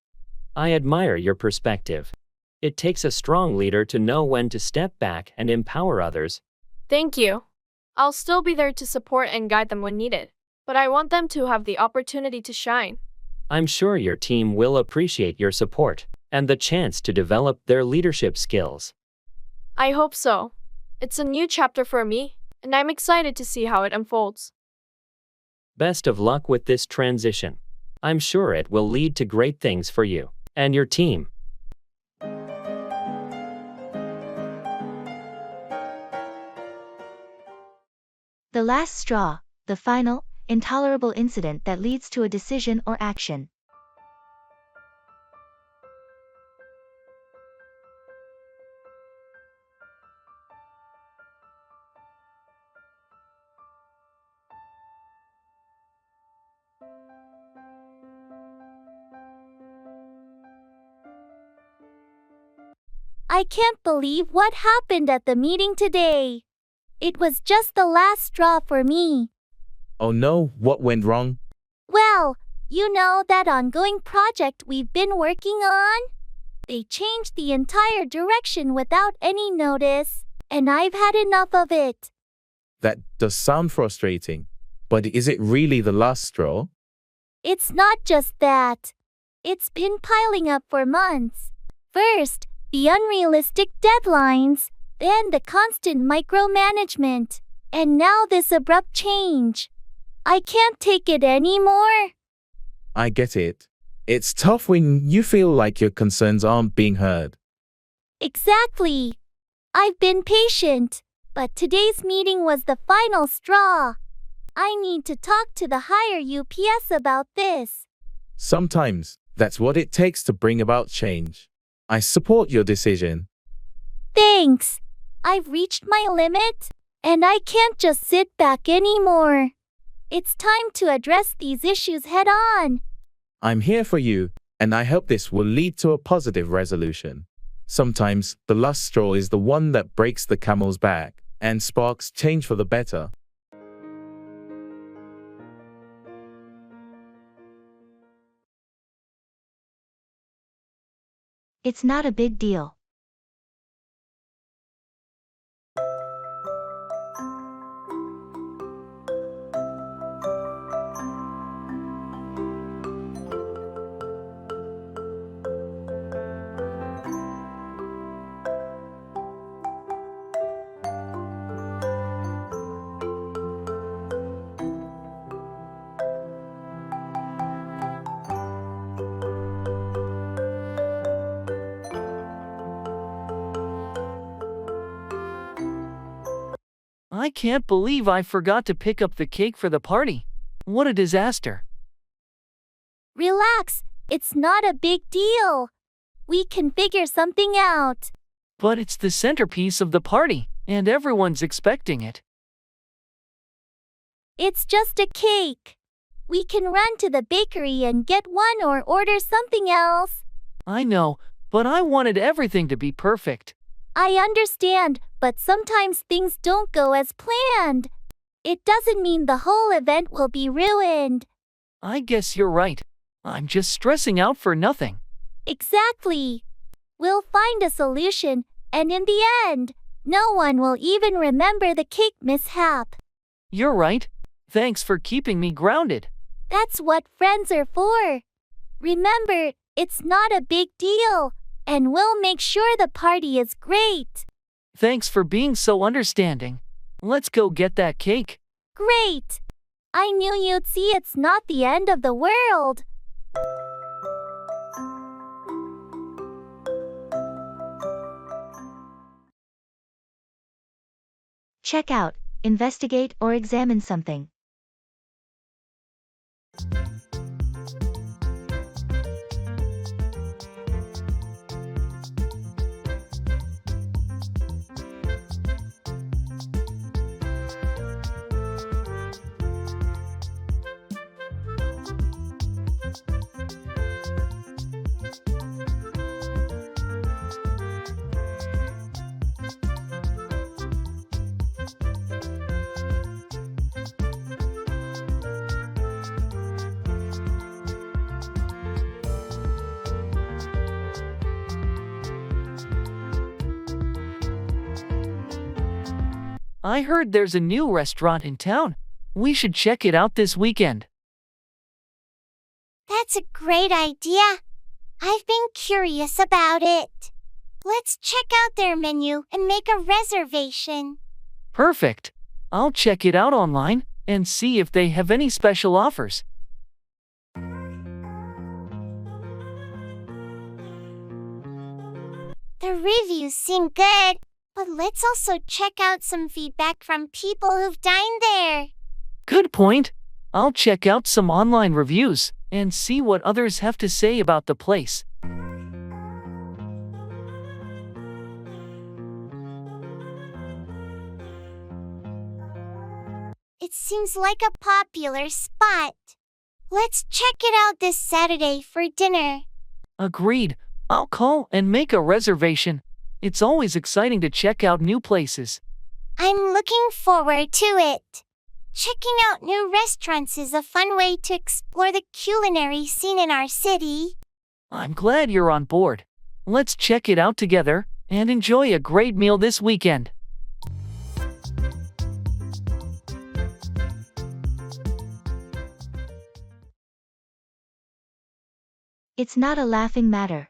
I admire your perspective. It takes a strong leader to know when to step back and empower others. Thank you. I'll still be there to support and guide them when needed, but I want them to have the opportunity to shine. I'm sure your team will appreciate your support and the chance to develop their leadership skills. I hope so. It's a new chapter for me, and I'm excited to see how it unfolds. Best of luck with this transition. I'm sure it will lead to great things for you and your team. The last straw, the final, intolerable incident that leads to a decision or action. I can't believe what happened at the meeting today. It was just the last straw for me. Oh no, what went wrong? Well, you know that ongoing project we've been working on? They changed the entire direction without any notice, and I've had enough of it. That does sound frustrating, but is it really the last straw? It's not just that. It's been piling up for months. First, the unrealistic deadlines. Then the constant micromanagement. And now this abrupt change. I can't take it anymore. I get it. It's tough when you feel like your concerns aren't being heard. Exactly. I've been patient, but today's meeting was the final straw. I need to talk to the higher UPS about this. Sometimes, that's what it takes to bring about change. I support your decision. Thanks. I've reached my limit, and I can't just sit back anymore. It's time to address these issues head on. I'm here for you, and I hope this will lead to a positive resolution. Sometimes, the last straw is the one that breaks the camel's back and sparks change for the better. It's not a big deal. I can't believe I forgot to pick up the cake for the party. What a disaster. Relax, it's not a big deal. We can figure something out. But it's the centerpiece of the party, and everyone's expecting it. It's just a cake. We can run to the bakery and get one or order something else. I know, but I wanted everything to be perfect. I understand, but sometimes things don't go as planned. It doesn't mean the whole event will be ruined. I guess you're right. I'm just stressing out for nothing. Exactly. We'll find a solution, and in the end, no one will even remember the cake mishap. You're right. Thanks for keeping me grounded. That's what friends are for. Remember, it's not a big deal, and we'll make sure the party is great. Thanks for being so understanding. Let's go get that cake. Great. I knew you'd see it's not the end of the world. Check out, investigate or examine something. I heard there's a new restaurant in town. We should check it out this weekend. That's a great idea. I've been curious about it. Let's check out their menu and make a reservation. Perfect. I'll check it out online and see if they have any special offers. The reviews seem good, but let's also check out some feedback from people who've dined there. Good point. I'll check out some online reviews and see what others have to say about the place. It seems like a popular spot. Let's check it out this Saturday for dinner. Agreed. I'll call and make a reservation. It's always exciting to check out new places. I'm looking forward to it. Checking out new restaurants is a fun way to explore the culinary scene in our city. I'm glad you're on board. Let's check it out together and enjoy a great meal this weekend. It's not a laughing matter.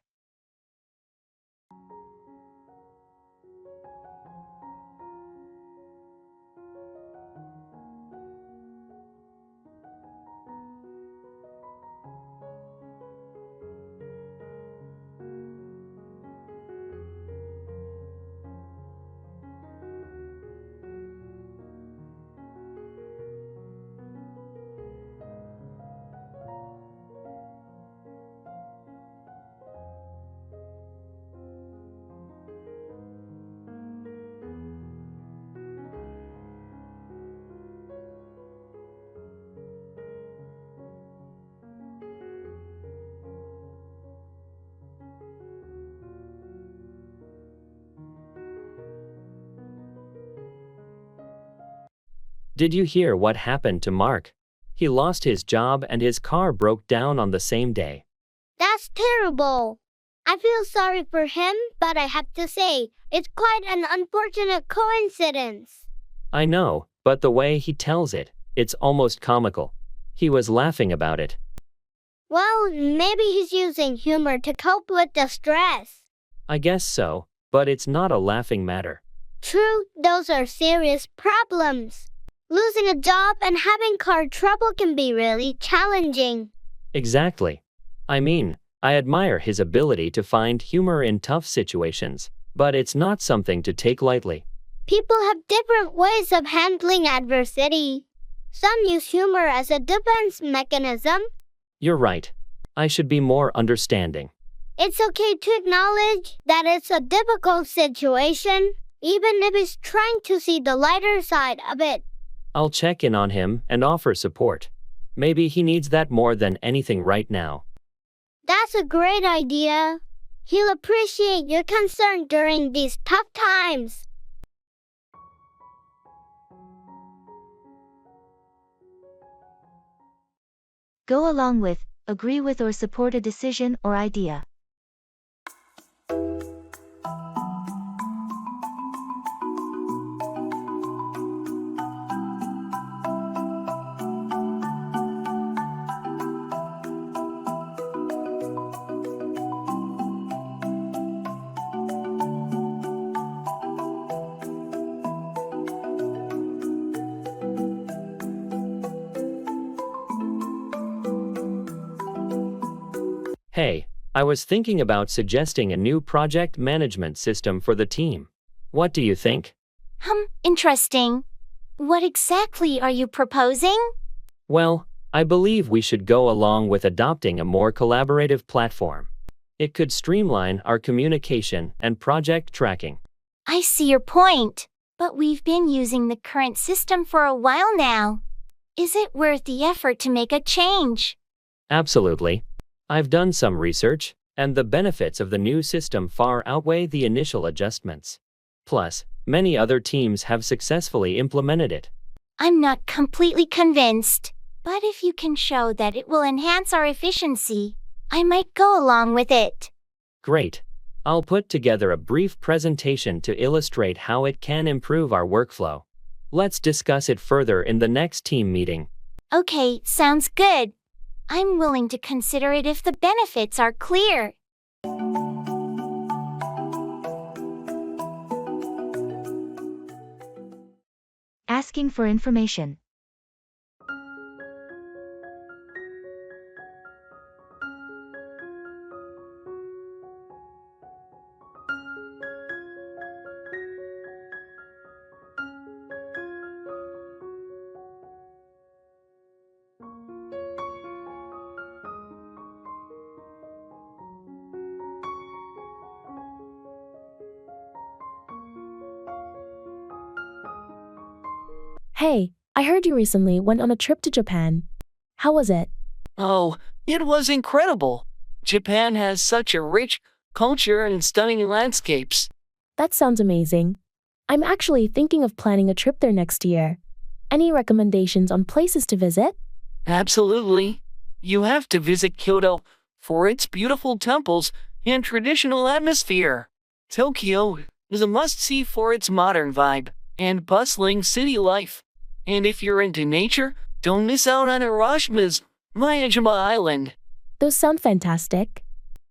Did you hear what happened to Mark? He lost his job and his car broke down on the same day. That's terrible. I feel sorry for him, but I have to say, it's quite an unfortunate coincidence. I know, but the way he tells it, it's almost comical. He was laughing about it. Well, maybe he's using humor to cope with the stress. I guess so, but it's not a laughing matter. True, those are serious problems. Losing a job and having car trouble can be really challenging. Exactly. I mean, I admire his ability to find humor in tough situations, but it's not something to take lightly. People have different ways of handling adversity. Some use humor as a defense mechanism. You're right. I should be more understanding. It's okay to acknowledge that it's a difficult situation, even if he's trying to see the lighter side of it. I'll check in on him and offer support. Maybe he needs that more than anything right now. That's a great idea. He'll appreciate your concern during these tough times. Go along with, agree with or support a decision or idea. Hey, I was thinking about suggesting a new project management system for the team. What do you think? Interesting. What exactly are you proposing? Well, I believe we should go along with adopting a more collaborative platform. It could streamline our communication and project tracking. I see your point, but we've been using the current system for a while now. Is it worth the effort to make a change? Absolutely. I've done some research, and the benefits of the new system far outweigh the initial adjustments. Plus, many other teams have successfully implemented it. I'm not completely convinced, but if you can show that it will enhance our efficiency, I might go along with it. Great. I'll put together a brief presentation to illustrate how it can improve our workflow. Let's discuss it further in the next team meeting. Okay, sounds good. I'm willing to consider it if the benefits are clear. Asking for information. Hey, I heard you recently went on a trip to Japan. How was it? Oh, it was incredible. Japan has such a rich culture and stunning landscapes. That sounds amazing. I'm actually thinking of planning a trip there next year. Any recommendations on places to visit? Absolutely. You have to visit Kyoto for its beautiful temples and traditional atmosphere. Tokyo is a must-see for its modern vibe and bustling city life. And if you're into nature, don't miss out on Hiroshima's Miyajima Island. Those sound fantastic.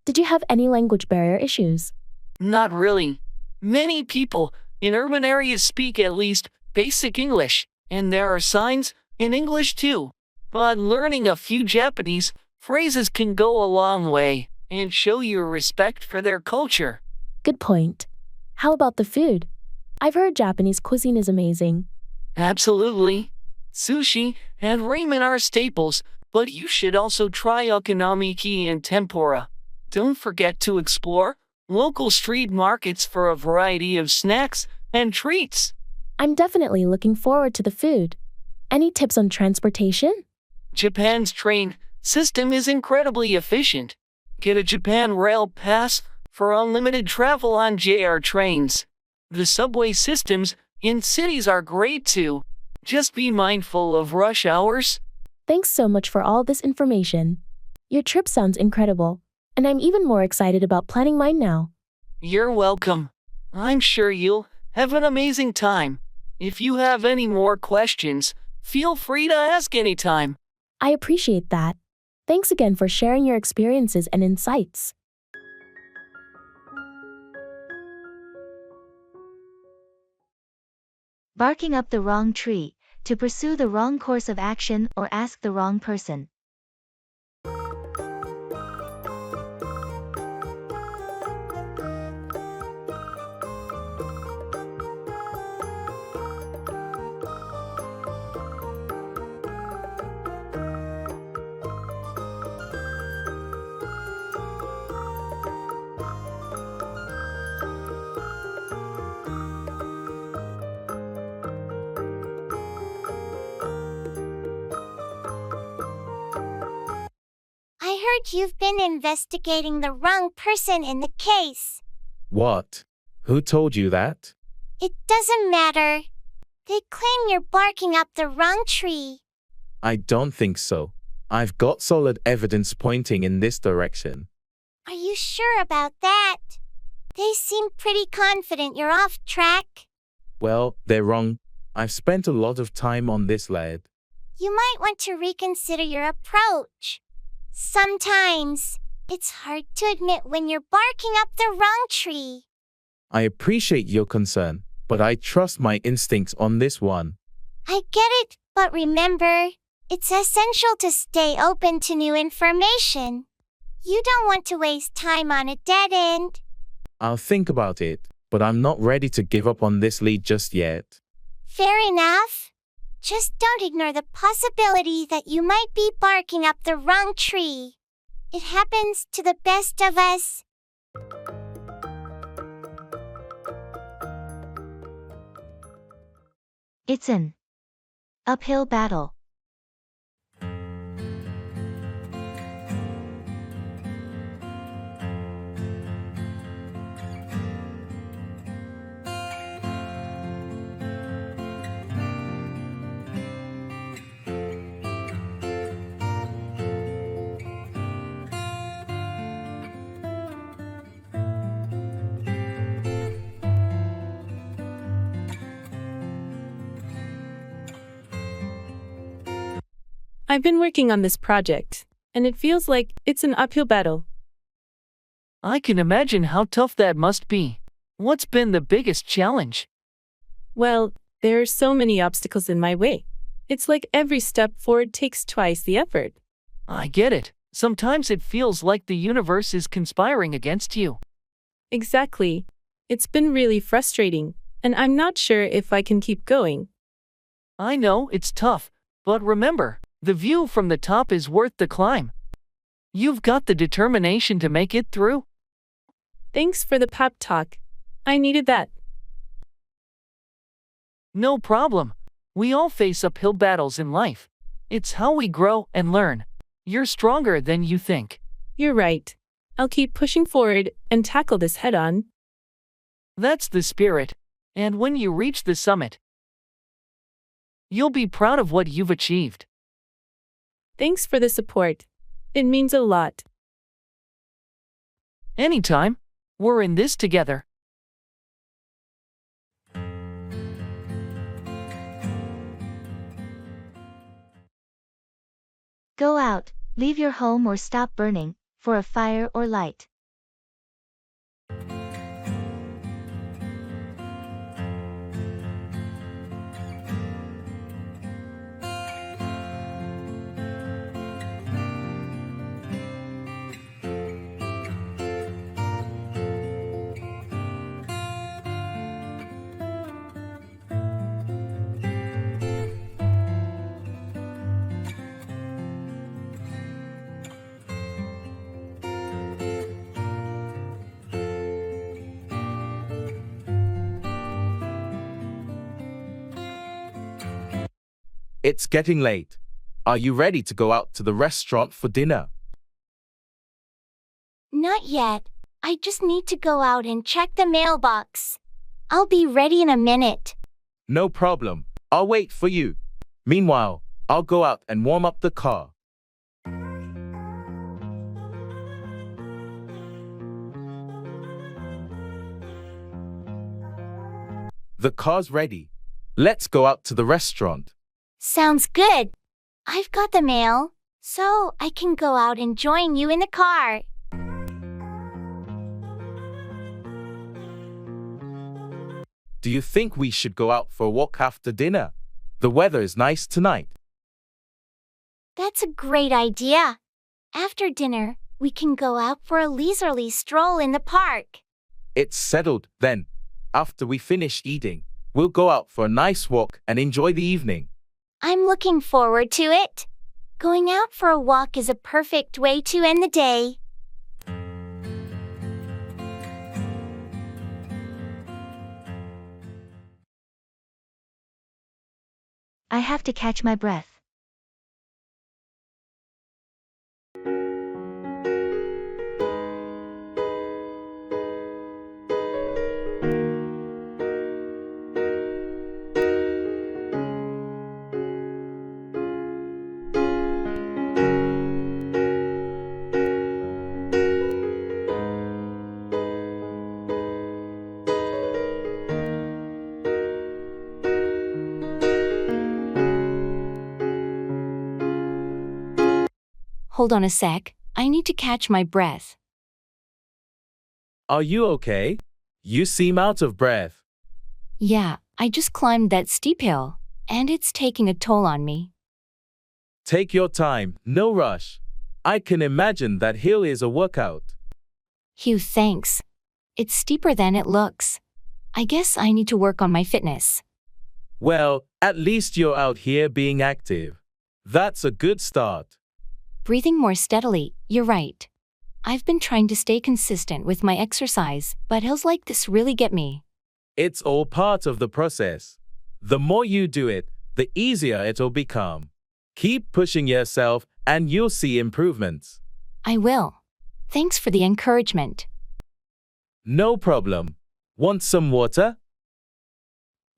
Did you have any language barrier issues? Not really. Many people in urban areas speak at least basic English, and there are signs in English too. But learning a few Japanese phrases can go a long way and show your respect for their culture. Good point. How about the food? I've heard Japanese cuisine is amazing. Absolutely. Sushi and ramen are staples, but you should also try okonomiyaki and tempura. Don't forget to explore local street markets for a variety of snacks and treats. I'm definitely looking forward to the food. Any tips on transportation? Japan's train system is incredibly efficient. Get a Japan Rail Pass for unlimited travel on JR trains. The subway systems in cities are great too. Just be mindful of rush hours. Thanks so much for all this information. Your trip sounds incredible, and I'm even more excited about planning mine now. You're welcome. I'm sure you'll have an amazing time. If you have any more questions, feel free to ask anytime. I appreciate that. Thanks again for sharing your experiences and insights. Barking up the wrong tree, to pursue the wrong course of action or ask the wrong person. I heard you've been investigating the wrong person in the case. What? Who told you that? It doesn't matter. They claim you're barking up the wrong tree. I don't think so. I've got solid evidence pointing in this direction. Are you sure about that? They seem pretty confident you're off track. Well, they're wrong. I've spent a lot of time on this lead. You might want to reconsider your approach. Sometimes, it's hard to admit when you're barking up the wrong tree. I appreciate your concern, but I trust my instincts on this one. I get it, but remember, it's essential to stay open to new information. You don't want to waste time on a dead end. I'll think about it, but I'm not ready to give up on this lead just yet. Fair enough. Just don't ignore the possibility that you might be barking up the wrong tree. It happens to the best of us. It's an uphill battle. I've been working on this project, and it feels like it's an uphill battle. I can imagine how tough that must be. What's been the biggest challenge? Well, there are so many obstacles in my way. It's like every step forward takes twice the effort. I get it. Sometimes it feels like the universe is conspiring against you. Exactly. It's been really frustrating, and I'm not sure if I can keep going. I know it's tough, but remember, the view from the top is worth the climb. You've got the determination to make it through. Thanks for the pep talk. I needed that. No problem. We all face uphill battles in life. It's how we grow and learn. You're stronger than you think. You're right. I'll keep pushing forward and tackle this head on. That's the spirit. And when you reach the summit, you'll be proud of what you've achieved. Thanks for the support. It means a lot. Anytime. We're in this together. Go out, leave your home or stop burning, for a fire or light. It's getting late. Are you ready to go out to the restaurant for dinner? Not yet. I just need to go out and check the mailbox. I'll be ready in a minute. No problem. I'll wait for you. Meanwhile, I'll go out and warm up the car. The car's ready. Let's go out to the restaurant. Sounds good. I've got the mail, so I can go out and join you in the car. Do you think we should go out for a walk after dinner? The weather is nice tonight. That's a great idea. After dinner, we can go out for a leisurely stroll in the park. It's settled then. After we finish eating, we'll go out for a nice walk and enjoy the evening. I'm looking forward to it. Going out for a walk is a perfect way to end the day. I have to catch my breath. Hold on a sec, I need to catch my breath. Are you okay? You seem out of breath. Yeah, I just climbed that steep hill, and it's taking a toll on me. Take your time, no rush. I can imagine that hill is a workout. Hugh, thanks. It's steeper than it looks. I guess I need to work on my fitness. Well, at least you're out here being active. That's a good start. Breathing more steadily, you're right. I've been trying to stay consistent with my exercise, but hills like this really get me. It's all part of the process. The more you do it, the easier it'll become. Keep pushing yourself and you'll see improvements. I will. Thanks for the encouragement. No problem. Want some water?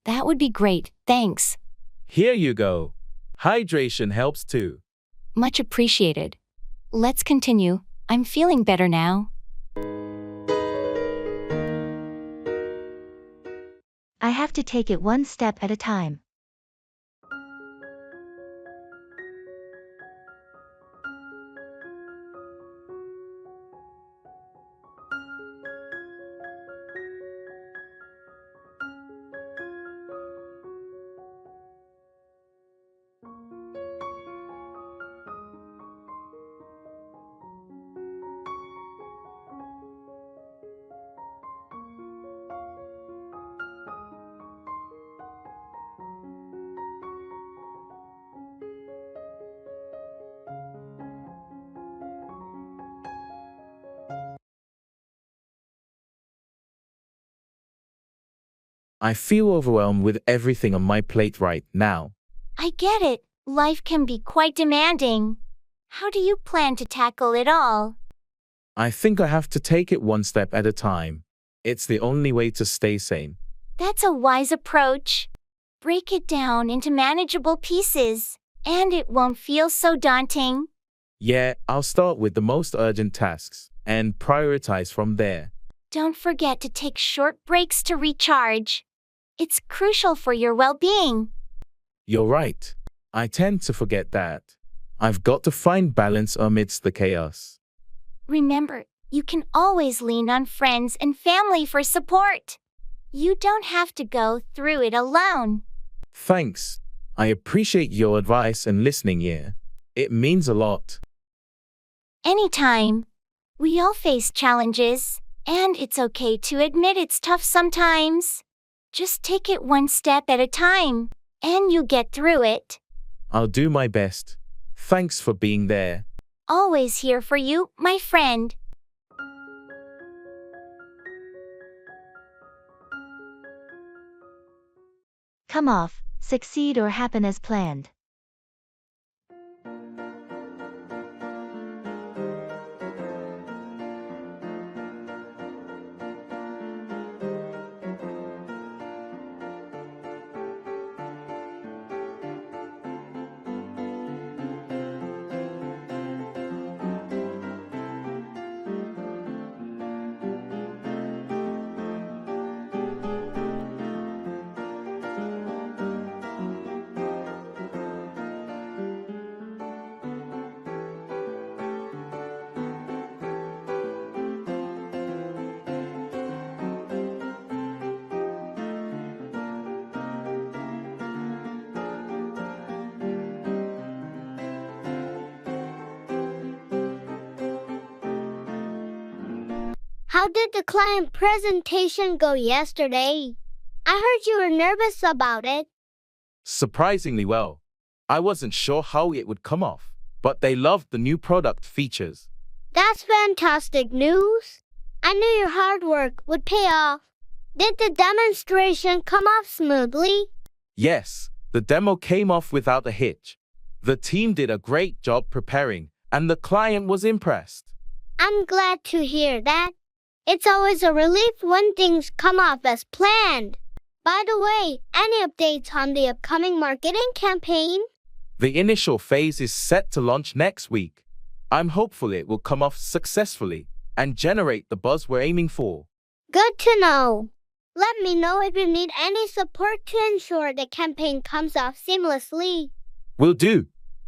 That would be great, thanks. Here you go. Hydration helps too. Much appreciated. Let's continue. I'm feeling better now. I have to take it one step at a time. I feel overwhelmed with everything on my plate right now. I get it. Life can be quite demanding. How do you plan to tackle it all? I think I have to take it one step at a time. It's the only way to stay sane. That's a wise approach. Break it down into manageable pieces, and it won't feel so daunting. Yeah, I'll start with the most urgent tasks and prioritize from there. Don't forget to take short breaks to recharge. It's crucial for your well-being. You're right. I tend to forget that. I've got to find balance amidst the chaos. Remember, you can always lean on friends and family for support. You don't have to go through it alone. Thanks. I appreciate your advice and listening here. It means a lot. Anytime. We all face challenges, and it's okay to admit it's tough sometimes. Just take it one step at a time, and you'll get through it. I'll do my best. Thanks for being there. Always here for you, my friend. Come off, succeed or happen as planned. How did the client presentation go yesterday? I heard you were nervous about it. Surprisingly well. I wasn't sure how it would come off, but they loved the new product features. That's fantastic news. I knew your hard work would pay off. Did the demonstration come off smoothly? Yes, the demo came off without a hitch. The team did a great job preparing, and the client was impressed. I'm glad to hear that. It's always a relief when things come off as planned. By the way, any updates on the upcoming marketing campaign? The initial phase is set to launch next week. I'm hopeful it will come off successfully and generate the buzz we're aiming for. Good to know. Let me know if you need any support to ensure the campaign comes off seamlessly. Will do.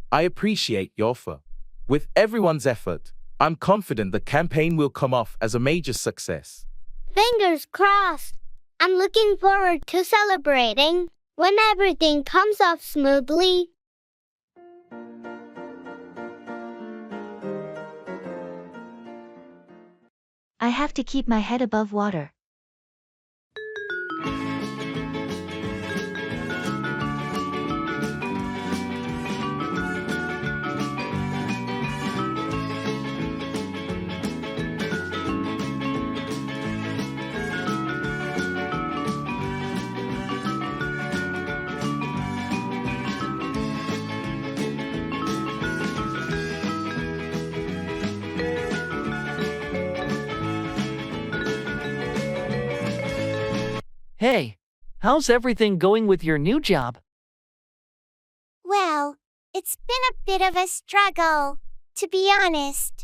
I appreciate your offer. With everyone's effort, I'm confident the campaign will come off as a major success. Fingers crossed. I'm looking forward to celebrating when everything comes off smoothly. I have to keep my head above water. Hey, how's everything going with your new job? Well, it's been a bit of a struggle, to be honest.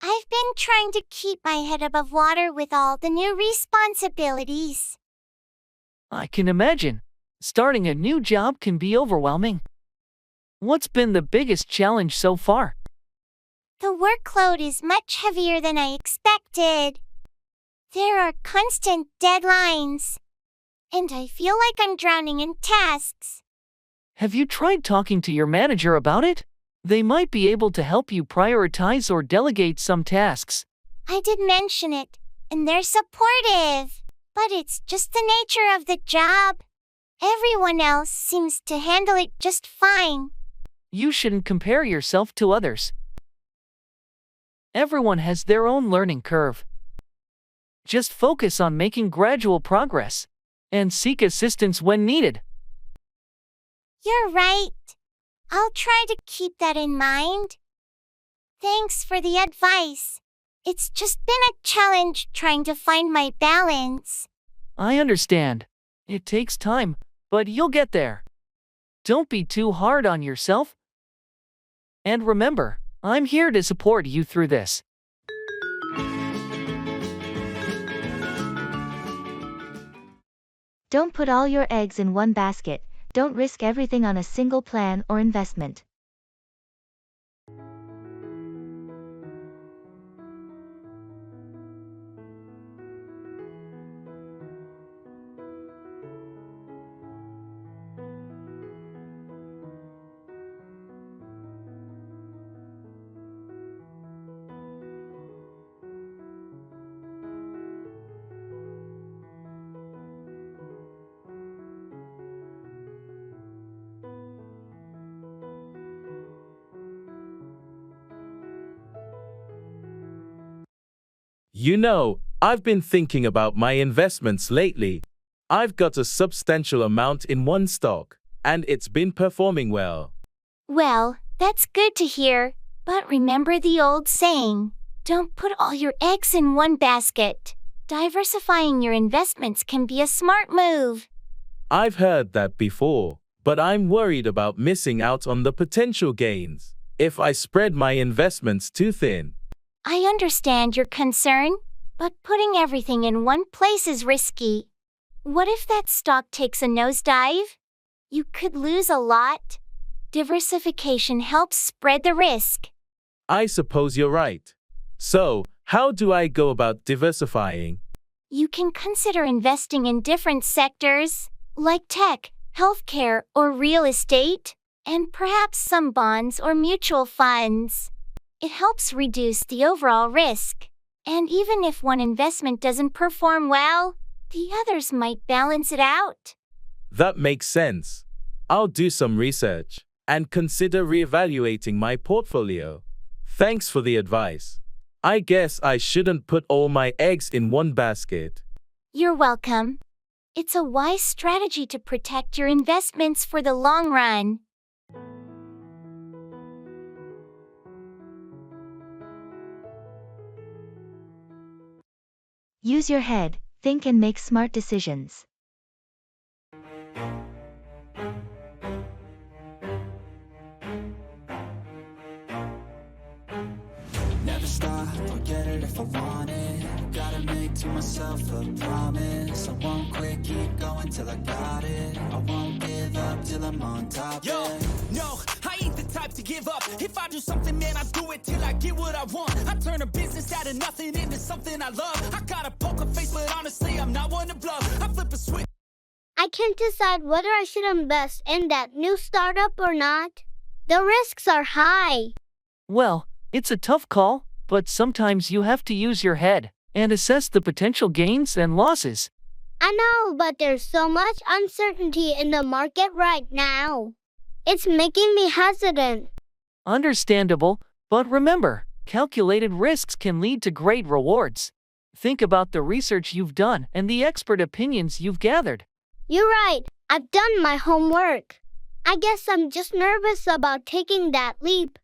I've been trying to keep my head above water with all the new responsibilities. I can imagine. Starting a new job can be overwhelming. What's been the biggest challenge so far? The workload is much heavier than I expected. There are constant deadlines, and I feel like I'm drowning in tasks. Have you tried talking to your manager about it? They might be able to help you prioritize or delegate some tasks. I did mention it, and they're supportive. But it's just the nature of the job. Everyone else seems to handle it just fine. You shouldn't compare yourself to others. Everyone has their own learning curve. Just focus on making gradual progress and seek assistance when needed. You're right. I'll try to keep that in mind. Thanks for the advice. It's just been a challenge trying to find my balance. I understand. It takes time, but you'll get there. Don't be too hard on yourself. And remember, I'm here to support you through this. Don't put all your eggs in one basket. Don't risk everything on a single plan or investment. You know, I've been thinking about my investments lately. I've got a substantial amount in one stock, and it's been performing well. Well, that's good to hear. But remember the old saying, don't put all your eggs in one basket. Diversifying your investments can be a smart move. I've heard that before, but I'm worried about missing out on the potential gains if I spread my investments too thin. I understand your concern, but putting everything in one place is risky. What if that stock takes a nosedive? You could lose a lot. Diversification helps spread the risk. I suppose you're right. So, how do I go about diversifying? You can consider investing in different sectors, like tech, healthcare, or real estate, and perhaps some bonds or mutual funds. It helps reduce the overall risk. And even if one investment doesn't perform well, the others might balance it out. That makes sense. I'll do some research and consider reevaluating my portfolio. Thanks for the advice. I guess I shouldn't put all my eggs in one basket. You're welcome. It's a wise strategy to protect your investments for the long run. Use your head, think and make smart decisions. Never stop, I'll get it if I want it. Gotta make to myself a promise. I won't quit, keep going till I got it. I won't give up till I'm on top. Yo, no, I ain't the type to give up. If I do something, man, I do it till I get what I want. I turn a business out of nothing into something I love. I got a poker face, but honestly, I'm not one to bluff. I flip a switch. I can't decide whether I should invest in that new startup or not. The risks are high. Well, it's a tough call, but sometimes you have to use your head and assess the potential gains and losses. I know, but there's so much uncertainty in the market right now. It's making me hesitant. Understandable, but remember, calculated risks can lead to great rewards. Think about the research you've done and the expert opinions you've gathered. You're right. I've done my homework. I guess I'm just nervous about taking that leap.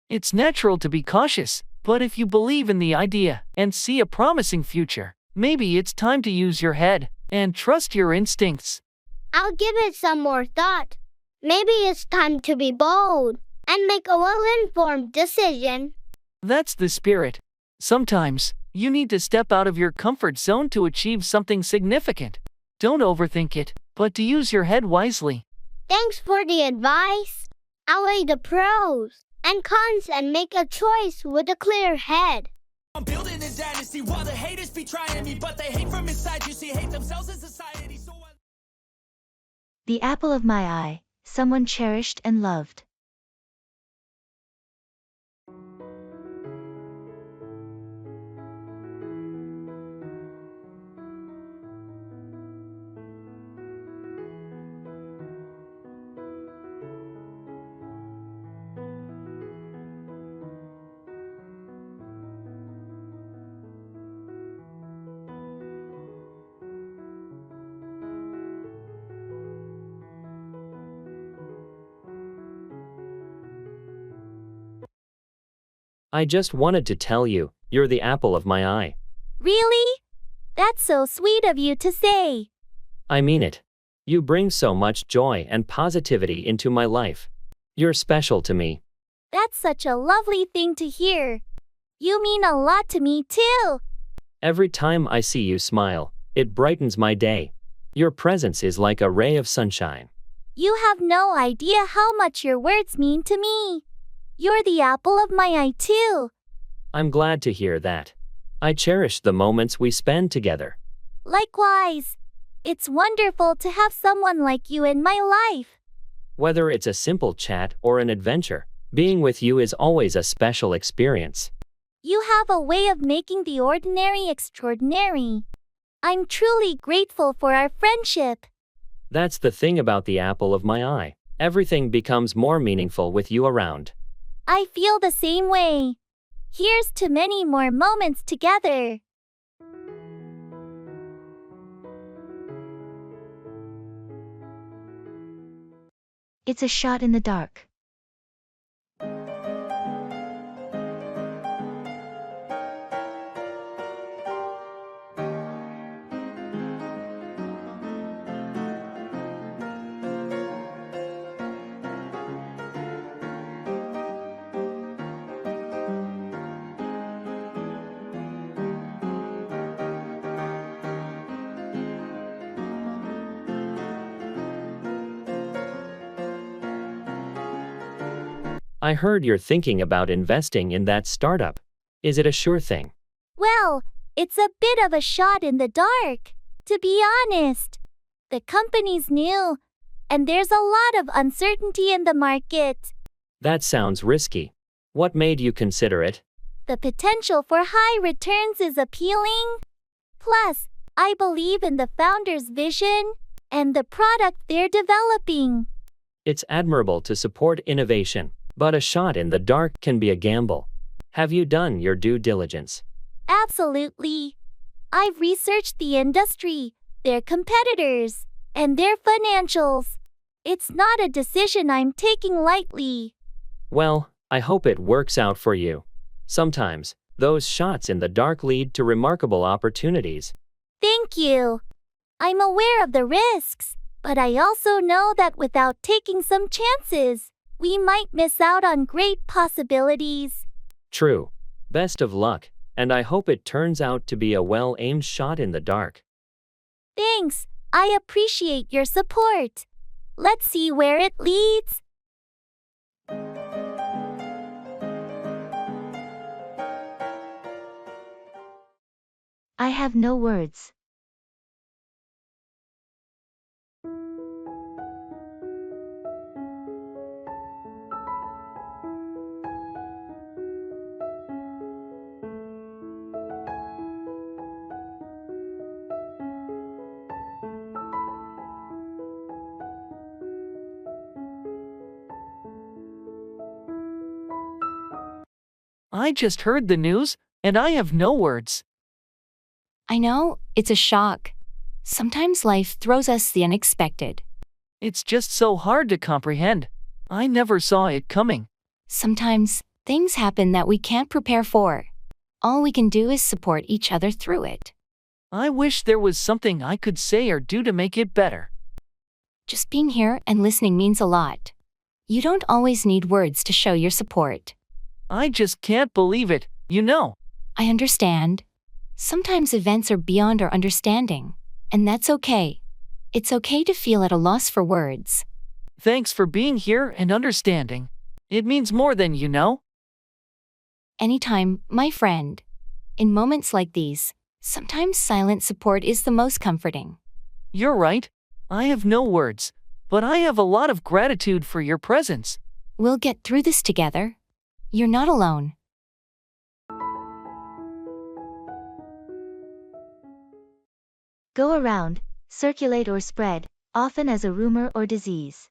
It's natural to be cautious, but if you believe in the idea and see a promising future, maybe it's time to use your head and trust your instincts. I'll give it some more thought. Maybe it's time to be bold and make a well-informed decision. That's the spirit. Sometimes, you need to step out of your comfort zone to achieve something significant. Don't overthink it, but to use your head wisely. Thanks for the advice. I'll weigh the pros and cons and make a choice with a clear head. I'm building a dynasty while the haters be trying me, but they hate from inside. You see, hate themselves in society. So The apple of my eye, someone cherished and loved. I just wanted to tell you, you're the apple of my eye. Really? That's so sweet of you to say. I mean it. You bring so much joy and positivity into my life. You're special to me. That's such a lovely thing to hear. You mean a lot to me too. Every time I see you smile, it brightens my day. Your presence is like a ray of sunshine. You have no idea how much your words mean to me. You're the apple of my eye too. I'm glad to hear that. I cherish the moments we spend together. Likewise. It's wonderful to have someone like you in my life. Whether it's a simple chat or an adventure, being with you is always a special experience. You have a way of making the ordinary extraordinary. I'm truly grateful for our friendship. That's the thing about the apple of my eye. Everything becomes more meaningful with you around. I feel the same way. Here's to many more moments together. It's a shot in the dark. I heard you're thinking about investing in that startup. Is it a sure thing? Well, it's a bit of a shot in the dark, to be honest. The company's new, and there's a lot of uncertainty in the market. That sounds risky. What made you consider it? The potential for high returns is appealing. Plus, I believe in the founder's vision and the product they're developing. It's admirable to support innovation, but a shot in the dark can be a gamble. Have you done your due diligence? Absolutely. I've researched the industry, their competitors, and their financials. It's not a decision I'm taking lightly. Well, I hope it works out for you. Sometimes, those shots in the dark lead to remarkable opportunities. Thank you. I'm aware of the risks, but I also know that without taking some chances, we might miss out on great possibilities. True. Best of luck, and I hope it turns out to be a well-aimed shot in the dark. Thanks. I appreciate your support. Let's see where it leads. I have no words. I just heard the news, and I have no words. I know, it's a shock. Sometimes life throws us the unexpected. It's just so hard to comprehend. I never saw it coming. Sometimes, things happen that we can't prepare for. All we can do is support each other through it. I wish there was something I could say or do to make it better. Just being here and listening means a lot. You don't always need words to show your support. I just can't believe it, you know. I understand. Sometimes events are beyond our understanding, and that's okay. It's okay to feel at a loss for words. Thanks for being here and understanding. It means more than you know. Anytime, my friend. In moments like these, sometimes silent support is the most comforting. You're right. I have no words, but I have a lot of gratitude for your presence. We'll get through this together. You're not alone. Go around, circulate or spread, often as a rumor or disease.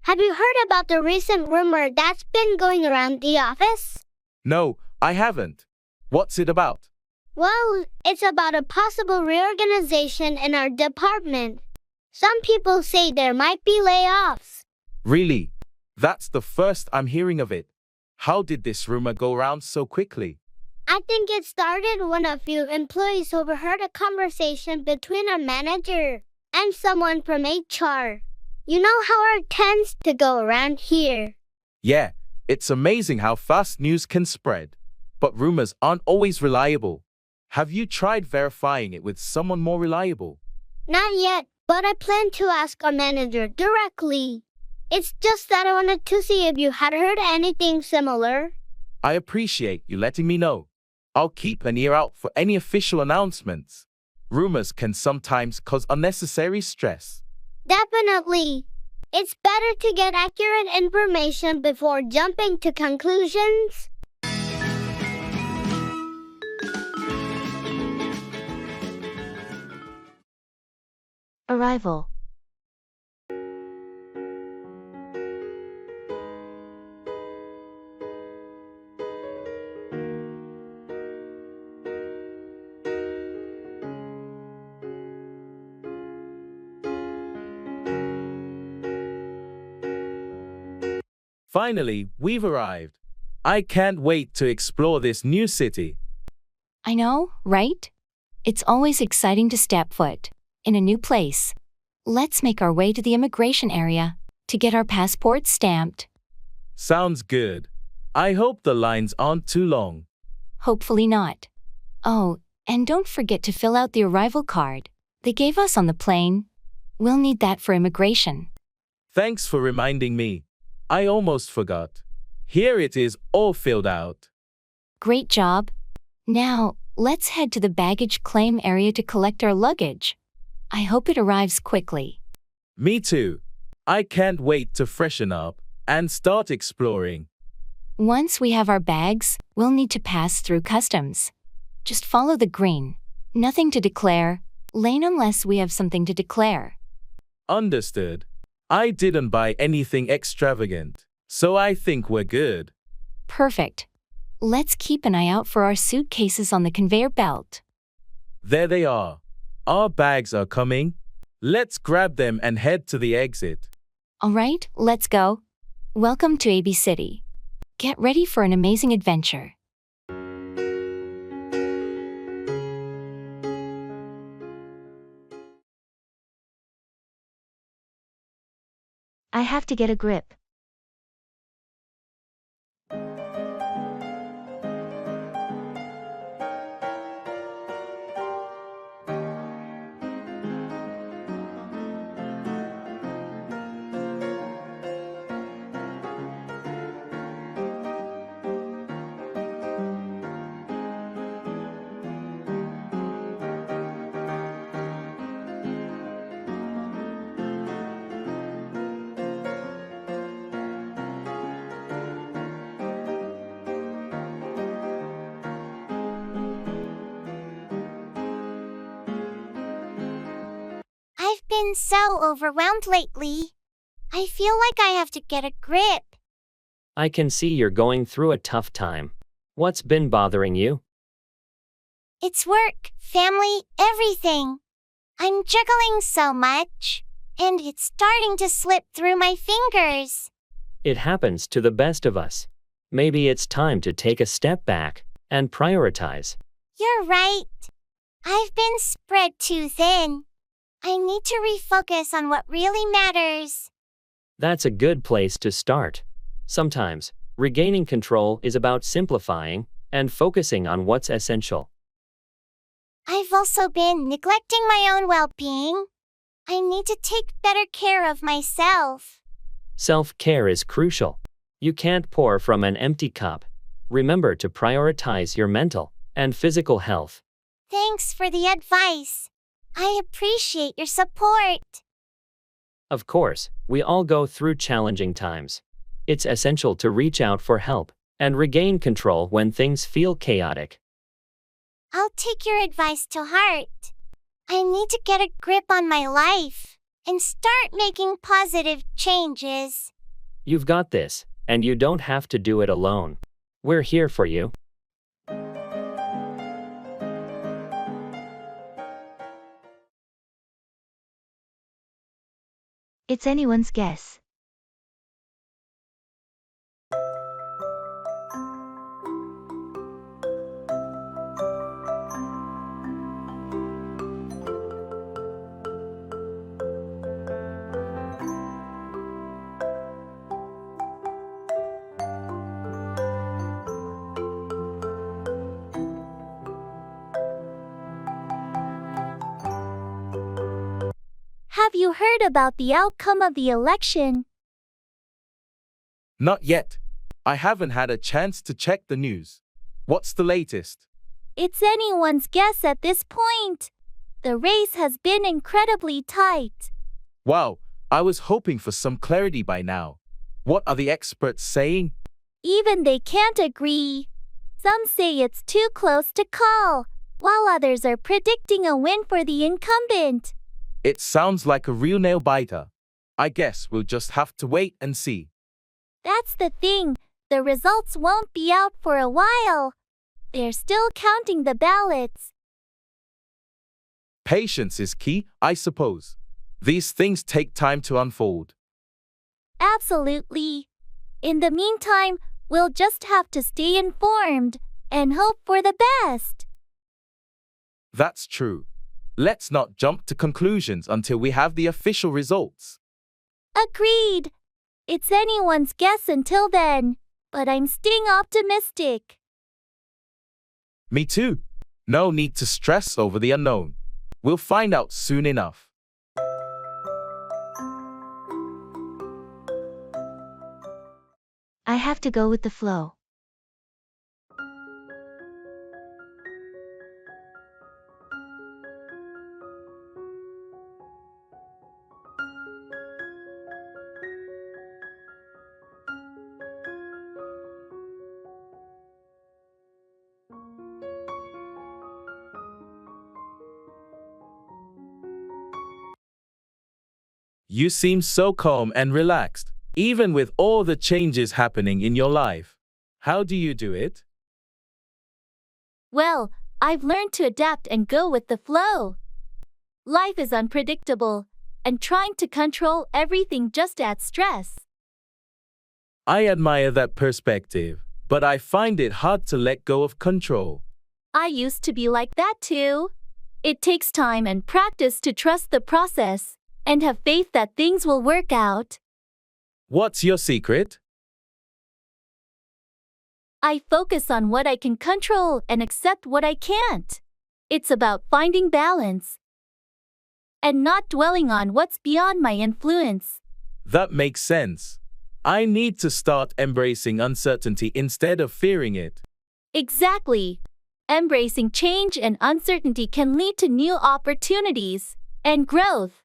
Have you heard about the recent rumor that's been going around the office? No, I haven't. What's it about? Well, it's about a possible reorganization in our department. Some people say there might be layoffs. Really? That's the first I'm hearing of it. How did this rumor go around so quickly? I think it started when a few employees overheard a conversation between our manager and someone from HR. You know how it tends to go around here. Yeah, it's amazing how fast news can spread. But rumors aren't always reliable. Have you tried verifying it with someone more reliable? Not yet, but I plan to ask our manager directly. It's just that I wanted to see if you had heard anything similar. I appreciate you letting me know. I'll keep an ear out for any official announcements. Rumors can sometimes cause unnecessary stress. Definitely. It's better to get accurate information before jumping to conclusions. Arrival. Finally, we've arrived. I can't wait to explore this new city. I know, right? It's always exciting to step foot in a new place. Let's make our way to the immigration area to get our passports stamped. Sounds good. I hope the lines aren't too long. Hopefully not. Oh, and don't forget to fill out the arrival card they gave us on the plane. We'll need that for immigration. Thanks for reminding me. I almost forgot. Here it is all filled out. Great job. Now, let's head to the baggage claim area to collect our luggage. I hope it arrives quickly. Me too. I can't wait to freshen up and start exploring. Once we have our bags, we'll need to pass through customs. Just follow the green, nothing to declare, lane unless we have something to declare. Understood. I didn't buy anything extravagant, so I think we're good. Perfect. Let's keep an eye out for our suitcases on the conveyor belt. There they are. Our bags are coming. Let's grab them and head to the exit. All right, let's go. Welcome to AB City. Get ready for an amazing adventure. I have to get a grip. I've been so overwhelmed lately. I feel like I have to get a grip. I can see you're going through a tough time. What's been bothering you? It's work, family, everything. I'm juggling so much, and it's starting to slip through my fingers. It happens to the best of us. Maybe it's time to take a step back and prioritize. You're right. I've been spread too thin. I need to refocus on what really matters. That's a good place to start. Sometimes, regaining control is about simplifying and focusing on what's essential. I've also been neglecting my own well-being. I need to take better care of myself. Self-care is crucial. You can't pour from an empty cup. Remember to prioritize your mental and physical health. Thanks for the advice. I appreciate your support. Of course, we all go through challenging times. It's essential to reach out for help and regain control when things feel chaotic. I'll take your advice to heart. I need to get a grip on my life and start making positive changes. You've got this, and you don't have to do it alone. We're here for you. It's anyone's guess. Have you heard about the outcome of the election? Not yet. I haven't had a chance to check the news. What's the latest? It's anyone's guess at this point. The race has been incredibly tight. Wow, I was hoping for some clarity by now. What are the experts saying? Even they can't agree. Some say it's too close to call, while others are predicting a win for the incumbent. It sounds like a real nail-biter. I guess we'll just have to wait and see. That's the thing. The results won't be out for a while. They're still counting the ballots. Patience is key, I suppose. These things take time to unfold. Absolutely. In the meantime, we'll just have to stay informed and hope for the best. That's true. Let's not jump to conclusions until we have the official results. Agreed. It's anyone's guess until then, but I'm staying optimistic. Me too. No need to stress over the unknown. We'll find out soon enough. I have to go with the flow. You seem so calm and relaxed, even with all the changes happening in your life. How do you do it? Well, I've learned to adapt and go with the flow. Life is unpredictable, and trying to control everything just adds stress. I admire that perspective, but I find it hard to let go of control. I used to be like that too. It takes time and practice to trust the process and have faith that things will work out. What's your secret? I focus on what I can control and accept what I can't. It's about finding balance and not dwelling on what's beyond my influence. That makes sense. I need to start embracing uncertainty instead of fearing it. Exactly. Embracing change and uncertainty can lead to new opportunities and growth.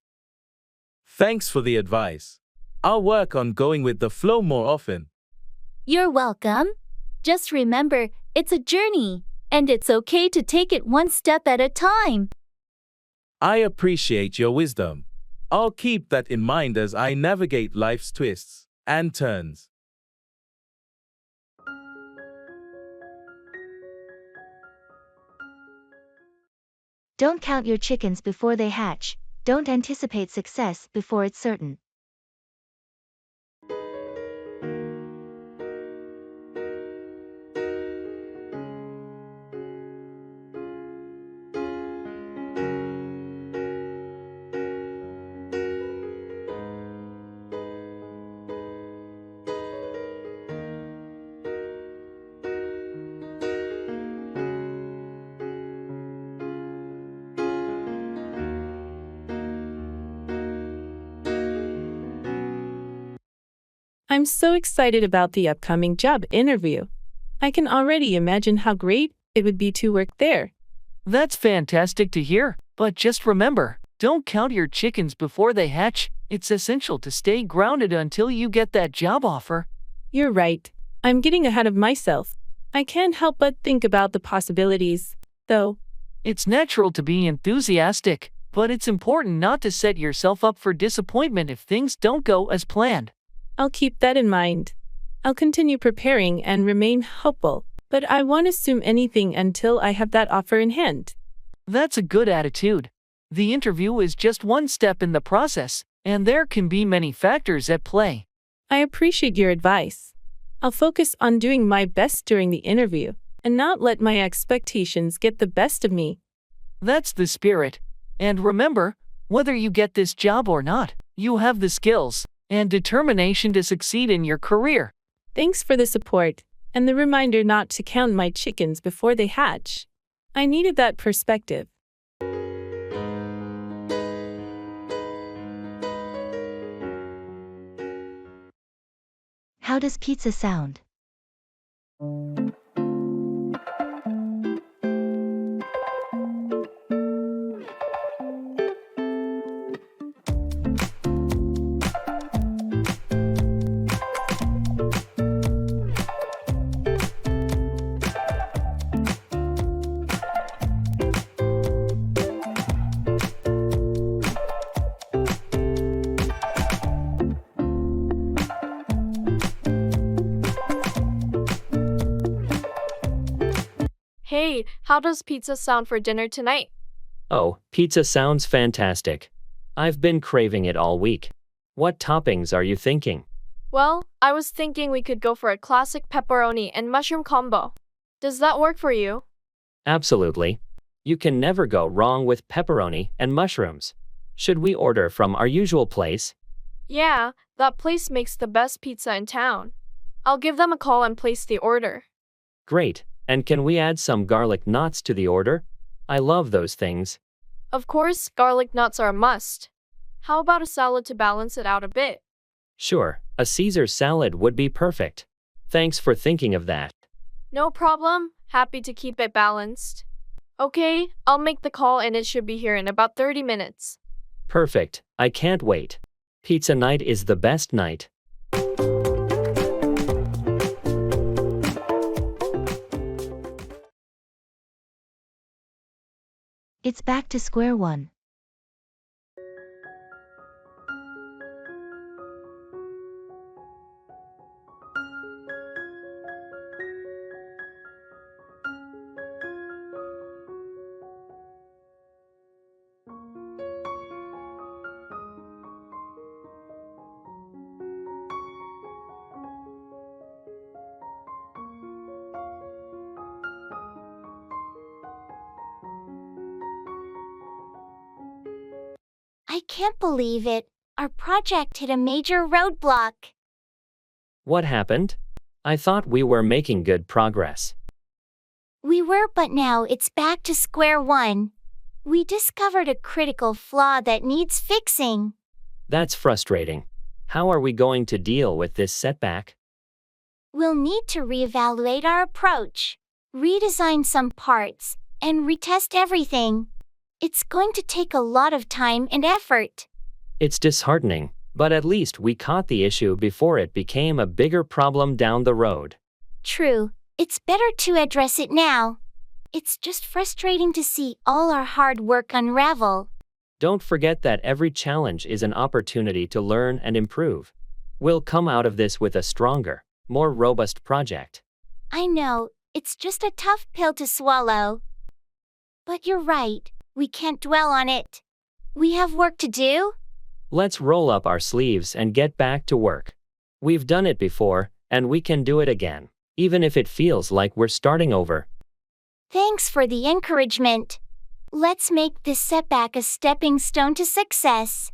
Thanks for the advice. I'll work on going with the flow more often. You're welcome. Just remember, it's a journey, and it's okay to take it one step at a time. I appreciate your wisdom. I'll keep that in mind as I navigate life's twists and turns. Don't count your chickens before they hatch. Don't anticipate success before it's certain. I'm so excited about the upcoming job interview. I can already imagine how great it would be to work there. That's fantastic to hear, but just remember, don't count your chickens before they hatch. It's essential to stay grounded until you get that job offer. You're right. I'm getting ahead of myself. I can't help but think about the possibilities, though. It's natural to be enthusiastic, but it's important not to set yourself up for disappointment if things don't go as planned. I'll keep that in mind. I'll continue preparing and remain hopeful, but I won't assume anything until I have that offer in hand. That's a good attitude. The interview is just one step in the process, and there can be many factors at play. I appreciate your advice. I'll focus on doing my best during the interview and not let my expectations get the best of me. That's the spirit. And remember, whether you get this job or not, you have the skills and determination to succeed in your career. Thanks for the support and the reminder not to count my chickens before they hatch. I needed that perspective. How does pizza sound? Hey, how does pizza sound for dinner tonight? Oh, pizza sounds fantastic. I've been craving it all week. What toppings are you thinking? Well, I was thinking we could go for a classic pepperoni and mushroom combo. Does that work for you? Absolutely. You can never go wrong with pepperoni and mushrooms. Should we order from our usual place? Yeah, that place makes the best pizza in town. I'll give them a call and place the order. Great. And can we add some garlic knots to the order? I love those things. Of course, garlic nuts are a must. How about a salad to balance it out a bit? Sure, a Caesar salad would be perfect. Thanks for thinking of that. No problem. Happy to keep it balanced. Okay, I'll make the call and it should be here in about 30 minutes. Perfect. I can't wait. Pizza night is the best night. It's back to square one. I can't believe it. Our project hit a major roadblock. What happened? I thought we were making good progress. We were, but now it's back to square one. We discovered a critical flaw that needs fixing. That's frustrating. How are we going to deal with this setback? We'll need to reevaluate our approach, redesign some parts, and retest everything. It's going to take a lot of time and effort. It's disheartening, but at least we caught the issue before it became a bigger problem down the road. True, it's better to address it now. It's just frustrating to see all our hard work unravel. Don't forget that every challenge is an opportunity to learn and improve. We'll come out of this with a stronger, more robust project. I know, it's just a tough pill to swallow. But you're right, we can't dwell on it. We have work to do. Let's roll up our sleeves and get back to work. We've done it before, and we can do it again, even if it feels like we're starting over. Thanks for the encouragement. Let's make this setback a stepping stone to success.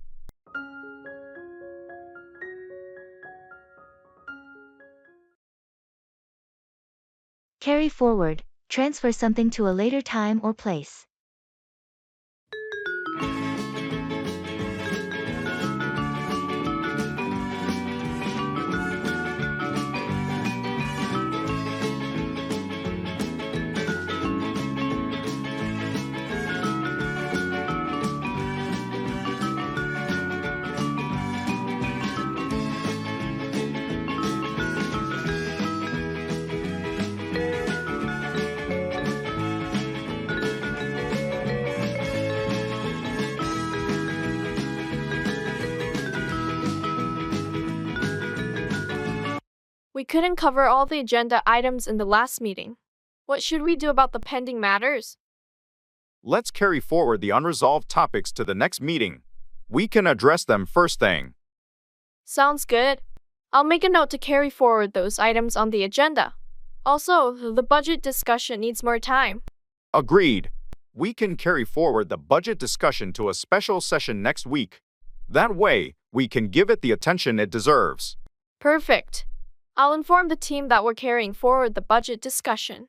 Carry forward. Transfer something to a later time or place. We couldn't cover all the agenda items in the last meeting. What should we do about the pending matters? Let's carry forward the unresolved topics to the next meeting. We can address them first thing. Sounds good. I'll make a note to carry forward those items on the agenda. Also, the budget discussion needs more time. Agreed. We can carry forward the budget discussion to a special session next week. That way, we can give it the attention it deserves. Perfect. I'll inform the team that we're carrying forward the budget discussion.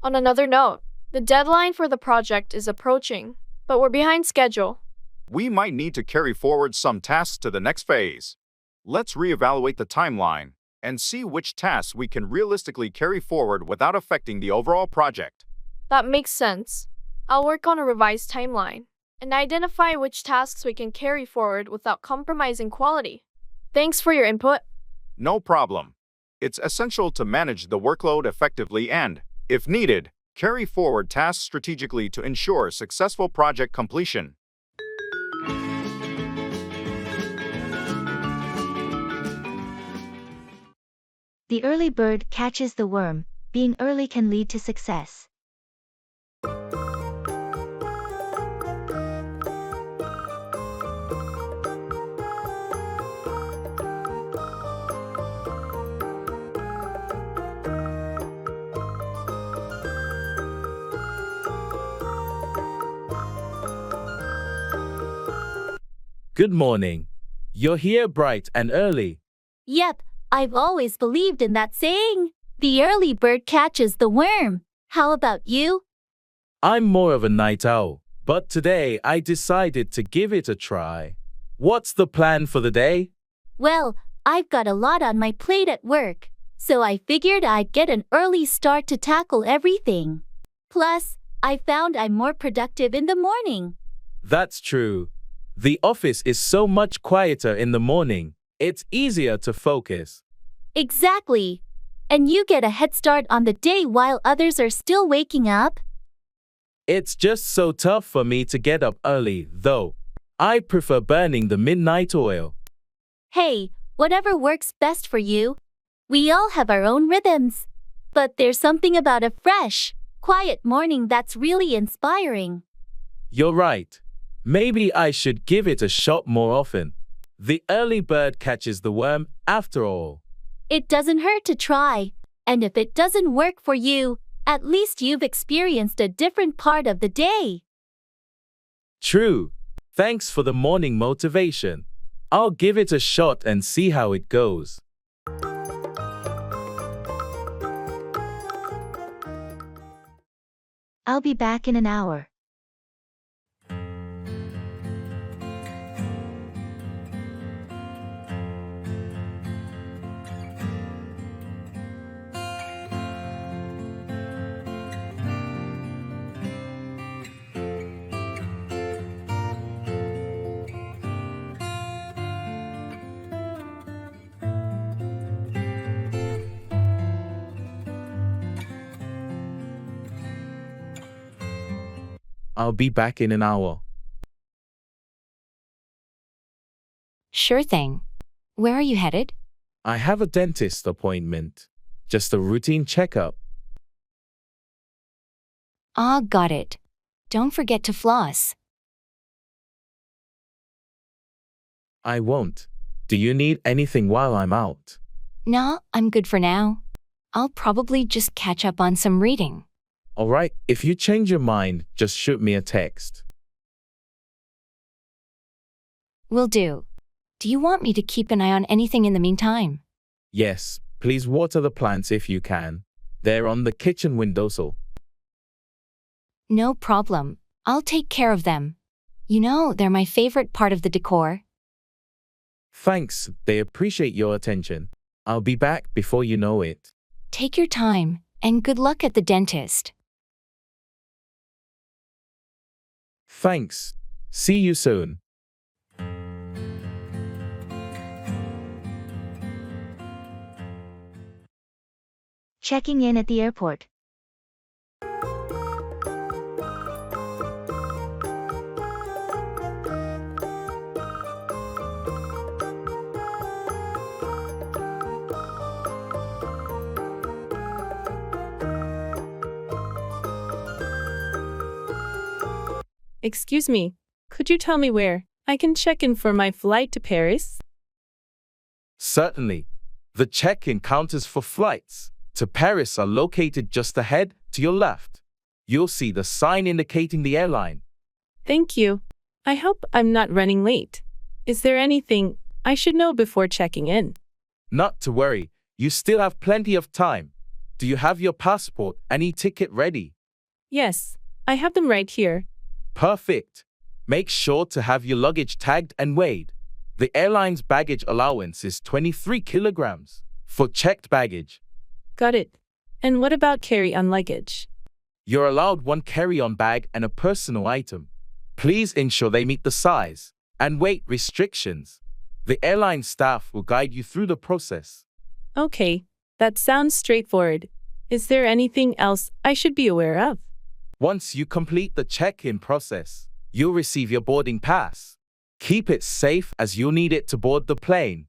On another note, the deadline for the project is approaching, but we're behind schedule. We might need to carry forward some tasks to the next phase. Let's reevaluate the timeline and see which tasks we can realistically carry forward without affecting the overall project. That makes sense. I'll work on a revised timeline and identify which tasks we can carry forward without compromising quality. Thanks for your input. No problem. It's essential to manage the workload effectively and, if needed, carry forward tasks strategically to ensure successful project completion. The early bird catches the worm. Being early can lead to success. Good morning. You're here bright and early. Yep, I've always believed in that saying. The early bird catches the worm. How about you? I'm more of a night owl, but today I decided to give it a try. What's the plan for the day? Well, I've got a lot on my plate at work, so I figured I'd get an early start to tackle everything. Plus, I found I'm more productive in the morning. That's true. The office is so much quieter in the morning. It's easier to focus. Exactly. And you get a head start on the day while others are still waking up. It's just so tough for me to get up early, though. I prefer burning the midnight oil. Hey, whatever works best for you. We all have our own rhythms. But there's something about a fresh, quiet morning that's really inspiring. You're right. Maybe I should give it a shot more often. The early bird catches the worm, after all. It doesn't hurt to try. And if it doesn't work for you, at least you've experienced a different part of the day. True. Thanks for the morning motivation. I'll give it a shot and see how it goes. I'll be back in an hour. I'll be back in an hour. Sure thing. Where are you headed? I have a dentist appointment. Just a routine checkup. Ah, got it. Don't forget to floss. I won't. Do you need anything while I'm out? Nah, I'm good for now. I'll probably just catch up on some reading. Alright, if you change your mind, just shoot me a text. Will do. Do you want me to keep an eye on anything in the meantime? Yes, please water the plants if you can. They're on the kitchen windowsill. No problem. I'll take care of them. You know, they're my favorite part of the decor. Thanks, they appreciate your attention. I'll be back before you know it. Take your time, and good luck at the dentist. Thanks. See you soon. Checking in at the airport. Excuse me, could you tell me where I can check in for my flight to Paris? Certainly. The check-in counters for flights to Paris are located just ahead to your left. You'll see the sign indicating the airline. Thank you. I hope I'm not running late. Is there anything I should know before checking in? Not to worry, you still have plenty of time. Do you have your passport and e-ticket ready? Yes, I have them right here. Perfect. Make sure to have your luggage tagged and weighed. The airline's baggage allowance is 23 kilograms for checked baggage. Got it. And what about carry-on luggage? You're allowed one carry-on bag and a personal item. Please ensure they meet the size and weight restrictions. The airline staff will guide you through the process. Okay, that sounds straightforward. Is there anything else I should be aware of? Once you complete the check-in process, you'll receive your boarding pass. Keep it safe as you'll need it to board the plane.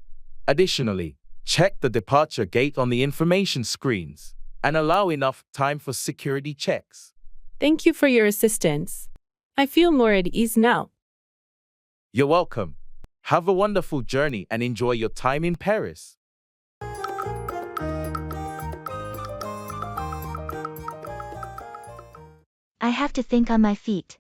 Additionally, check the departure gate on the information screens and allow enough time for security checks. Thank you for your assistance. I feel more at ease now. You're welcome. Have a wonderful journey and enjoy your time in Paris. I have to think on my feet.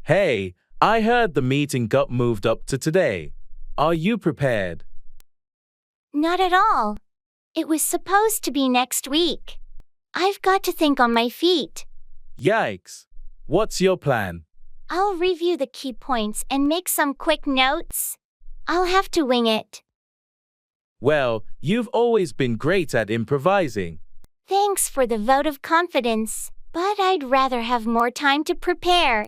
Hey, I heard the meeting got moved up to today. Are you prepared? Not at all. It was supposed to be next week. I've got to think on my feet. Yikes. What's your plan? I'll review the key points and make some quick notes. I'll have to wing it. Well, you've always been great at improvising. Thanks for the vote of confidence, but I'd rather have more time to prepare.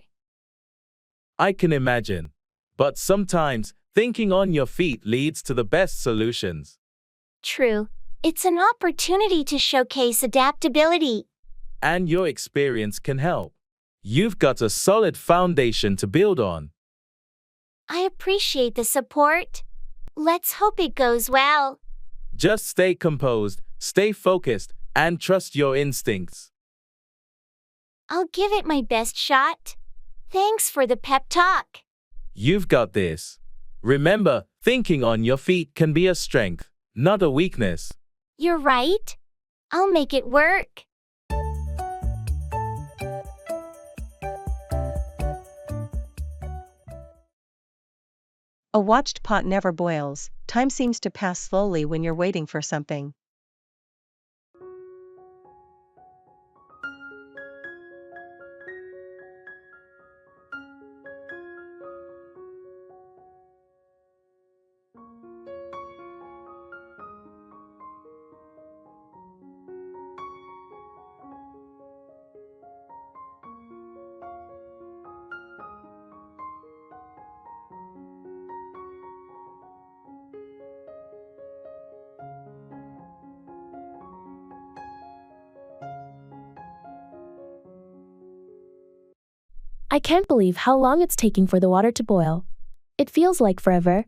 I can imagine. But sometimes, thinking on your feet leads to the best solutions. True. It's an opportunity to showcase adaptability. And your experience can help. You've got a solid foundation to build on. I appreciate the support. Let's hope it goes well. Just stay composed, stay focused, and trust your instincts. I'll give it my best shot. Thanks for the pep talk. You've got this. Remember, thinking on your feet can be a strength, not a weakness. You're right. I'll make it work. A watched pot never boils. Time seems to pass slowly when you're waiting for something. I can't believe how long it's taking for the water to boil. It feels like forever.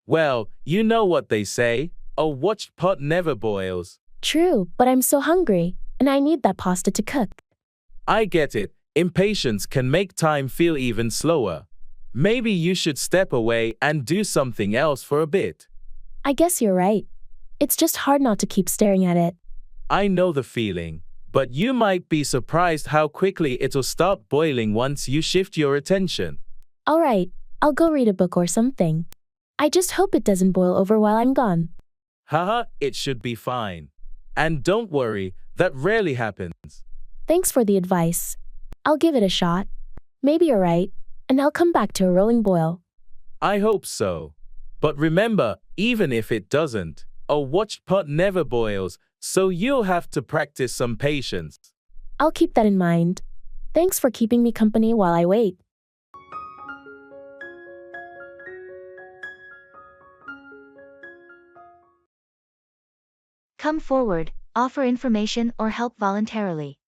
Well, you know what they say, a watched pot never boils. True, but I'm so hungry, and I need that pasta to cook. I get it, impatience can make time feel even slower. Maybe you should step away and do something else for a bit. I guess you're right. It's just hard not to keep staring at it. I know the feeling, but you might be surprised how quickly it'll start boiling once you shift your attention. All right, I'll go read a book or something. I just hope it doesn't boil over while I'm gone. Haha, it should be fine. And don't worry, that rarely happens. Thanks for the advice. I'll give it a shot. Maybe you're right, and I'll come back to a rolling boil. I hope so. But remember, even if it doesn't, a watched pot never boils, so you'll have to practice some patience. I'll keep that in mind. Thanks for keeping me company while I wait. Come forward, offer information or help voluntarily.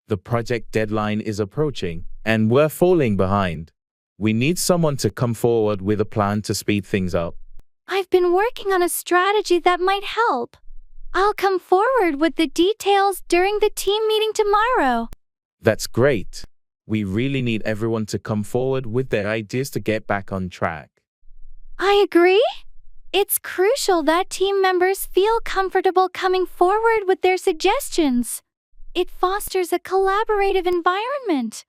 The project deadline is approaching, and we're falling behind. We need someone to come forward with a plan to speed things up. I've been working on a strategy that might help. I'll come forward with the details during the team meeting tomorrow. That's great. We really need everyone to come forward with their ideas to get back on track. I agree. It's crucial that team members feel comfortable coming forward with their suggestions. It fosters a collaborative environment.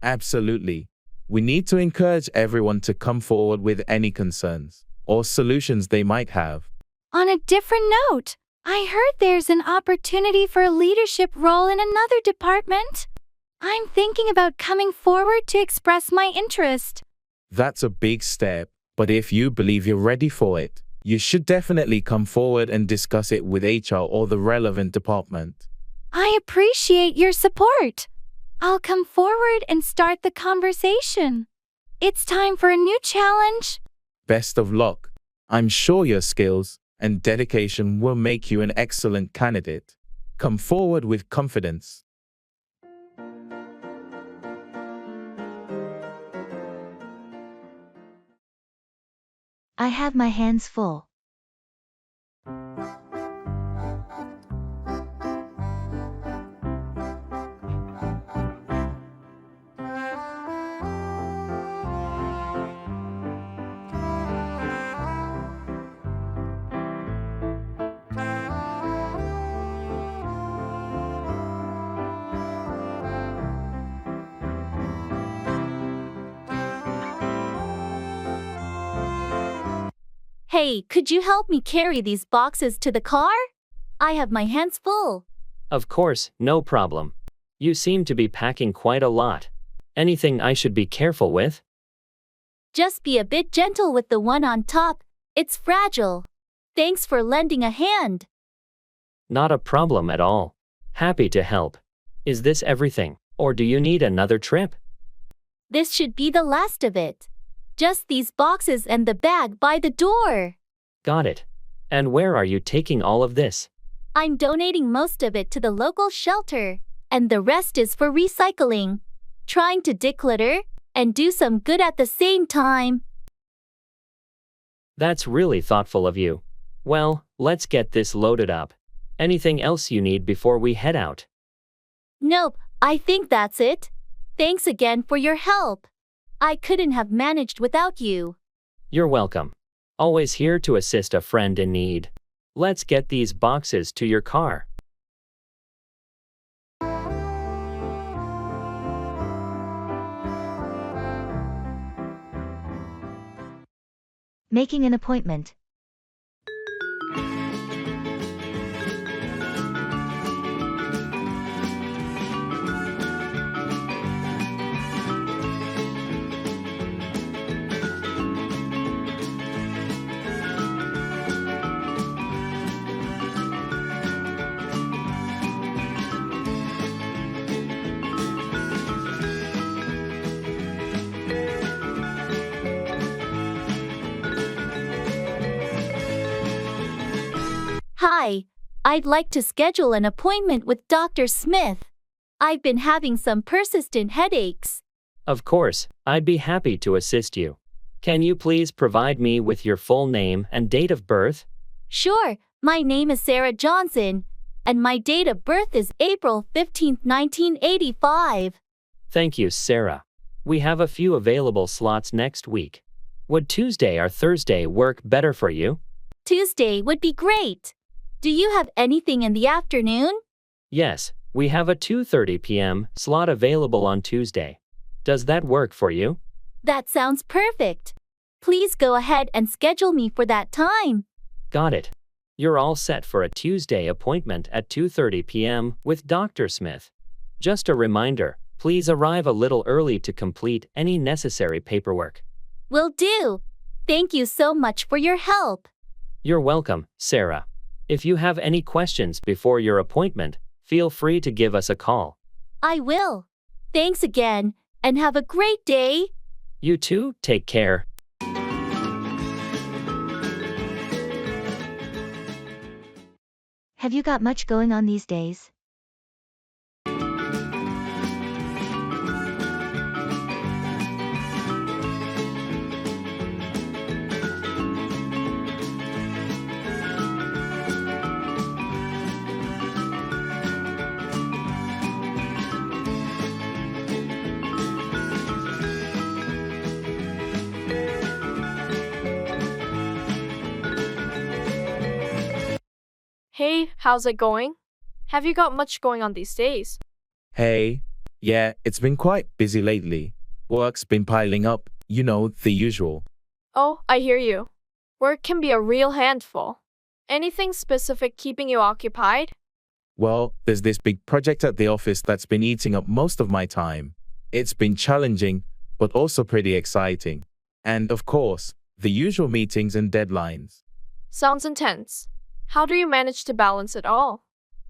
Absolutely. We need to encourage everyone to come forward with any concerns or solutions they might have. On a different note, I heard there's an opportunity for a leadership role in another department. I'm thinking about coming forward to express my interest. That's a big step, but if you believe you're ready for it, you should definitely come forward and discuss it with HR or the relevant department. I appreciate your support. I'll come forward and start the conversation. It's time for a new challenge. Best of luck. I'm sure your skills and dedication will make you an excellent candidate. Come forward with confidence. I have my hands full. Hey, could you help me carry these boxes to the car? I have my hands full. Of course, no problem. You seem to be packing quite a lot. Anything I should be careful with? Just be a bit gentle with the one on top. It's fragile. Thanks for lending a hand. Not a problem at all. Happy to help. Is this everything, or do you need another trip? This should be the last of it. Just these boxes and the bag by the door. Got it. And where are you taking all of this? I'm donating most of it to the local shelter, and the rest is for recycling. Trying to declutter and do some good at the same time. That's really thoughtful of you. Well, let's get this loaded up. Anything else you need before we head out? Nope, I think that's it. Thanks again for your help. I couldn't have managed without you. You're welcome. Always here to assist a friend in need. Let's get these boxes to your car. Making an appointment. Hi, I'd like to schedule an appointment with Dr. Smith. I've been having some persistent headaches. Of course, I'd be happy to assist you. Can you please provide me with your full name and date of birth? Sure, my name is Sarah Johnson, and my date of birth is April 15, 1985. Thank you, Sarah. We have a few available slots next week. Would Tuesday or Thursday work better for you? Tuesday would be great. Do you have anything in the afternoon? Yes, we have a 2:30 p.m. slot available on Tuesday. Does that work for you? That sounds perfect. Please go ahead and schedule me for that time. Got it. You're all set for a Tuesday appointment at 2:30 p.m. with Dr. Smith. Just a reminder, please arrive a little early to complete any necessary paperwork. Will do. Thank you so much for your help. You're welcome, Sarah. If you have any questions before your appointment, feel free to give us a call. I will. Thanks again, and have a great day. You too, take care. Have you got much going on these days? Hey, how's it going? Have you got much going on these days? Hey, yeah, it's been quite busy lately. Work's been piling up, the usual. Oh, I hear you. Work can be a real handful. Anything specific keeping you occupied? Well, there's this big project at the office that's been eating up most of my time. It's been challenging, but also pretty exciting. And of course, the usual meetings and deadlines. Sounds intense. How do you manage to balance it all?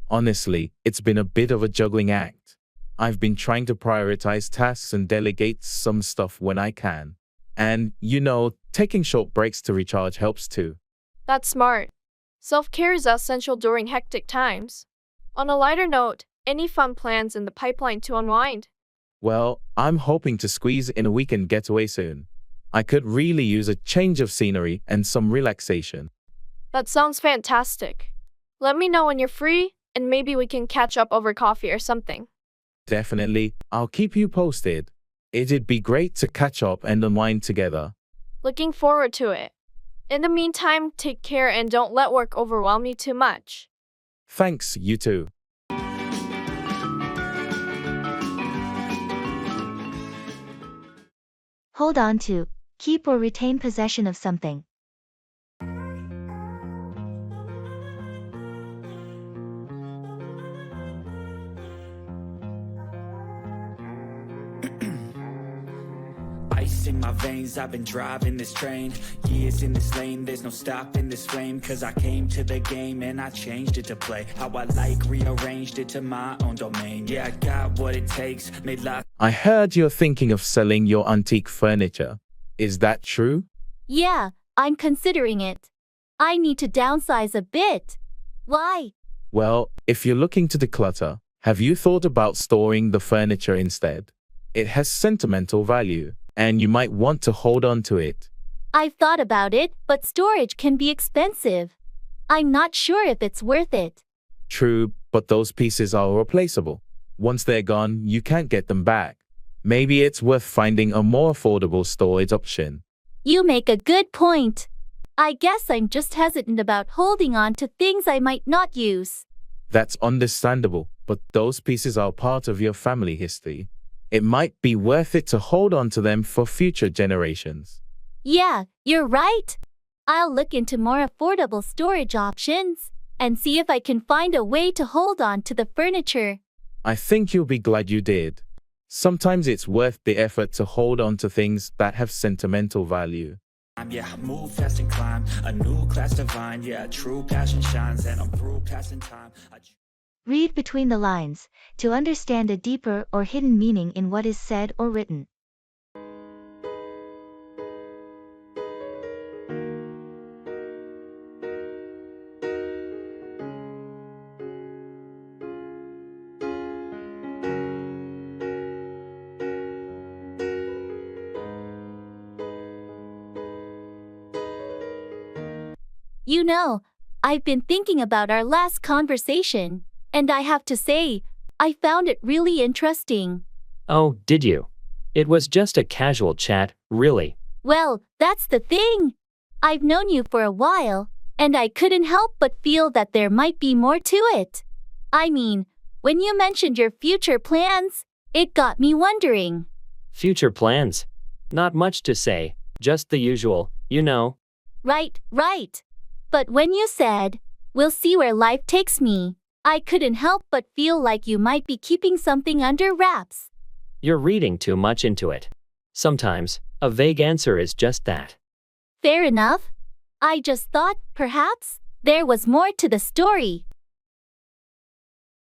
Honestly, it's been a bit of a juggling act. I've been trying to prioritize tasks and delegate some stuff when I can. And, Taking short breaks to recharge helps too. That's smart. Self-care is essential during hectic times. On a lighter note, any fun plans in the pipeline to unwind? Well, I'm hoping to squeeze in a weekend getaway soon. I could really use a change of scenery and some relaxation. That sounds fantastic. Let me know when you're free, and maybe we can catch up over coffee or something. Definitely, I'll keep you posted. It'd be great to catch up and unwind together. Looking forward to it. In the meantime, take care and don't let work overwhelm you too much. Thanks, you too. Hold on to, keep or retain possession of something. Ice in my veins, I've been driving this train. Years in this lane, there's no stopping this flame. Cause I came to the game and I changed it to play how I like, rearranged it to my own domain. Yeah, I got what it takes, made lots. I heard you're thinking of selling your antique furniture. Is that true? Yeah, I'm considering it. I need to downsize a bit. Why? Well, if you're looking to declutter, have you thought about storing the furniture instead? It has sentimental value, and you might want to hold on to it. I've thought about it, but storage can be expensive. I'm not sure if it's worth it. True, but those pieces are replaceable. Once they're gone, you can't get them back. Maybe it's worth finding a more affordable storage option. You make a good point. I guess I'm just hesitant about holding on to things I might not use. That's understandable, but those pieces are part of your family history. It might be worth it to hold on to them for future generations. Yeah, you're right. I'll look into more affordable storage options and see if I can find a way to hold on to the furniture. I think you'll be glad you did. Sometimes it's worth the effort to hold on to things that have sentimental value. Yeah, move fast and climb, a new class divine. Yeah, true passion shines and I'm through passing time. Read between the lines to understand a deeper or hidden meaning in what is said or written. You know, I've been thinking about our last conversation, and I have to say, I found it really interesting. Oh, did you? It was just a casual chat, really. Well, that's the thing. I've known you for a while, and I couldn't help but feel that there might be more to it. I mean, when you mentioned your future plans, it got me wondering. Future plans? Not much to say, just the usual, you know. Right. But when you said, we'll see where life takes me, I couldn't help but feel like you might be keeping something under wraps. You're reading too much into it. Sometimes, a vague answer is just that. Fair enough. I just thought, perhaps, there was more to the story.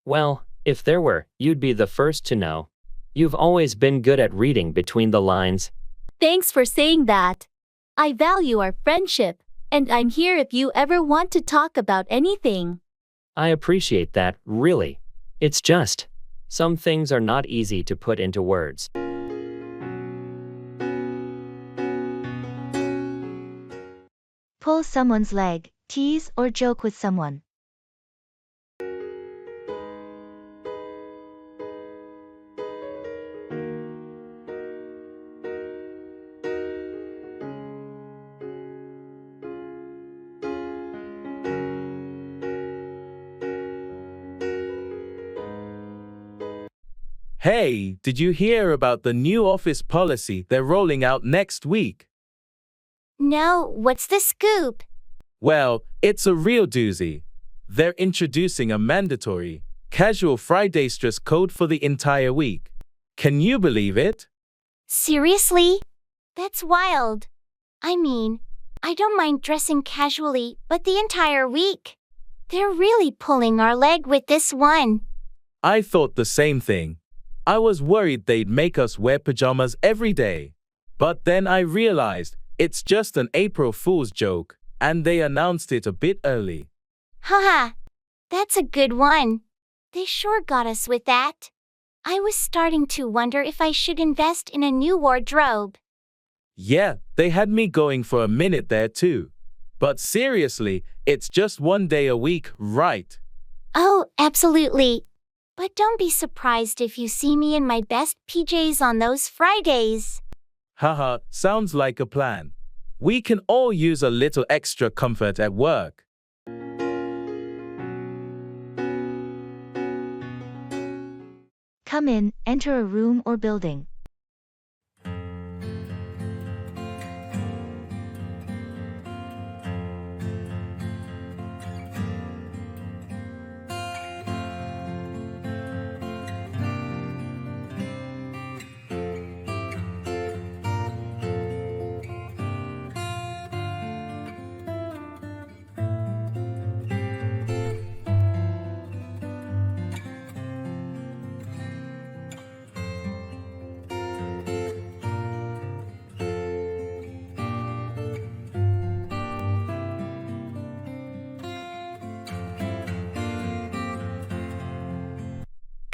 Well, if there were, you'd be the first to know. You've always been good at reading between the lines. Thanks for saying that. I value our friendship, and I'm here if you ever want to talk about anything. I appreciate that, really. It's just, some things are not easy to put into words. Pull someone's leg, tease or joke with someone. Hey, did you hear about the new office policy they're rolling out next week? No, what's the scoop? Well, it's a real doozy. They're introducing a mandatory, casual Friday dress code for the entire week. Can you believe it? Seriously? That's wild. I mean, I don't mind dressing casually, but the entire week. They're really pulling our leg with this one. I thought the same thing. I was worried they'd make us wear pajamas every day. But then I realized It's just an April Fool's joke, and they announced it a bit early. Haha, that's a good one. They sure got us with that. I was starting to wonder if I should invest in a new wardrobe. Yeah, they had me going for a minute there too. But seriously, it's just one day a week, right? Oh, absolutely. But don't be surprised if you see me in my best PJs on those Fridays. Haha, sounds like a plan. We can all use a little extra comfort at work. Come in, enter a room or building.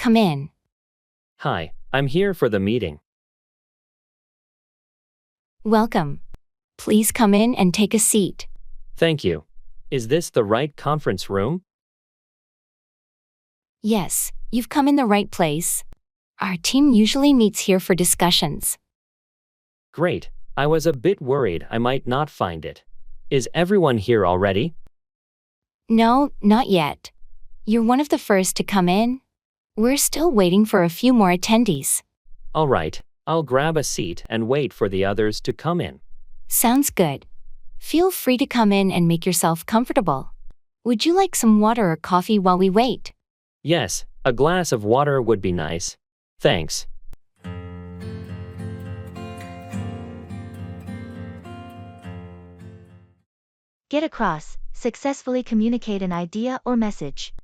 Come in. Hi, I'm here for the meeting. Welcome. Please come in and take a seat. Thank you. Is this the right conference room? Yes, you've come in the right place. Our team usually meets here for discussions. Great. I was a bit worried I might not find it. Is everyone here already? No, not yet. You're one of the first to come in. We're still waiting for a few more attendees. All right, I'll grab a seat and wait for the others to come in. Sounds good. Feel free to come in and make yourself comfortable. Would you like some water or coffee while we wait? Yes, a glass of water would be nice. Thanks. Get across, successfully communicate an idea or message.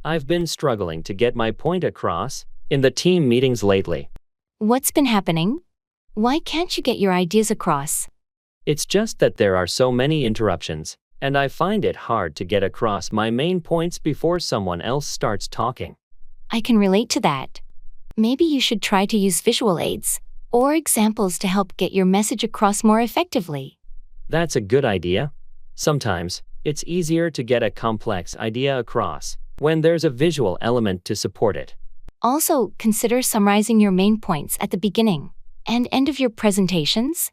I've been struggling to get my point across in the team meetings lately. What's been happening? Why can't you get your ideas across? It's just that there are so many interruptions, and I find it hard to get across my main points before someone else starts talking. I can relate to that. Maybe you should try to use visual aids or examples to help get your message across more effectively. That's a good idea. Sometimes, it's easier to get a complex idea across when there's a visual element to support it. Also, consider summarizing your main points at the beginning and end of your presentations.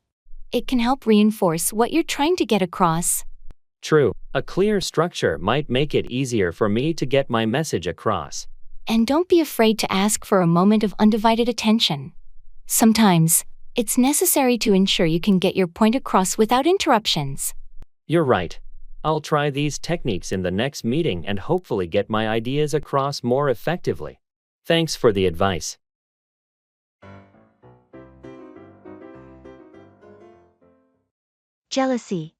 It can help reinforce what you're trying to get across. True, a clear structure might make it easier for me to get my message across. And don't be afraid to ask for a moment of undivided attention. Sometimes, it's necessary to ensure you can get your point across without interruptions. You're right. I'll try these techniques in the next meeting and hopefully get my ideas across more effectively. Thanks for the advice. Jealousy.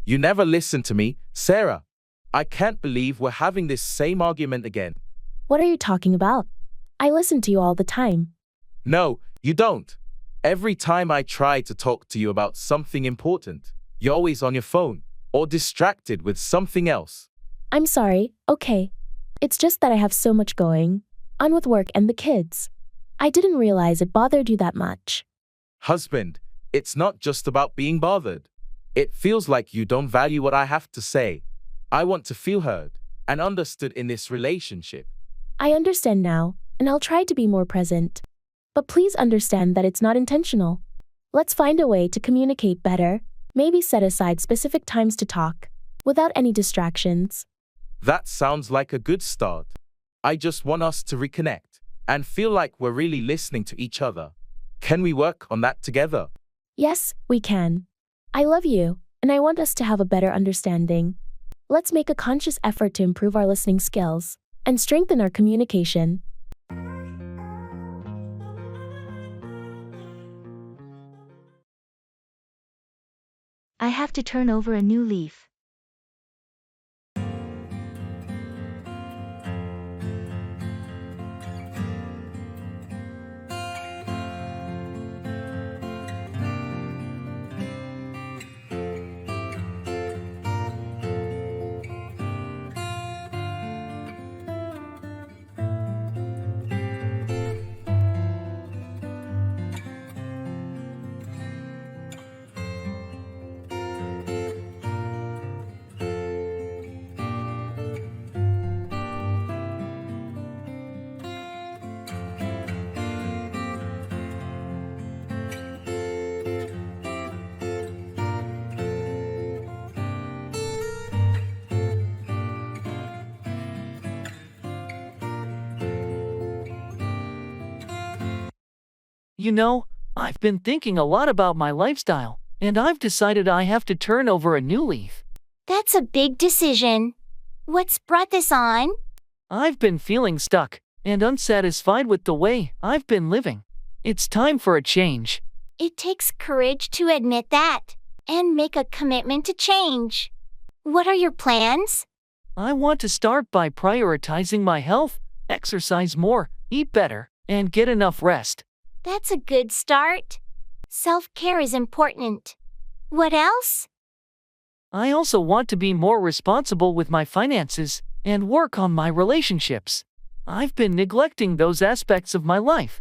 You never listen to me, Sarah. I can't believe we're having this same argument again. What are you talking about? I listen to you all the time. No, you don't. Every time I try to talk to you about something important, you're always on your phone or distracted with something else. I'm sorry, okay. It's just that I have so much going on with work and the kids. I didn't realize it bothered you that much. Husband, It's not just about being bothered. It feels like you don't value what I have to say. I want to feel heard and understood in this relationship. I understand now, and I'll try to be more present. But please understand that it's not intentional. Let's find a way to communicate better, maybe set aside specific times to talk, without any distractions. That sounds like a good start. I just want us to reconnect and feel like we're really listening to each other. Can we work on that together? Yes, we can. I love you, and I want us to have a better understanding. Let's make a conscious effort to improve our listening skills and strengthen our communication. I have to turn over a new leaf. You know, I've been thinking a lot about my lifestyle, and I've decided I have to turn over a new leaf. That's a big decision. What's brought this on? I've been feeling stuck and unsatisfied with the way I've been living. It's time for a change. It takes courage to admit that and make a commitment to change. What are your plans? I want to start by prioritizing my health, exercise more, eat better, and get enough rest. That's a good start. Self-care is important. What else? I also want to be more responsible with my finances and work on my relationships. I've been neglecting those aspects of my life.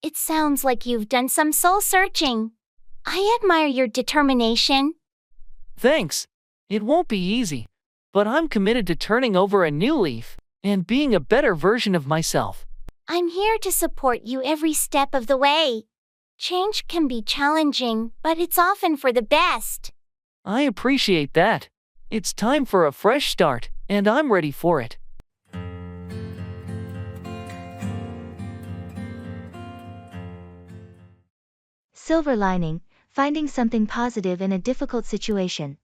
It sounds like you've done some soul searching. I admire your determination. Thanks. It won't be easy, but I'm committed to turning over a new leaf and being a better version of myself. I'm here to support you every step of the way. Change can be challenging, but it's often for the best. I appreciate that. It's time for a fresh start, and I'm ready for it. Silver lining, finding something positive in a difficult situation.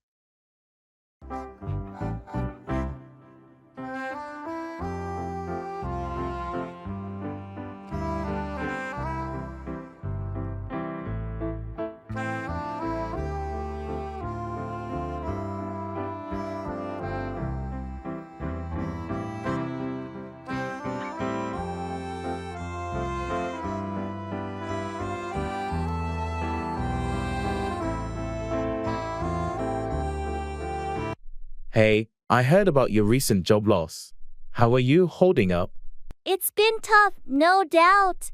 Hey, I heard about your recent job loss. How are you holding up? It's been tough, no doubt.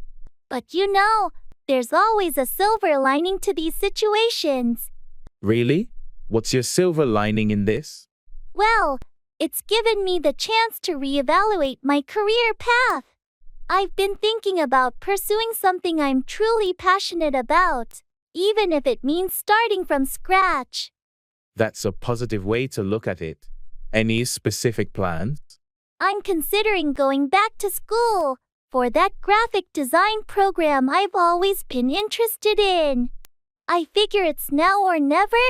But you know, there's always a silver lining to these situations. Really? What's your silver lining in this? Well, it's given me the chance to reevaluate my career path. I've been thinking about pursuing something I'm truly passionate about, even if it means starting from scratch. That's a positive way to look at it. Any specific plans? I'm considering going back to school for that graphic design program I've always been interested in. I figure it's now or never.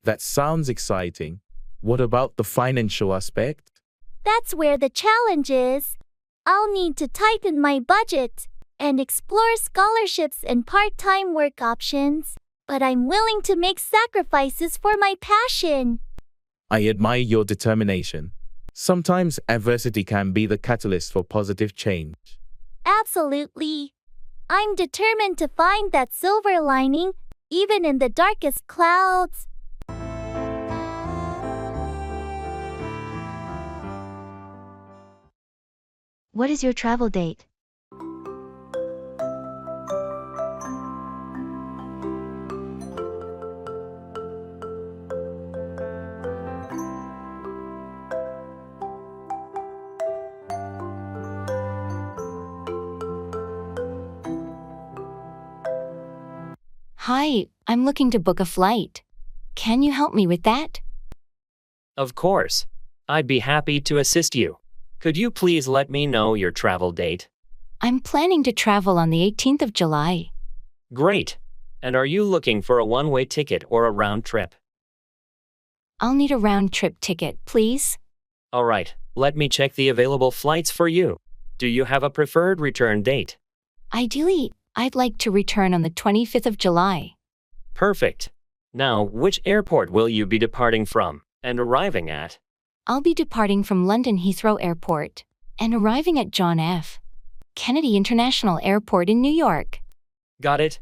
That sounds exciting. What about the financial aspect? That's where the challenge is. I'll need to tighten my budget and explore scholarships and part-time work options, but I'm willing to make sacrifices for my passion. I admire your determination. Sometimes adversity can be the catalyst for positive change. Absolutely. I'm determined to find that silver lining, even in the darkest clouds. What is your travel date? Hi, I'm looking to book a flight. Can you help me with that? Of course. I'd be happy to assist you. Could you please let me know your travel date? I'm planning to travel on the 18th of July. Great. And are you looking for a one-way ticket or a round trip? I'll need a round-trip ticket, please. All right, let me check the available flights for you. Do you have a preferred return date? Ideally, I'd like to return on the 25th of July. Perfect. Now, which airport will you be departing from and arriving at? I'll be departing from London Heathrow Airport and arriving at John F. Kennedy International Airport in New York. Got it.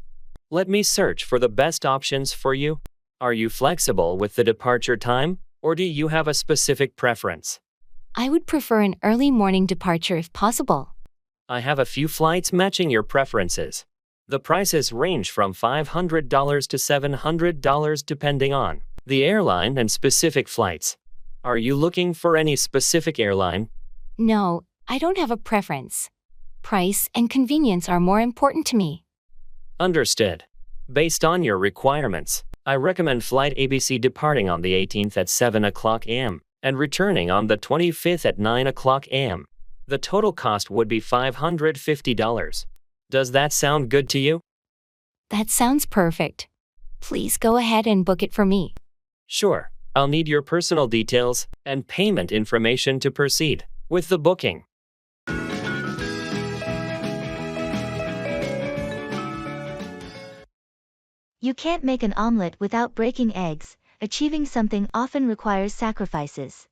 Let me search for the best options for you. Are you flexible with the departure time, or do you have a specific preference? I would prefer an early morning departure if possible. I have a few flights matching your preferences. The prices range from $500 to $700 depending on the airline and specific flights. Are you looking for any specific airline? No, I don't have a preference. Price and convenience are more important to me. Understood. Based on your requirements, I recommend Flight ABC departing on the 18th at 7 o'clock a.m. and returning on the 25th at 9 o'clock a.m. The total cost would be $550. Does that sound good to you? That sounds perfect. Please go ahead and book it for me. Sure. I'll need your personal details and payment information to proceed with the booking. You can't make an omelet without breaking eggs. Achieving something often requires sacrifices.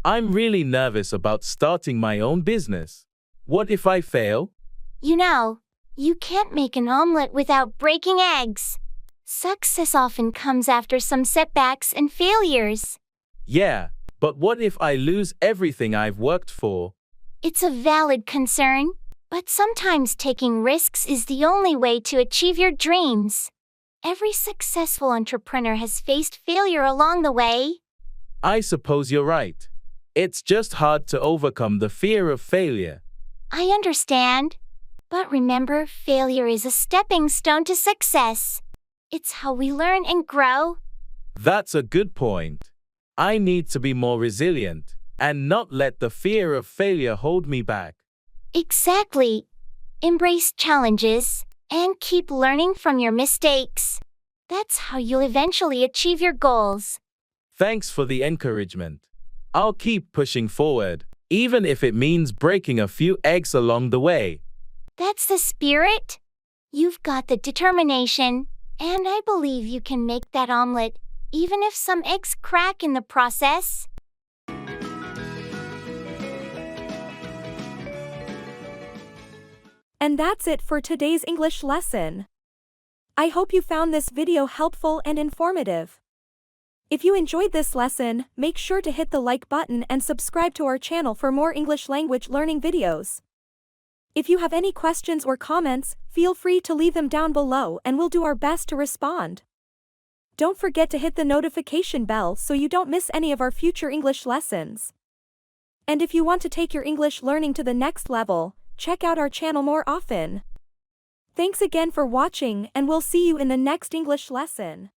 I'm really nervous about starting my own business. What if I fail? You know, you can't make an omelet without breaking eggs. Success often comes after some setbacks and failures. Yeah, but what if I lose everything I've worked for? It's a valid concern, but sometimes taking risks is the only way to achieve your dreams. Every successful entrepreneur has faced failure along the way. I suppose you're right. It's just hard to overcome the fear of failure. I understand. But remember, failure is a stepping stone to success. It's how we learn and grow. That's a good point. I need to be more resilient and not let the fear of failure hold me back. Exactly. Embrace challenges and keep learning from your mistakes. That's how you'll eventually achieve your goals. Thanks for the encouragement. I'll keep pushing forward, even if it means breaking a few eggs along the way. That's the spirit. You've got the determination, and I believe you can make that omelet, even if some eggs crack in the process. And that's it for today's English lesson. I hope you found this video helpful and informative. If you enjoyed this lesson, make sure to hit the like button and subscribe to our channel for more English language learning videos. If you have any questions or comments, feel free to leave them down below and we'll do our best to respond. Don't forget to hit the notification bell so you don't miss any of our future English lessons. And if you want to take your English learning to the next level, check out our channel more often. Thanks again for watching and we'll see you in the next English lesson.